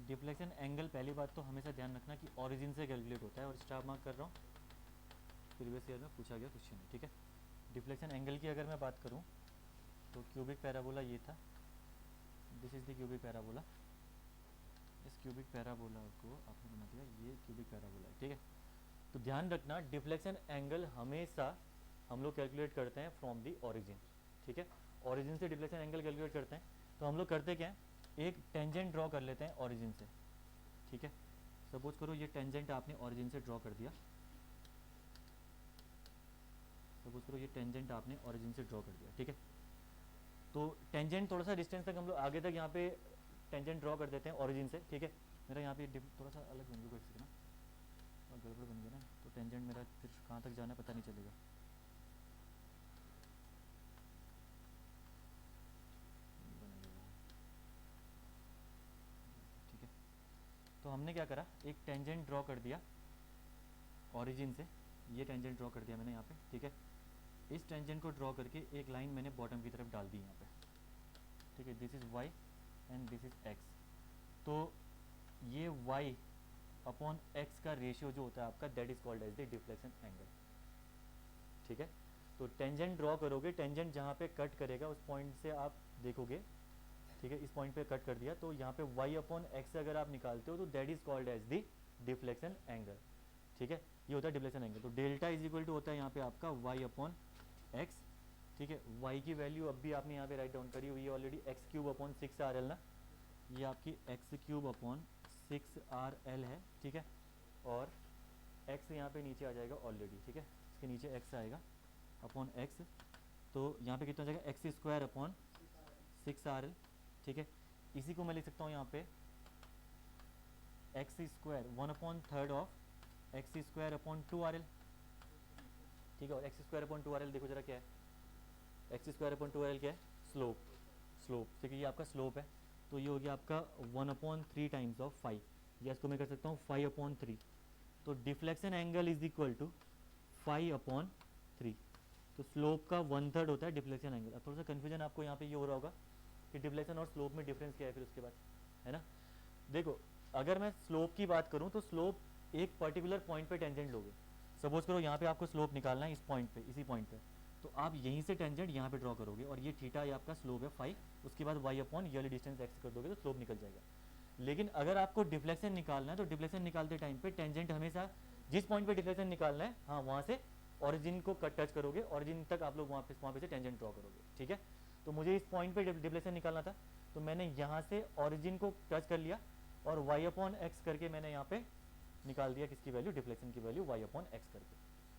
डिफ्लेक्शन एंगल पहली बात तो हमेशा ध्यान रखना कि ओरिजिन से कैलकुलेट होता है, और स्टार मार्क कर रहा हूँ, प्रीवियस ईयर में पूछा गया क्वेश्चन है, ठीक है। डिफ्लेक्शन एंगल की अगर मैं बात करूँ तो क्यूबिक पैराबोला ये था, this is the cubic parabola, इस क्यूबिक पैराबोला को आपने बना दिया, ये क्यूबिक पैराबोला है, ठीक है। तो ध्यान रखना डिफ्लेक्शन एंगल हमेशा हम लोग कैलकुलेट करते हैं फ्रॉम दी ओरिजिन, ठीक है। ओरिजिन से डिफ्लेक्शन एंगल कैलकुलेट करते हैं, तो हम लोग करते क्या है, एक टेंजेंट ड्रॉ कर लेते हैं ओरिजिन से, ठीक है। सपोज करो ये टेंजेंट आपने ओरिजिन से ड्रॉ कर दिया, सपोज करो ये टेंजेंट आपने ओरिजिन से ड्रॉ कर दिया, ठीक है। तो टेंजेंट थोड़ा सा डिस्टेंस तक हम लोग आगे तक यहाँ पे टेंजेंट ड्रॉ कर देते हैं ओरिजिन से, ठीक है। मेरा यहाँ पे थोड़ा सा अलग बन गया, एक सेकंड ना, और गड़बड़ बन गया ना, तो टेंजेंट मेरा फिर कहाँ तक जाना है पता नहीं चलेगा। ठीक है, तो हमने क्या करा, एक टेंजेंट ड्रॉ कर दिया ओरिजिन से, ये टेंजेंट ड्रॉ कर दिया मैंने यहाँ पे, ठीक है। इस टेंजेंट को ड्रॉ करके एक लाइन मैंने बॉटम की तरफ डाल दी यहाँ पे, ठीक है। This is y and this is x, तो ये y अपॉन x का रेशियो जो होता है आपका, that is called as the deflection angle, ठीक है। तो टेंजेंट ड्रॉ करोगे, टेंजेंट जहाँ पे कट करेगा उस पॉइंट से आप देखोगे, ठीक है, इस पॉइंट पे कट कर दिया, तो यहाँ पे y अपॉन एक्स अगर आप निकालते हो तो that is called as the deflection angle, ठीक है। ये होता है डिफ्लेक्शन एंगल। तो डेल्टा इज इक्वल टू होता है यहाँ पे आपका y अपॉन एक्स, ठीक है। y की वैल्यू अब भी आपने यहाँ पे राइट डाउन करी हुई है already, x cube upon 6RL ना, ये आपकी एक्स क्यूब अपॉन 6RL है, ठीक है। और x यहाँ पे नीचे आ जाएगा ऑलरेडी, ठीक है, इसके नीचे x आएगा अपॉन x, तो यहाँ पे कितना हो जाएगा, एक्स स्क्वायर अपॉन 6RL, ठीक है। इसी को मैं लिख सकता हूँ यहाँ पे x square 1/3 of x square upon 2RL, ठीक है। और एक्स स्क्वायर अपॉन 2RL देखो जरा क्या है, एक्स स्क्वायर अपॉन 2RL क्या है, स्लोप, स्लोप, ठीक है, ये आपका स्लोप है। तो ये हो गया आपका 1/3 टाइम्स ऑफ 5, या इसको मैं कर सकता हूँ 5/3। तो deflection angle is equal to 5/3, तो स्लोप का 1/3 होता है डिफ्लेक्शन एंगल। अब थोड़ा सा कन्फ्यूजन आपको यहाँ पे ये हो रहा होगा कि डिफ्लेक्शन और स्लोप में डिफरेंस क्या है फिर उसके बाद, है ना। देखो अगर मैं स्लोप की बात करूँ तो स्लोप एक पर्टिकुलर पॉइंट पे टेंजेंट लोगे, सपोज करो यहाँ पे आपको स्लोप निकालना है इस पॉइंट पे, इसी पॉइंट पे, तो आप यहीं से टेंजेंट यहाँ पे ड्रॉ करोगे, और ये थीटा ये आपका स्लोप है 5, उसके बाद y अपॉन ये वाली डिस्टेंस x कर दोगे तो स्लोप निकल जाएगा। लेकिन अगर आपको डिफ्लेक्शन निकालना है तो डिफ्लेक्शन निकालते टाइम पे टेंजेंट हमेशा जिस पॉइंट पे डिफ्लेक्शन निकालना है, हाँ वहाँ से ऑरिजिन को कट टच करोगे, ऑरिजिन तक आप लोग वहाँ पे से टेंजेंट ड्रॉ करोगे, ठीक है। तो मुझे इस पॉइंट पे डिफ्लेक्शन निकालना था, तो मैंने यहाँ से ऑरिजिन को टच कर लिया और y अपॉन एक्स करके मैंने यहाँ पे निकाल दिया किसकी वैल्यू, डिफ्लेक्शन की वैल्यू y अपॉन एक्स करके,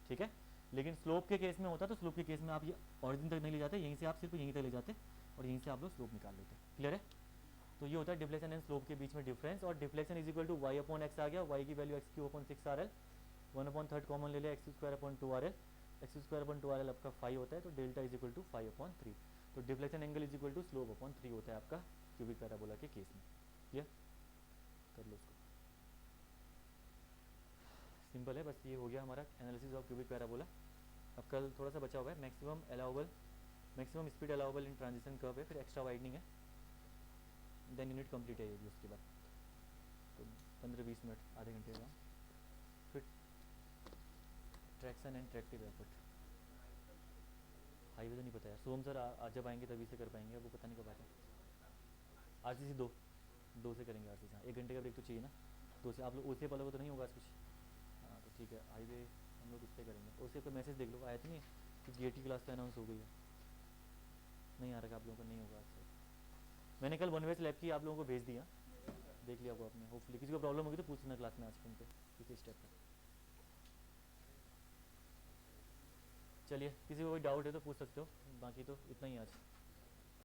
ठीक है। लेकिन स्लोप के केस में होता तो स्लोप के केस में आप ये ऑरिजिन तक नहीं ले जाते, यहीं से आप सिर्फ यहीं तक ले जाते और यहीं से आप लोग स्लोप निकाल लेते, क्लियर है। तो ये होता है डिफ्लेक्शन एंड स्लोप के बीच में डिफरेंस, और deflection is equal to y upon x आ गया, y की value x cube upon 6RL, 1/3 common ले लिया, x square upon 2RL, x square upon 2RL आपका 5 होता है, तो डेल्टा इज इक्वल टू 5/3। तो deflection angle is equal to slope upon 3 होता है आपका क्यूबिक पैराबोला के केस में, क्लियर कर लो उसको, सिंपल है, बस ये हो गया हमारा एनालिसिस ऑफ क्यूबिक पैराबोला। अब कल थोड़ा सा बचा हुआ है, मैक्सिमम स्पीड अलाउबल इन ट्रांजिशन कर्व है, फिर एक्स्ट्रा वाइडनिंग है, देन यूनिट कंप्लीट है ये भी उसके बाद, तो 15-20 मिनट आधे घंटे का, फिर traction and tractive effort. Highway तो नहीं पता यार, सोम सर आज जब आएंगे तभी से कर पाएंगे, अब वो पता नहीं कब आते हैं। RCC 2 से करेंगे, RCC, हाँ 1 घंटे का ब्रेक तो चाहिए ना, 2 से आप लोग OCA वालों को तो नहीं होगा आज कुछ, हाँ तो ठीक है, हाईवे हम लोग इस पर करेंगे। OCA पे मैसेज देख लो, आया तो नहीं कि GAT की क्लास तो अनाउंस हो गई है, नहीं आ रहा आप लोगों का, नहीं होगा आज से। मैंने कल वन वे स्लैब की आप लोगों को भेज दिया, देख लिया वो आपने, होपफुली किसी को प्रॉब्लम होगी तो पूछना क्लास में आज के उनके किसी स्टेप पर। चलिए किसी को कोई डाउट है तो पूछ सकते हो, बाकी तो इतना ही आज।